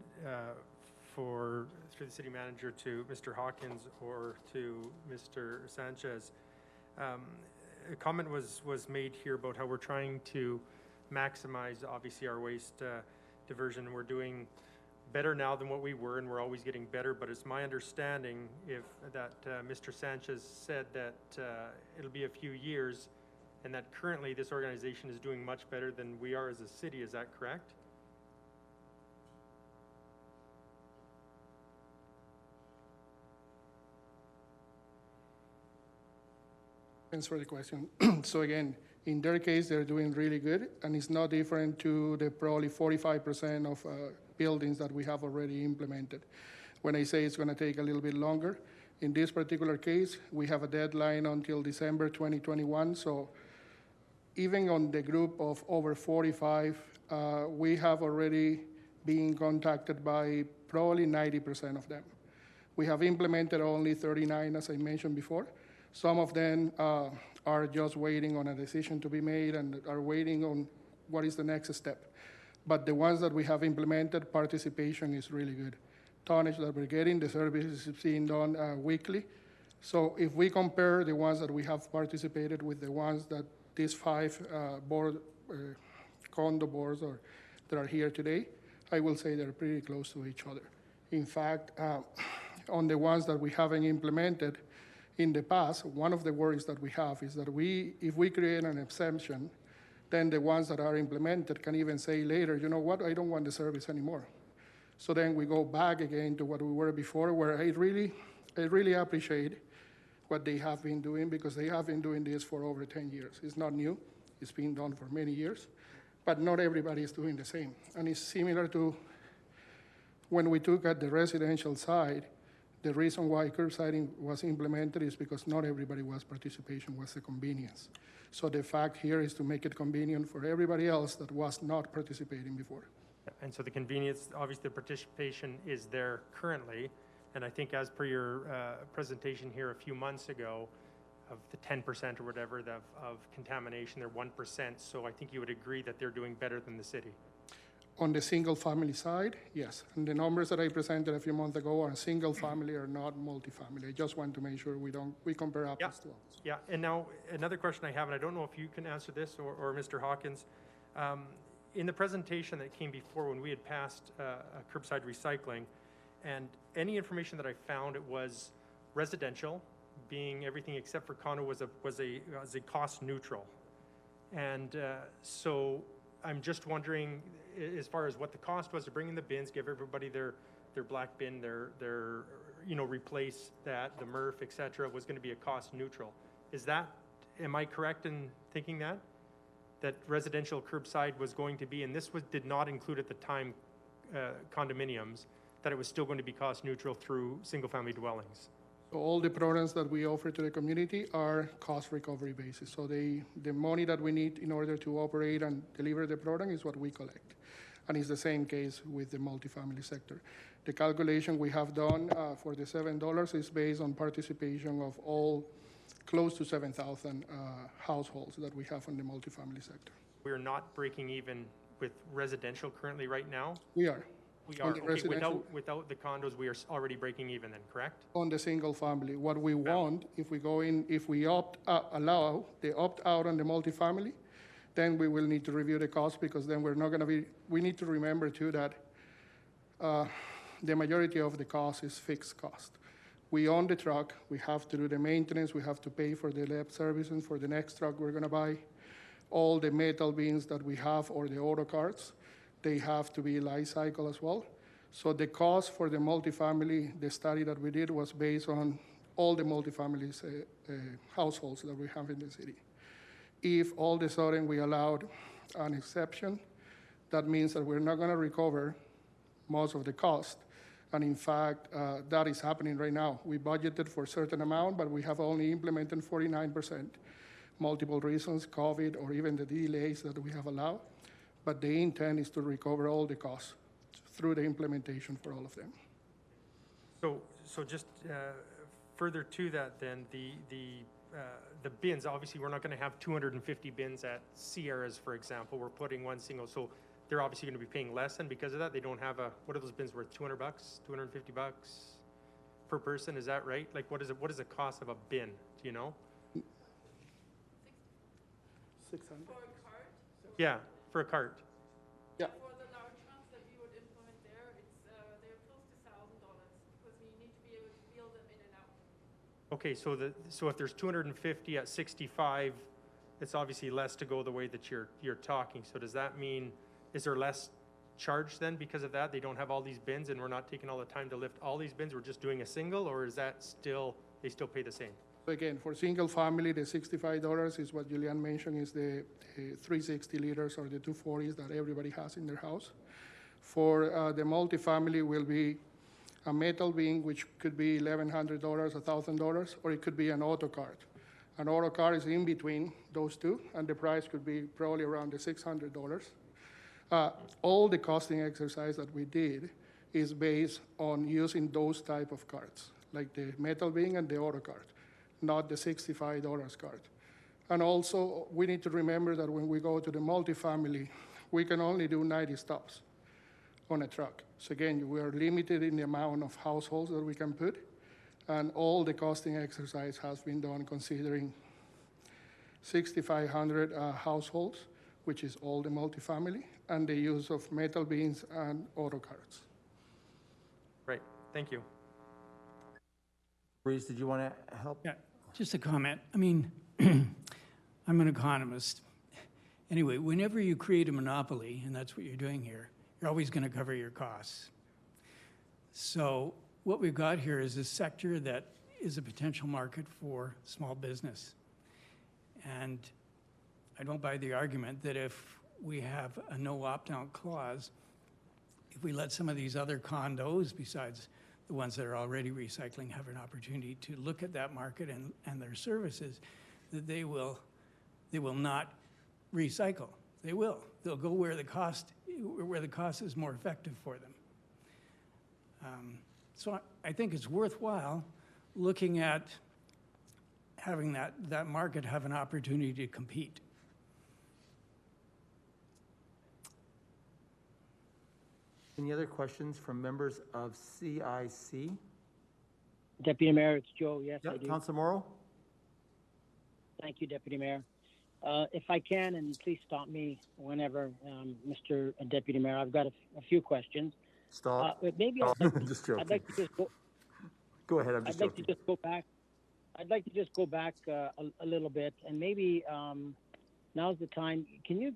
through the city manager to Mr. Hawkins or to Mr. Sanchez. A comment was made here about how we're trying to maximize, obviously, our waste diversion. We're doing better now than what we were, and we're always getting better, but it's my understanding that Mr. Sanchez said that it'll be a few years, and that currently this organization is doing much better than we are as a city. Is that correct? Thanks for the question. So again, in their case, they're doing really good, and it's not different to the probably 45% of buildings that we have already implemented. When I say it's going to take a little bit longer, in this particular case, we have a deadline until December 2021. So even on the group of over 45, we have already been contacted by probably 90% of them. We have implemented only 39, as I mentioned before. Some of them are just waiting on a decision to be made and are waiting on what is the next step. But the ones that we have implemented, participation is really good. Tonnage that we're getting, the service is being done weekly. So if we compare the ones that we have participated with the ones that these 5 condo boards that are here today, I will say they're pretty close to each other. In fact, on the ones that we haven't implemented, in the past, one of the worries that we have is that if we create an exemption, then the ones that are implemented can even say later, you know what, I don't want the service anymore. So then we go back again to what we were before, where I really appreciate what they have been doing, because they have been doing this for over 10 years. It's not new, it's been done for many years, but not everybody is doing the same. And it's similar to when we took at the residential side. The reason why curbsiding was implemented is because not everybody was participation, was the convenience. So the fact here is to make it convenient for everybody else that was not participating before. And so the convenience, obviously the participation is there currently, and I think as per your presentation here a few months ago, of the 10% or whatever of contamination, they're 1%, so I think you would agree that they're doing better than the city. On the single family side, yes. And the numbers that I presented a few months ago are single family or not multifamily. I just want to make sure we compare apples to apples. Yeah, and now another question I have, and I don't know if you can answer this or Mr. Hawkins. In the presentation that came before, when we had passed curbside recycling, and any information that I found, it was residential, being everything except for condo was a cost neutral. And so I'm just wondering, as far as what the cost was to bring in the bins, give everybody their black bin, their replace that, the MRF, et cetera, was going to be a cost neutral. Am I correct in thinking that residential curbside was going to be, and this did not include at the time condominiums, that it was still going to be cost neutral through single-family dwellings? All the programs that we offer to the community are cost recovery basis. So the money that we need in order to operate and deliver the program is what we collect. And it's the same case with the multifamily sector. The calculation we have done for the $7 is based on participation of all close to 7,000 households that we have in the multifamily sector. We're not breaking even with residential currently right now? We are. We are. Okay, without the condos, we are already breaking even then, correct? On the single family. What we want, if we go in, if we allow the opt-out on the multifamily, then we will need to review the cost, because then we're not going to be, we need to remember too that the majority of the cost is fixed cost. We own the truck, we have to do the maintenance, we have to pay for the lab services for the next truck we're going to buy. All the metal bins that we have, or the auto carts, they have to be life cycle as well. So the cost for the multifamily, the study that we did was based on all the multifamily households that we have in the city. If all of a sudden we allowed an exception, that means that we're not going to recover most of the cost. And in fact, that is happening right now. We budgeted for a certain amount, but we have only implemented 49%. Multiple reasons, COVID, or even the delays that we have allowed. But the intent is to recover all the costs through the implementation for all of them. So just further to that, then the bins. Obviously, we're not going to have 250 bins at Sierra's, for example. We're putting one single, so they're obviously going to be paying less, and because of that, they don't have what are those bins worth? $200, $250 per person? Is that right? Like, what is the cost of a bin? Do you know? 600. Yeah. For a cart? Yeah. For the large ones that we would implement there, they're close to $1,000 because we need to be able to wheel them in and out. Okay, so if there's 250 at 65, it's obviously less to go the way that you're talking. So does that mean, is there less charge then because of that? They don't have all these bins and we're not taking all the time to lift all these bins, we're just doing a single, or is that they still pay the same? Again, for single family, the $65 is what Julian mentioned, is the 360 liters or the 240s that everybody has in their house. For the multifamily will be a metal bin, which could be $1,100, $1,000, or it could be an auto cart. An auto cart is in between those two, and the price could be probably around the $600. All the costing exercise that we did is based on using those type of carts, like the metal bin and the auto cart, not the $65 cart. And also, we need to remember that when we go to the multifamily, we can only do 90 stops on a truck. So again, we are limited in the amount of households that we can put, and all the costing exercise has been done considering 6,500 households, which is all the multifamily, and the use of metal bins and auto carts. Right, thank you. Reese, did you want to help? Yeah, just a comment. I mean, I'm an economist. Anyway, whenever you create a monopoly, and that's what you're doing here, you're always going to cover your costs. So what we've got here is a sector that is a potential market for small business. And I don't buy the argument that if we have a no opt-out clause, if we let some of these other condos, besides the ones that are already recycling, have an opportunity to look at that market and their services, that they will not recycle. They will. They'll go where the cost is more effective for them. So I think it's worthwhile looking at having that market have an opportunity to compete. Any other questions from members of CIC? Deputy Mayor, it's Joe. Yes, I do. Councillor Morrow? Thank you, Deputy Mayor. If I can, and please stop me whenever, Mr. Deputy Mayor, I've got a few questions. Stop. Maybe Just joking. I'd like to just go. Go ahead. I'm just joking. I'd like to just go back. I'd like to just go back a little bit, and maybe now's the time. Can you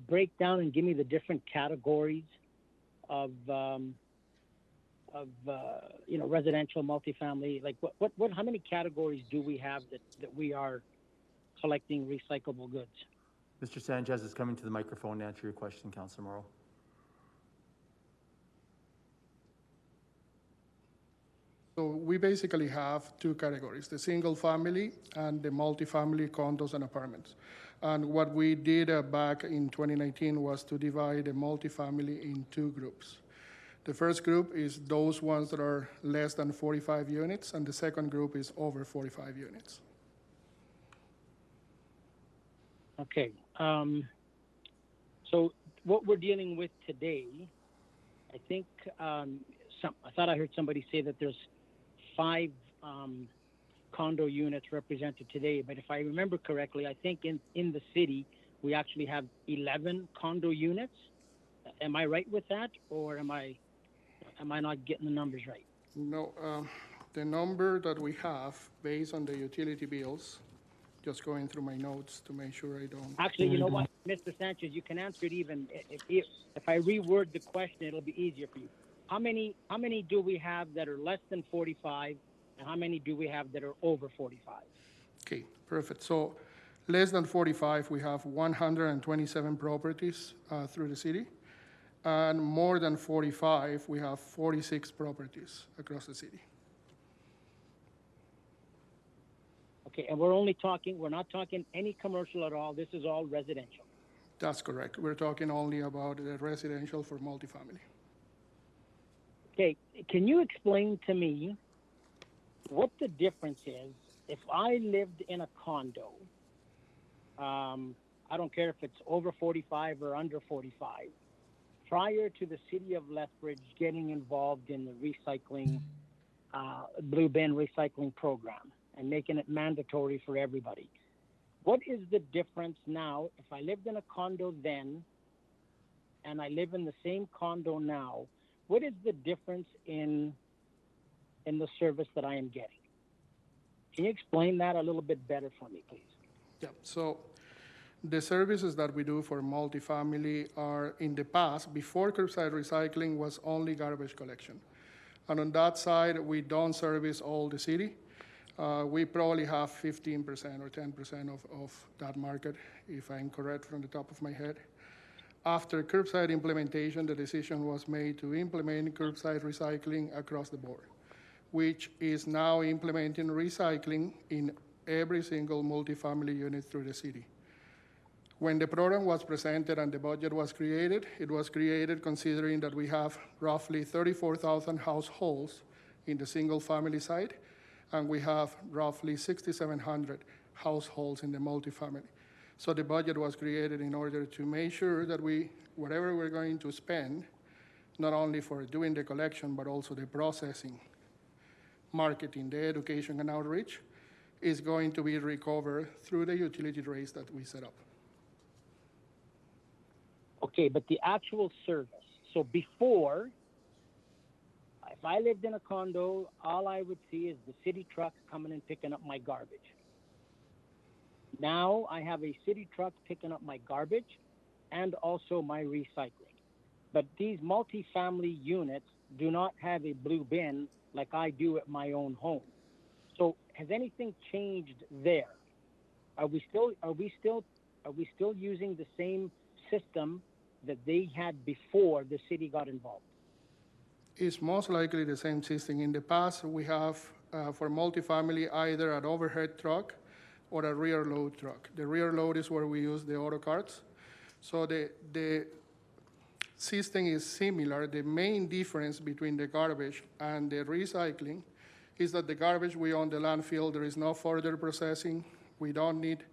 break down and give me the different categories of residential, multifamily? Like what how many categories do we have that we are collecting recyclable goods? Mr. Sanchez is coming to the microphone to answer your question, Councillor Morrow. So we basically have two categories, the single family and the multifamily condos and apartments. And what we did back in 2019 was to divide the multifamily in two groups. The first group is those ones that are less than 45 units, and the second group is over 45 units. Okay. So what we're dealing with today, I think I thought I heard somebody say that there's 5 condo units represented today, but if I remember correctly, I think in the city we actually have 11 condo units. Am I right with that, or am I not getting the numbers right? No, the number that we have based on the utility bills, just going through my notes to make sure I don't. Actually, you know what, Mr. Sanchez, you can answer it even if I reword the question, it'll be easier for you. How many do we have that are less than 45, and how many do we have that are over 45? Okay, perfect. So less than 45, we have 127 properties through the city. And more than 45, we have 46 properties across the city. Okay, and we're not talking any commercial at all. This is all residential. That's correct. We're talking only about the residential for multifamily. Okay, can you explain to me what the difference is if I lived in a condo? I don't care if it's over 45 or under 45. Prior to the city of Lethbridge getting involved in the recycling, blue bin recycling program and making it mandatory for everybody, what is the difference now if I lived in a condo then and I live in the same condo now? What is the difference in the service that I am getting? Can you explain that a little bit better for me, please? Yeah, so the services that we do for multifamily are, in the past, before curbside recycling, was only garbage collection. And on that side, we don't service all the city. We probably have 15% or 10% of that market, if I'm correct from the top of my head. After curbside implementation, the decision was made to implement curbside recycling across the board, which is now implementing recycling in every single multifamily unit through the city. When the program was presented and the budget was created, it was created considering that we have roughly 34,000 households in the single family side, and we have roughly 6,700 households in the multifamily. So the budget was created in order to make sure that whatever we're going to spend, not only for doing the collection, but also the processing, marketing, the education and outreach, is going to be recovered through the utility rates that we set up. Okay, but the actual service. So before, if I lived in a condo, all I would see is the city truck coming and picking up my garbage. Now I have a city truck picking up my garbage and also my recycling. But these multifamily units do not have a blue bin like I do at my own home. So has anything changed there? Are we still using the same system that they had before the city got involved? It's most likely the same system. In the past, we have, for multifamily, either an overhead truck or a rear load truck. The rear load is where we use the auto carts. So the system is similar. The main difference between the garbage and the recycling is that the garbage we own the landfill, there is no further processing. We don't need,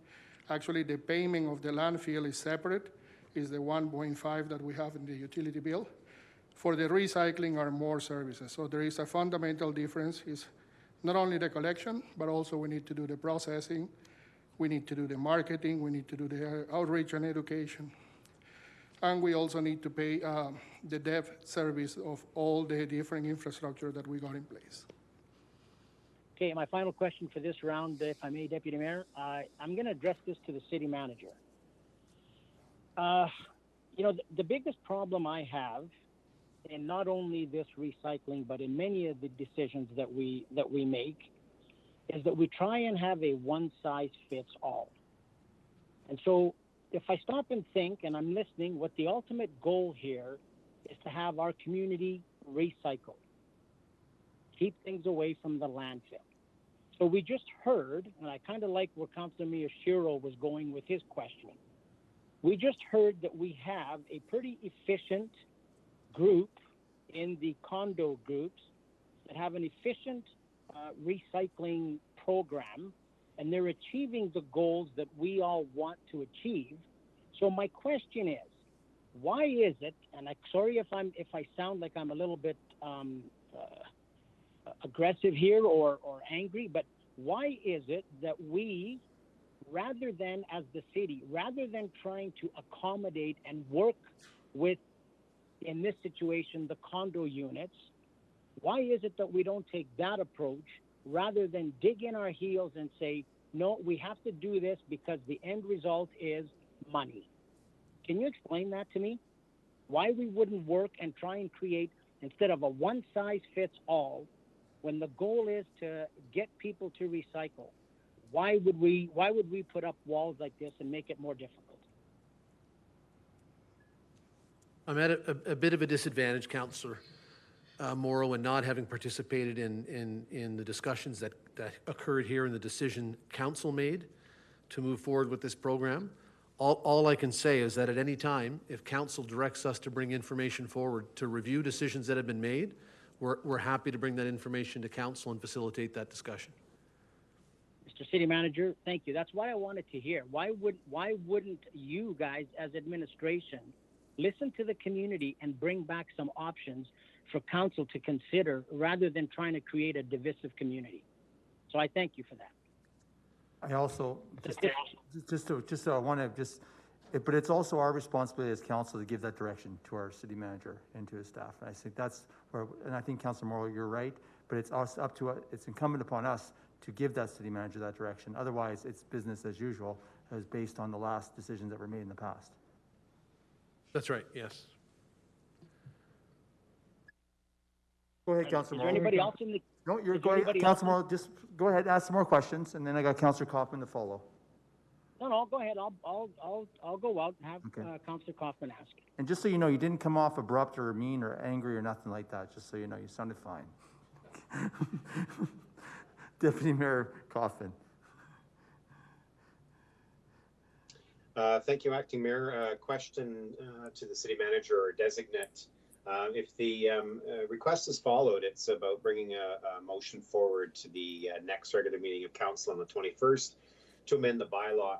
actually the payment of the landfill is separate, is the 1.5 that we have in the utility bill. For the recycling are more services. So there is a fundamental difference. Is not only the collection, but also we need to do the processing, we need to do the marketing, we need to do the outreach and education. And we also need to pay the debt service of all the different infrastructure that we got in place. Okay, my final question for this round, if I may, Deputy Mayor, I'm going to address this to the city manager. You know, the biggest problem I have, in not only this recycling, but in many of the decisions that we make, is that we try and have a one-size-fits-all. And so if I stop and think, and I'm listening, what the ultimate goal here is to have our community recycle, keep things away from the landfill. So we just heard, and I kind of like where Councillor Miyashiro was going with his question. We just heard that we have a pretty efficient group in the condo groups that have an efficient recycling program, and they're achieving the goals that we all want to achieve. So my question is, why is it, and I'm sorry if I sound like I'm a little bit aggressive here or angry, but why is it that we, rather than as the city, rather than trying to accommodate and work with, in this situation, the condo units, why is it that we don't take that approach rather than dig in our heels and say, no, we have to do this because the end result is money? Can you explain that to me? Why we wouldn't work and try and create, instead of a one-size-fits-all, when the goal is to get people to recycle, why would we put up walls like this and make it more difficult? I'm at a bit of a disadvantage, Councillor Morrow, in not having participated in the discussions that occurred here and the decision council made to move forward with this program. All I can say is that at any time, if council directs us to bring information forward to review decisions that have been made, we're happy to bring that information to council and facilitate that discussion. Mr. City Manager, thank you. That's what I wanted to hear. Why wouldn't you guys as administration listen to the community and bring back some options for council to consider rather than trying to create a divisive community? So I thank you for that. I also, but it's also our responsibility as council to give that direction to our city manager and to his staff. And I think that's where, and I think Councillor Morrow, you're right, but it's it's incumbent upon us to give that city manager that direction. Otherwise, it's business as usual, as based on the last decisions that were made in the past. That's right, yes. Go ahead, Councillor Morrow. Is there anybody else in the... No, you're going, Councillor Morrow, just go ahead, ask some more questions, and then I got Councillor Coffman to follow. No, go ahead. I'll go out and have Councillor Coffman ask. And just so you know, you didn't come off abrupt or mean or angry or nothing like that, just so you know, you sounded fine. Deputy Mayor Coffman. Thank you, Acting Mayor. Question to the city manager or designate. If the request is followed, it's about bringing a motion forward to the next regular meeting of council on the 21st to amend the bylaw.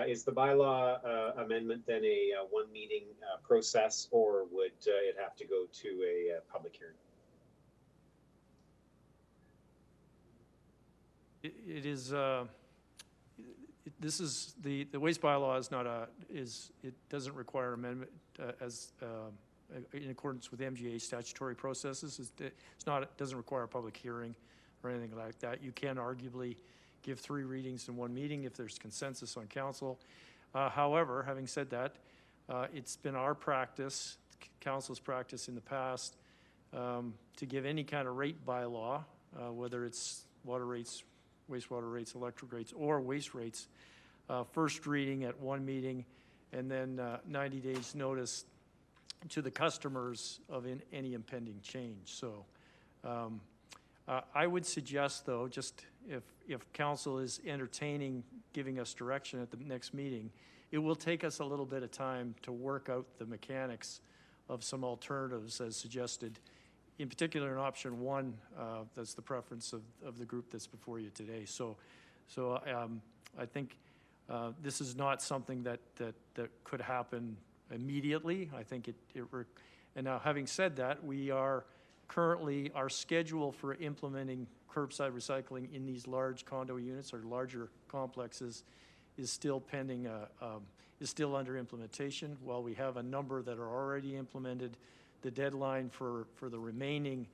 Is the bylaw amendment then a one meeting process, or would it have to go to a public hearing? It is, this is, the waste bylaw is not it doesn't require amendment in accordance with MGA statutory processes. It doesn't require a public hearing or anything like that. You can arguably give 3 readings in one meeting if there's consensus on council. However, having said that, it's been our practice, council's practice in the past, to give any kind of rate bylaw, whether it's water rates, wastewater rates, electric rates, or waste rates, first reading at one meeting, and then 90 days notice to the customers of any impending change. So I would suggest, though, just if council is entertaining giving us direction at the next meeting, it will take us a little bit of time to work out the mechanics of some alternatives as suggested, in particular in option 1, that's the preference of the group that's before you today. So I think this is not something that could happen immediately. I think and now having said that, we are currently, our schedule for implementing curbside recycling in these large condo units or larger complexes is still pending, is still under implementation. While we have a number that are already implemented, the deadline for the remaining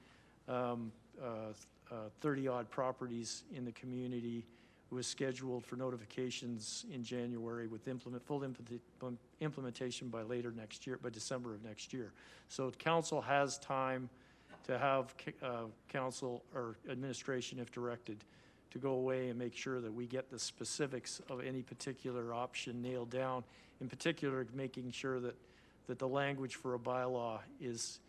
30-odd properties in the community It was scheduled for notifications in January with full implementation by later next year, by December of next year. So council has time to have council or administration, if directed, to go away and make sure that we get the specifics of any particular option nailed down. In particular, making sure that the language for a bylaw is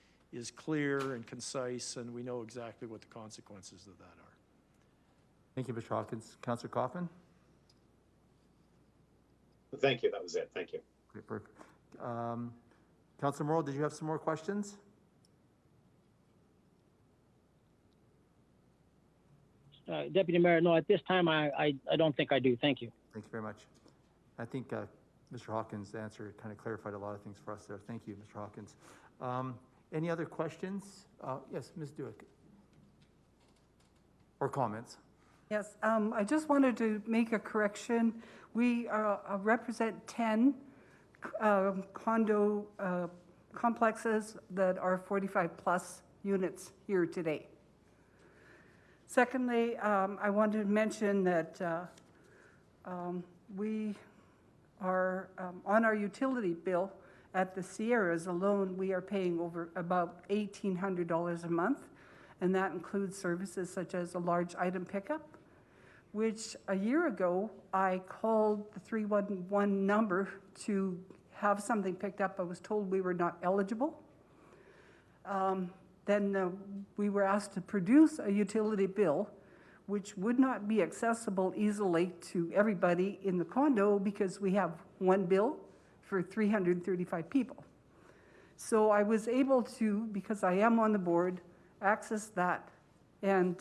clear and concise, and we know exactly what the consequences of that are. Thank you, Mr. Hawkins. Councillor Coffman? Thank you. That was it. Thank you. Great, perfect. Councillor Morrow, did you have some more questions? Deputy Mayor, no, at this time, I don't think I do. Thank you. Thank you very much. I think Mr. Hawkins' answer kind of clarified a lot of things for us there. Thank you, Mr. Hawkins. Any other questions? Yes, Ms. Duick. Or comments? Yes, I just wanted to make a correction. We represent 10 condo complexes that are 45-plus units here today. Secondly, I wanted to mention that we are, on our utility bill at the Sierras alone, we are paying over about $1,800 a month, and that includes services such as a large item pickup, which a year ago, I called the 311 number to have something picked up. I was told we were not eligible. Then we were asked to produce a utility bill, which would not be accessible easily to everybody in the condo because we have one bill for 335 people. So I was able to, because I am on the board, access that and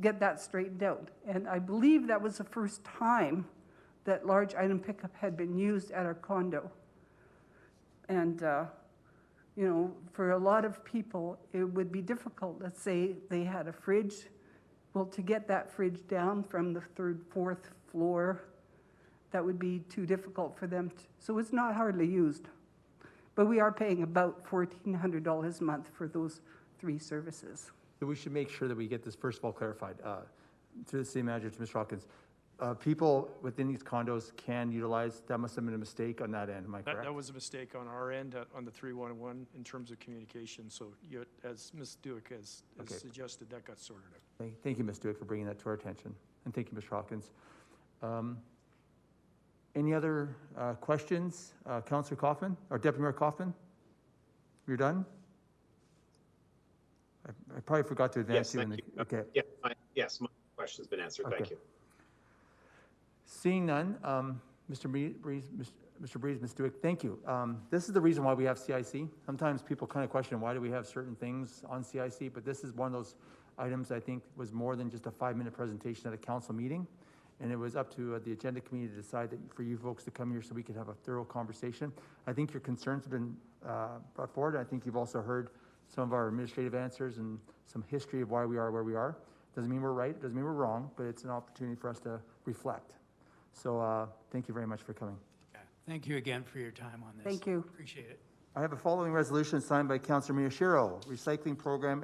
get that straightened out. And I believe that was the first time that large item pickup had been used at our condo. And you know, for a lot of people, it would be difficult. Let's say they had a fridge. Well, to get that fridge down from the third, fourth floor, that would be too difficult for them. So it's not hardly used. But we are paying about $1,400 a month for those 3 services. So we should make sure that we get this, first of all, clarified. Through the city manager to Mr. Hawkins, people within these condos can utilize, that must have been a mistake on that end, am I correct? That was a mistake on our end, on the 311 in terms of communication. So as Ms. Duick has suggested, that got sorted out. Thank you, Ms. Duick, for bringing that to our attention. And thank you, Mr. Hawkins. Any other questions? Councillor Coffman, or Deputy Mayor Coffman? You're done? I probably forgot to advance you. Okay. Yes, my question's been answered. Okay. Thank you. Seeing none, Mr. Breeze, Ms. Duick, thank you. This is the reason why we have CIC. Sometimes people kind of question, why do we have certain things on CIC? But this is one of those items I think was more than just a 5-minute presentation at a council meeting. And it was up to the agenda committee to decide that for you folks to come here so we could have a thorough conversation. I think your concerns have been brought forward. I think you've also heard some of our administrative answers and some history of why we are where we are. Doesn't mean we're right, doesn't mean we're wrong, but it's an opportunity for us to reflect. So thank you very much for coming. Yeah. Thank you again for your time on this. Thank you. Appreciate it. I have a following resolution signed by Councillor Miyashiro, recycling program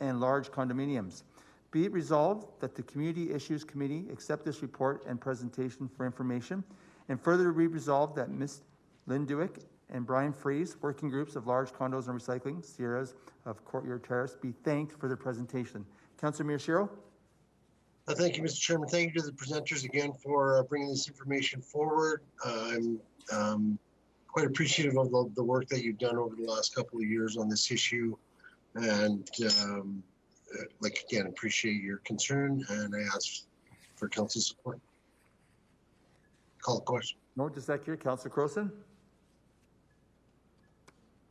and large condominiums. Be it resolved that the Community Issues Committee accept this report and presentation for information, and further be resolved that Ms. Lynn Duick and Brian Freeze, working groups of large condos and recycling, Sierras of Courtyard Terrace, be thanked for their presentation. Councillor Miyashiro? Thank you, Mr. Chairman. Thank you to the presenters again for bringing this information forward. I'm quite appreciative of the work that you've done over the last couple of years on this issue. And again, appreciate your concern, and I ask for council support. Call the question. No, just that here, Councillor Crowson.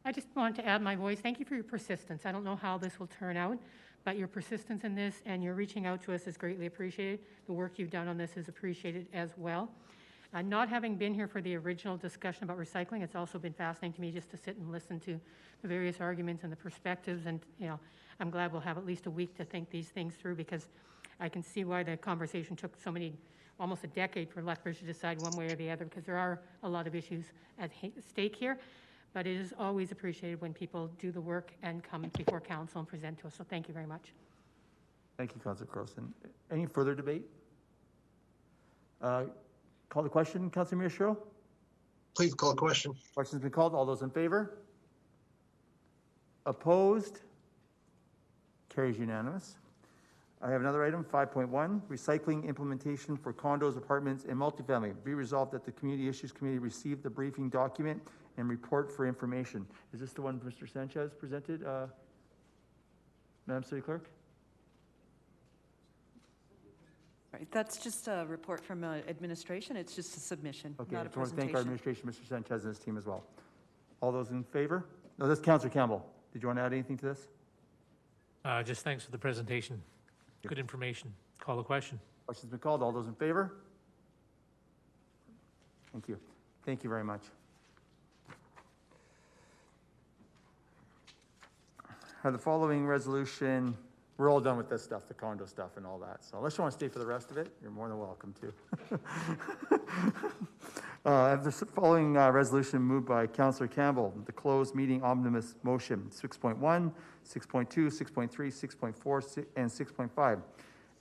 I just want to add my voice. Thank you for your persistence. I don't know how this will turn out, but your persistence in this and your reaching out to us is greatly appreciated. The work you've done on this is appreciated as well. Not having been here for the original discussion about recycling, it's also been fascinating to me just to sit and listen to the various arguments and the perspectives. And, you know, I'm glad we'll have at least a week to think these things through, because I can see why the conversation took almost a decade for Lethbridge to decide one way or the other, because there are a lot of issues at stake here. But it is always appreciated when people do the work and come before council and present to us. So thank you very much. Thank you, Councillor Crowson. Any further debate? Call the question, Councillor Miyashiro? Please call a question. Question's been called. All those in favor? Opposed? Carries unanimous. I have another item, 5.1, recycling implementation for condos, apartments, and multifamily. Be resolved that the Community Issues Committee receive the briefing document and report for information. Is this the one Mr. Sanchez presented, Madam City Clerk? Right, that's just a report from administration. It's just a submission, Okay, not I a just want to thank our presentation. administration, Mr. Sanchez and his team as well. All those in favor? No, this is Councillor Campbell. Did you want to add anything to this? Just thanks for the presentation. Good information. Call the question. Question's been called. All those in favor? Thank you. Thank you very much. The following resolution, we're all done with this stuff, the condo stuff and all that. So unless you want to stay for the rest of it, you're more than welcome to. I have the following resolution moved by Councillor Campbell, the closed meeting omnibus motion, 6.1, 6.2, 6.3, 6.4, and 6.5.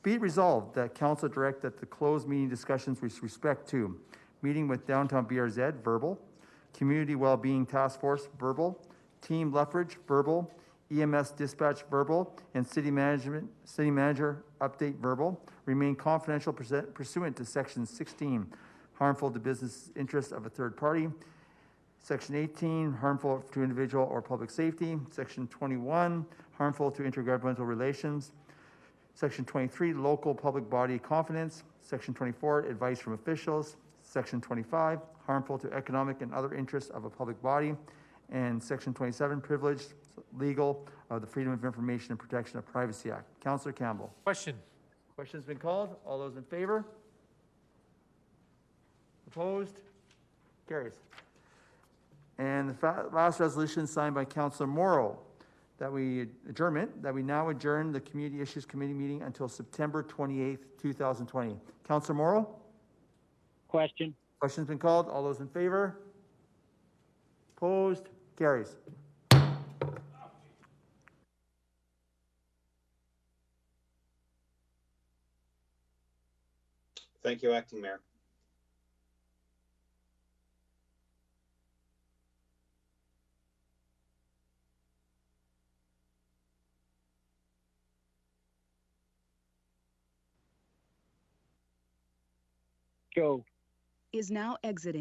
Be it resolved that council direct that the closed meeting discussions with respect to meeting with Downtown BRZ, verbal, Community Wellbeing Task Force, verbal, Team Lethbridge, verbal, EMS dispatch, verbal, and city manager update, verbal, remain confidential pursuant to Section 16, harmful to business interest of a third party. Section 18, harmful to individual or public safety. Section 21, harmful to intergovernmental relations. Section 23, local public body confidence. Section 24, advice from officials. Section 25, harmful to economic and other interests of a public body. And Section 27, privileged, legal, of the Freedom of Information and Protection of Privacy Act. Councillor Campbell. Question. Question's been called. All those in favor? Opposed? Carries. And the last resolution signed by Councillor Morrow, that we now adjourn the Community Issues Committee meeting until September 28th, 2020. Councillor Morrow? Question. Question's been called. All those in favor? Opposed? Carries. Thank you, Acting Mayor. Joe. Is now exiting.